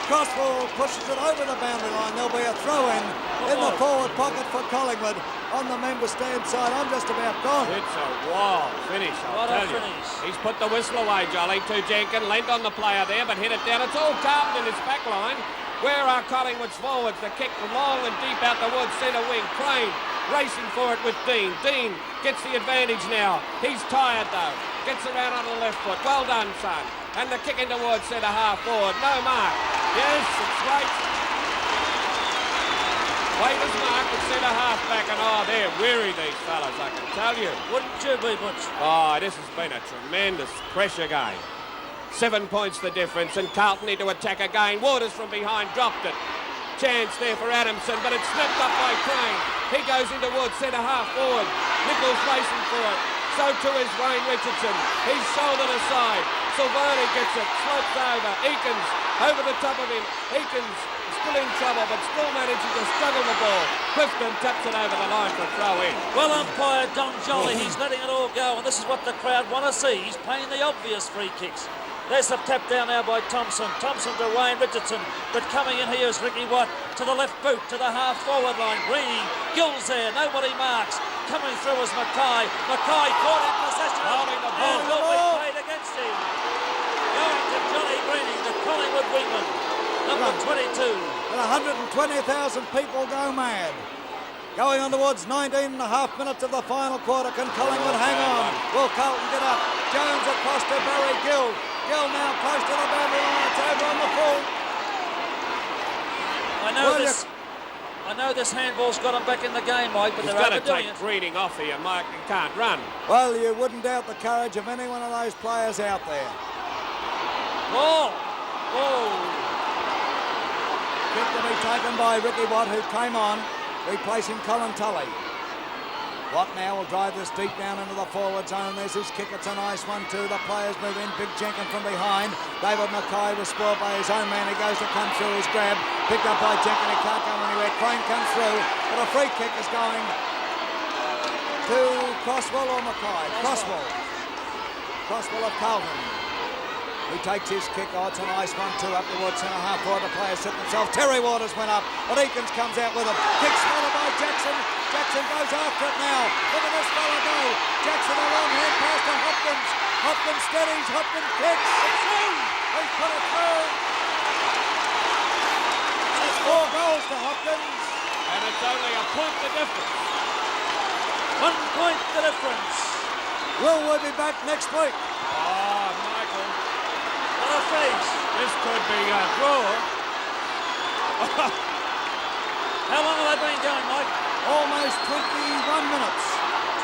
Crossball pushes it over the boundary line. There'll be a throw-in in the forward pocket for Collingwood on the member stand side. I'm just about gone. It's a wild finish, I'll tell you. He's put the whistle away, Jolly, to Jenkin. Leant on the player there, but hit it down. It's all Carlton in his back line. Where are Collingwood's forwards? The kick long and deep out towards centre wing. Crane racing for it with Dean. Dean gets the advantage now. He's tired, though. Gets around on the left foot. Well done, son. And the kick in towards centre half forward. No mark. Yes, it's right. Waiters mark at centre half back, and oh, they're weary, these fellas, I can tell you. Wouldn't you be, Butch? Oh, this has been a tremendous pressure game. 7 points the difference, and Carlton need to attack again. Waters from behind dropped it. Chance there for Adamson, but it's snapped up by Crane. He goes in towards centre half forward. Nichols racing for it. So too is Wayne Richardson. He's shouldered aside. Silvani gets it, slopes over. Eakins over the top of him. Eakins still in trouble, but still managing to struggle the ball. Clifton taps it over the line for a throw in. Well umpired Don Jolly, he's letting it all go, and this is what the crowd want to see. He's playing the obvious free kicks. There's the tap down now by Thompson. Thompson to Wayne Richardson, but coming in here is Ricky Watt to the left boot, to the half-forward line. Greeny, Gills there, nobody marks. Coming through is Mackay. Mackay caught in possession. Holding the ball. And will be played against him. Going to Johnny Greeny, the Collingwood wingman, number 22. And 120,000 people go mad. Going on towards 19 and a half minutes of the final quarter. Can Collingwood hang on? Will Carlton get up? Jones across to Barry Gill. Gill now close to the boundary line. It's over on the full. I know this handball's got him back in the game, Mike, but He's they're got to overdoing take it. Greening off here, Mike. He can't run. Well, you wouldn't doubt the courage of any one of those players out there. Ball. Oh. Kick to be taken by Ricky Watt, who came on, replacing Colin Tully. Watt now will drive this deep down into the forward zone. There's his kick. It's a nice one too. The players move in. Big Jenkins from behind. David Mackay was spoiled by his own man. He goes to come through his grab. Picked up by Jenkins. He can't go anywhere. Crane comes through. But a free kick is going to Crosswell or Mackay. Crosswell. Crosswell of Carlton. He takes his kick. Oh, it's a nice one too. Up towards centre half forward. The players sit themselves. Terry Waters went up. But Eakins comes out with him. Kick spotted by Jackson. Jackson goes after it now. Look at this fella go. Jackson a long hand pass to Hopkins. Hopkins steadies. Hopkins kicks. It's through. He's put it through. And it's 4 goals to Hopkins. And it's only a point the difference. 1 point the difference. Will we be back next week? Oh, Michael. What a face. This could be a draw. How long have they been going, Mike? Almost 21 minutes.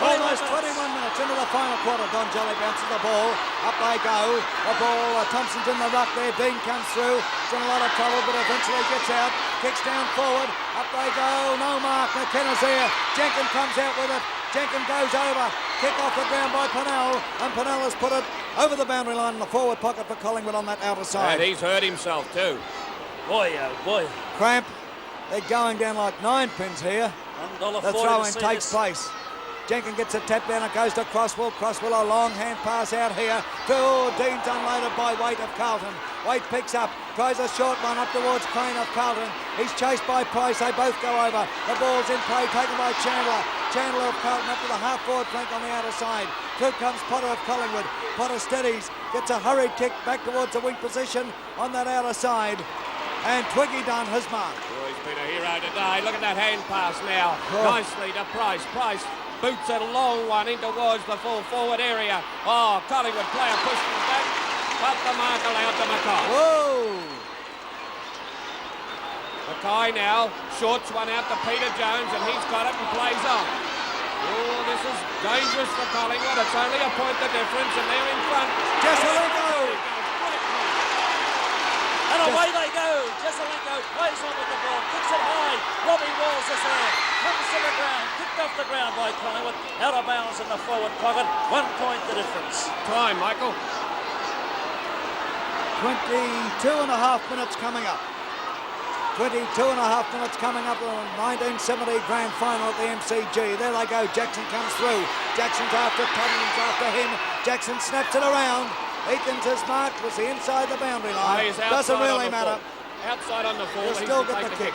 Almost 21 minutes into the final quarter. Don Jolly bounces the ball. Up they go. The ball, Thompson's in the ruck there. Dean comes through. He's in a lot of trouble, but eventually gets out. Kicks down forward. Up they go. No mark. McKenna's there. Jenkins comes out with it. Jenkins goes over. Kick off the ground by Pennell. And Pennell has put it over the boundary line in the forward pocket for Collingwood on that outer side. And he's hurt himself too. Boy, oh boy. Cramp. They're going down like 9 pins here. $1.40 The throw-in to see takes this. place. Jenkins gets a tap down. It goes to Crosswell. Crosswell a long hand pass out here. Dean's unloaded by Waite of Carlton. Waite picks up. Tries a short one up towards Crane of Carlton. He's chased by Price. They both go over. The ball's in play. Taken by Chandler. Chandler of Carlton up to the half-forward flank on the outer side. Through comes Potter of Collingwood. Potter steadies. Gets a hurried kick back towards the wing position on that outer side. And Twiggy Dunn has marked. Oh, he's been a hero today. Look at that hand pass now. Oh. Nicely to Price. Price boots a long one in towards the full forward area. Oh, Collingwood player pushed him back. But the mark allowed to Mackay. Whoa! Mackay now shorts one out to Peter Jones, and he's got it and plays on. Oh, this is dangerous for Collingwood. It's only a point the difference, and they're in front. Jesselinko! And away they go. Jesselinko plays on with the ball, kicks it high. Robbie Walls is there, comes to the ground, kicked off the ground by Collingwood, out of bounds in the forward pocket. 1 point the difference. Time, Michael. 22 and a half minutes coming up. 22 and a half minutes coming up on the 1970 grand final at the MCG. There they go. Jackson comes through. Jackson's after Tottenham's after him. Jackson snaps it around. Eakins has marked, was the inside the boundary line. Doesn't really matter. Outside on the full. He'll still get the kick.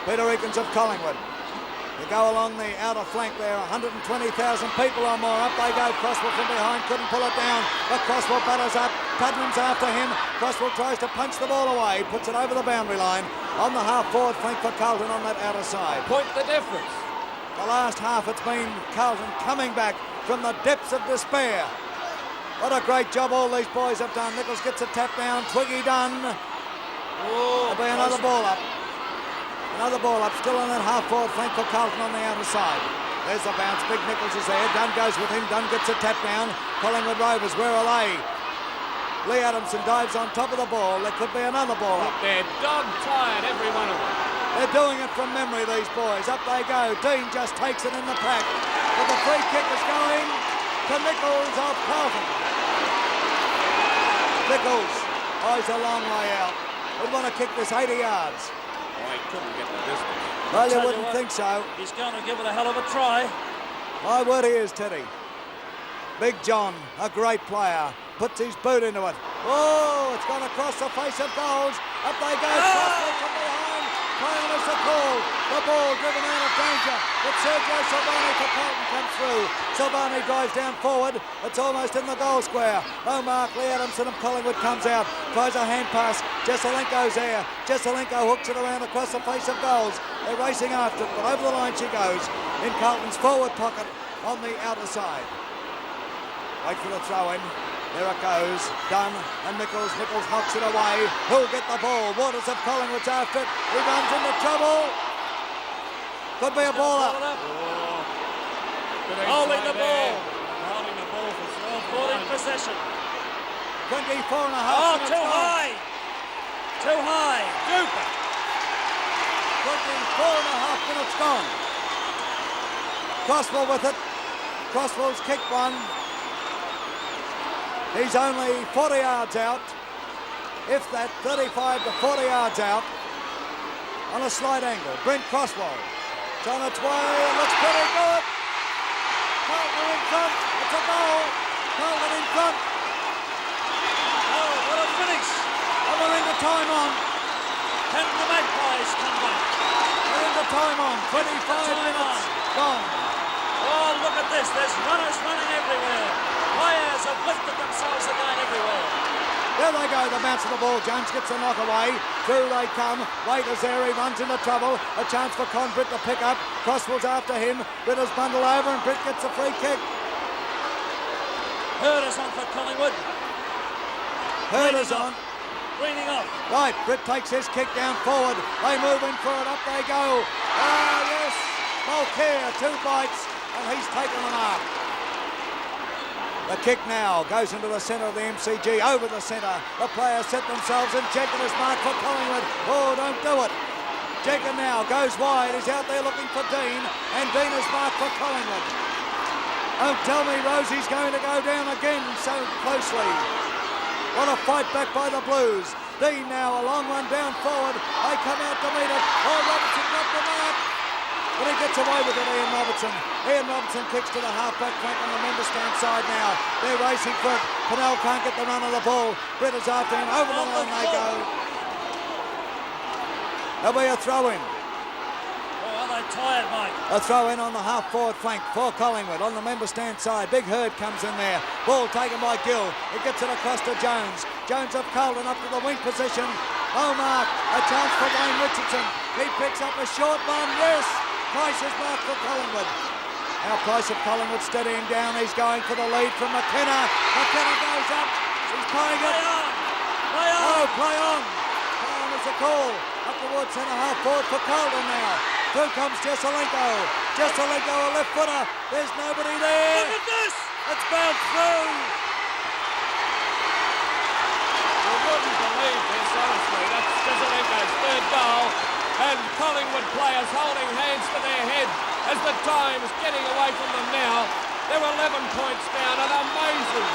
Peter Eakins of Collingwood. They go along the outer flank there, 120,000 people or more. Up they go. Crosswell from behind, couldn't pull it down. But Crosswell batters up. Tuddenham's after him. Crosswell tries to punch the ball away, puts it over the boundary line on the half-forward flank for Carlton on that outer side. Point the difference. The last half, it's been Carlton coming back from the depths of despair. What a great job all these boys have done. Nichols gets a tap down. Twiggy done. Oh, There'll be another ball up. Another ball up, still on that half-forward flank for Carlton on the outer side. There's the bounce. Big Nichols is there. Dunn goes with him. Dunn gets a tap down. Collingwood Rovers, where are they? Lee Adamson dives on top of the ball. There could be another ball up. They're dog-tired, every one of them. They're doing it from memory, these boys. Up they go. Dean just takes it in the pack. But the free kick is going to Nichols of Carlton. Nichols. Oh, he's a long way out. Would want to kick this 80 yards. Oh, he couldn't get the distance. Well, you wouldn't think so. He's going to give it a hell of a try. My word, he is, Teddy. Big John, a great player, puts his boot into it. Oh, it's gone across the face of goals. Up they go, Crossfield from behind. Playing as a call. The ball driven out of danger. But Sergio Silvani for Carlton comes through. Silvani drives down forward. It's almost in the goal square. Mark Lee Adamson of Collingwood comes out. Tries a hand pass. Jesselenko's there. Jesselenko hooks it around across the face of goals. They're racing after it, but over the line she goes. In Carlton's forward pocket on the outer side. Wait for the throw in. There it goes. Dunn and Nichols. Nichols knocks it away. Who'll get the ball? Waters of Collingwood's after it. He runs into trouble. Could be a baller. Holding the ball. Holding the ball for Holding possession. 24 and a half Oh, minutes too gone. high. Too high. Stupid. 24 and a half minutes gone. Crosswell with it. Crosswell's kicked one. He's only 40 yards out, if that, 35 to 40 yards out, on a slight angle. Brent Crosswell. It's on its way, it looks pretty good. Carlton in front, it's a goal. Carlton in front. Oh, what a finish. And we're into time on. Can the Magpies come back? We're into time on. 25 minutes gone. Oh, look at this. There's runners running everywhere. Players have lifted themselves again everywhere. There they go, the bounce of the ball. Jones gets the knock away. Through they come. Waiter's there, he runs into trouble. A chance for Con Britt to pick up. Crosswell's after him. Britt is bundled over and Britt gets a free kick. Hurder's on for Collingwood. Hurder's on. Greening off. Right, Britt takes his kick down forward. They move in for it, up they go. Ah, yes. Mulcair, 2 bites, and he's taken the mark. The kick now goes into the centre of the MCG, over the centre. The players set themselves and Jenkins is marked for Collingwood. Oh, don't do it. Jenkins now goes wide. He's out there looking for Dean, and Dean is marked for Collingwood. Don't tell me Rosie's going to go down again so closely. What a fight back by the Blues. Dean now, a long run down forward. They come out to meet it. Oh, Robertson got the mark. But he gets away with it, Ian Robertson. Ian Robertson kicks to the half-back flank on the member stand side now. They're racing for it. Pennell can't get the run of the ball. Britt is after him. Over the line they go. There'll be a throw-in. Oh, are they tired, Mike? A throw-in on the half-forward flank for Collingwood on the member stand side. Big Herd comes in there. Ball taken by Gill. It gets it across to Jones. Jones of Carlton up to the wing position. Oh, Mark. A chance for Wayne Richardson. He picks up a short one. Yes. Price is marked for Collingwood. Now Price of Collingwood steadying down. He's going for the lead from McKenna. McKenna goes up. He's playing it. Play on. Oh, play on. Play on is a call. Up towards centre half forward for Carlton now. Through comes Jesselenko. Jesselenko, a left footer. There's nobody there. Look at this. It's bounced through. You wouldn't believe this, honestly. That's Jesselenko's 3rd goal. And Collingwood players holding hands to their head as the time's getting away from them now. They're 11 points down. An amazing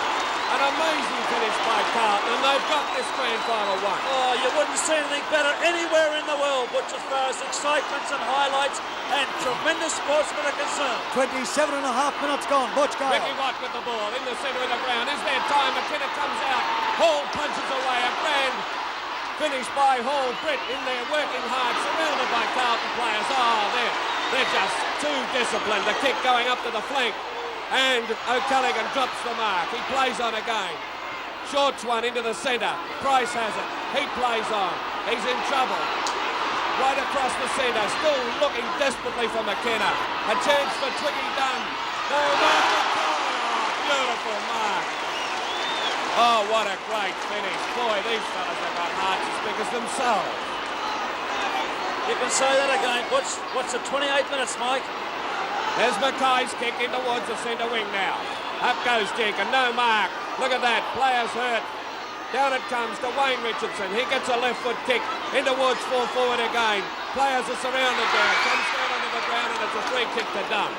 finish by Carlton, and they've got this grand final won. Oh, you wouldn't see anything better anywhere in the world, Butch, as far as excitements and highlights and tremendous sportsmen are concerned. 27 and a half minutes gone. Butch go. Ricky White with the ball in the centre of the ground. Is there time? McKenna comes out. Hall punches away. A grand finish by Hall. Britt in there working hard, surrounded by Carlton players. Oh, they're just too disciplined. The kick going up to the flank. And O'Callaghan drops the mark. He plays on again. Shorts one into the centre. Price has it. He plays on. He's in trouble. Right across the centre. Still looking desperately for McKenna. A chance for Twiggy Dunn. No mark. Oh, beautiful mark. Oh, what a great finish. Boy, these fellas have got hearts as big as themselves. You can say that again, Butch. What's it, 28 minutes, Mike? There's Mackay's kick in towards the centre wing now. Up goes Jenkins, no mark. Look at that, players hurt. Down it comes to Wayne Richardson. He gets a left foot kick in towards full forward again. Players are surrounded there. Comes down onto the ground and it's a free kick to Dunn.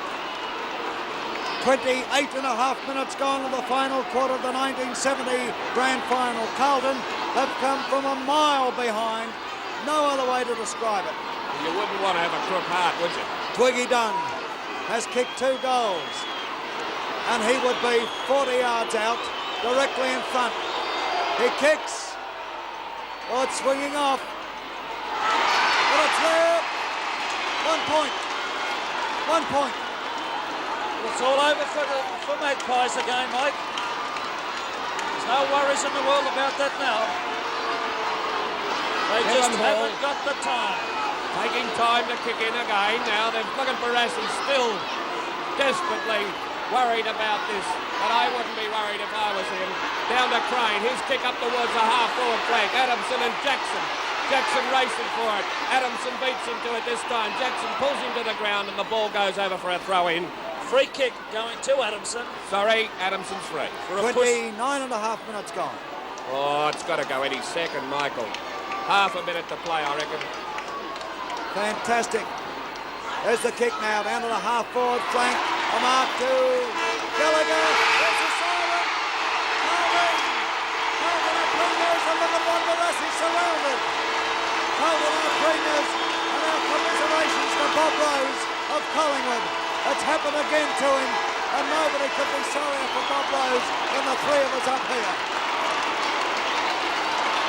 28 and a half minutes gone to the final quarter of the 1970 grand final. Carlton have come from a mile behind. No other way to describe it. You wouldn't want to have a crook heart, would you? Twiggy Dunn has kicked 2 goals, and he would be 40 yards out, directly in front. He kicks. Oh, it's swinging off. But it's there. 1 point. 1 point. It's all over for Magpies again, Mike. There's no worries in the world about that now. They just haven't got the time. Taking time to kick in again now. They're looking for Barassi still desperately worried about this. But I wouldn't be worried if I was him. Down to Crane. His kick up towards the half-forward flank. Adamson and Jackson. Jackson racing for it. Adamson beats him to it this time. Jackson pulls him to the ground and the ball goes over for a throw-in. Free kick going to Adamson. Sorry, Adamson's free. 29 and a half minutes gone. Oh, it's got to go any second, Michael. Half a minute to play, I reckon. Fantastic. There's the kick now, down to the half-forward flank. A mark to Gallagher. There's the siren. Carlton. Carlton are premiers, and look at one Barassi surrounded. Carlton are premiers, and our commiserations to Bob Rose of Collingwood. It's happened again to him, and nobody could be sorrier for Bob Rose than the 3 of us up here.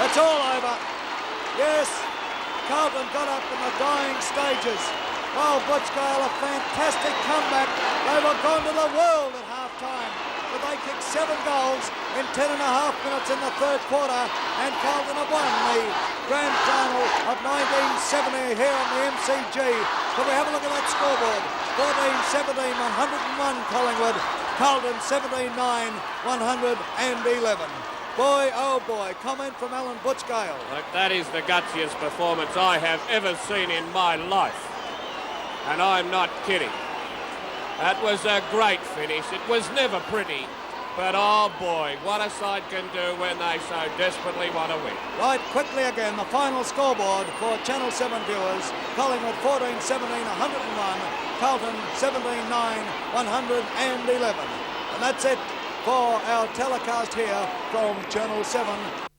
It's all over. Yes, Carlton got up in the dying stages. Oh, Butch Gale, a fantastic comeback. They were gone to the world at half-time, but they kicked 7 goals in 10 and a half minutes in the 3rd quarter, and Carlton have won the grand final of 1970 here on the MCG. But we have a look at that scoreboard. 14-17, 101 Collingwood. Carlton 17-9, 111. Boy, oh boy, comment from Alan Butch Gale. Look, that is the gutsiest performance I have ever seen in my life. And I'm not kidding. That was a great finish. It was never pretty. But oh boy, what a side can do when they so desperately want to win. Right, quickly again, the final scoreboard for Channel 7 viewers. Collingwood 14-17, 101. Carlton 17-9, 111. And that's it for our telecast here from Channel 7.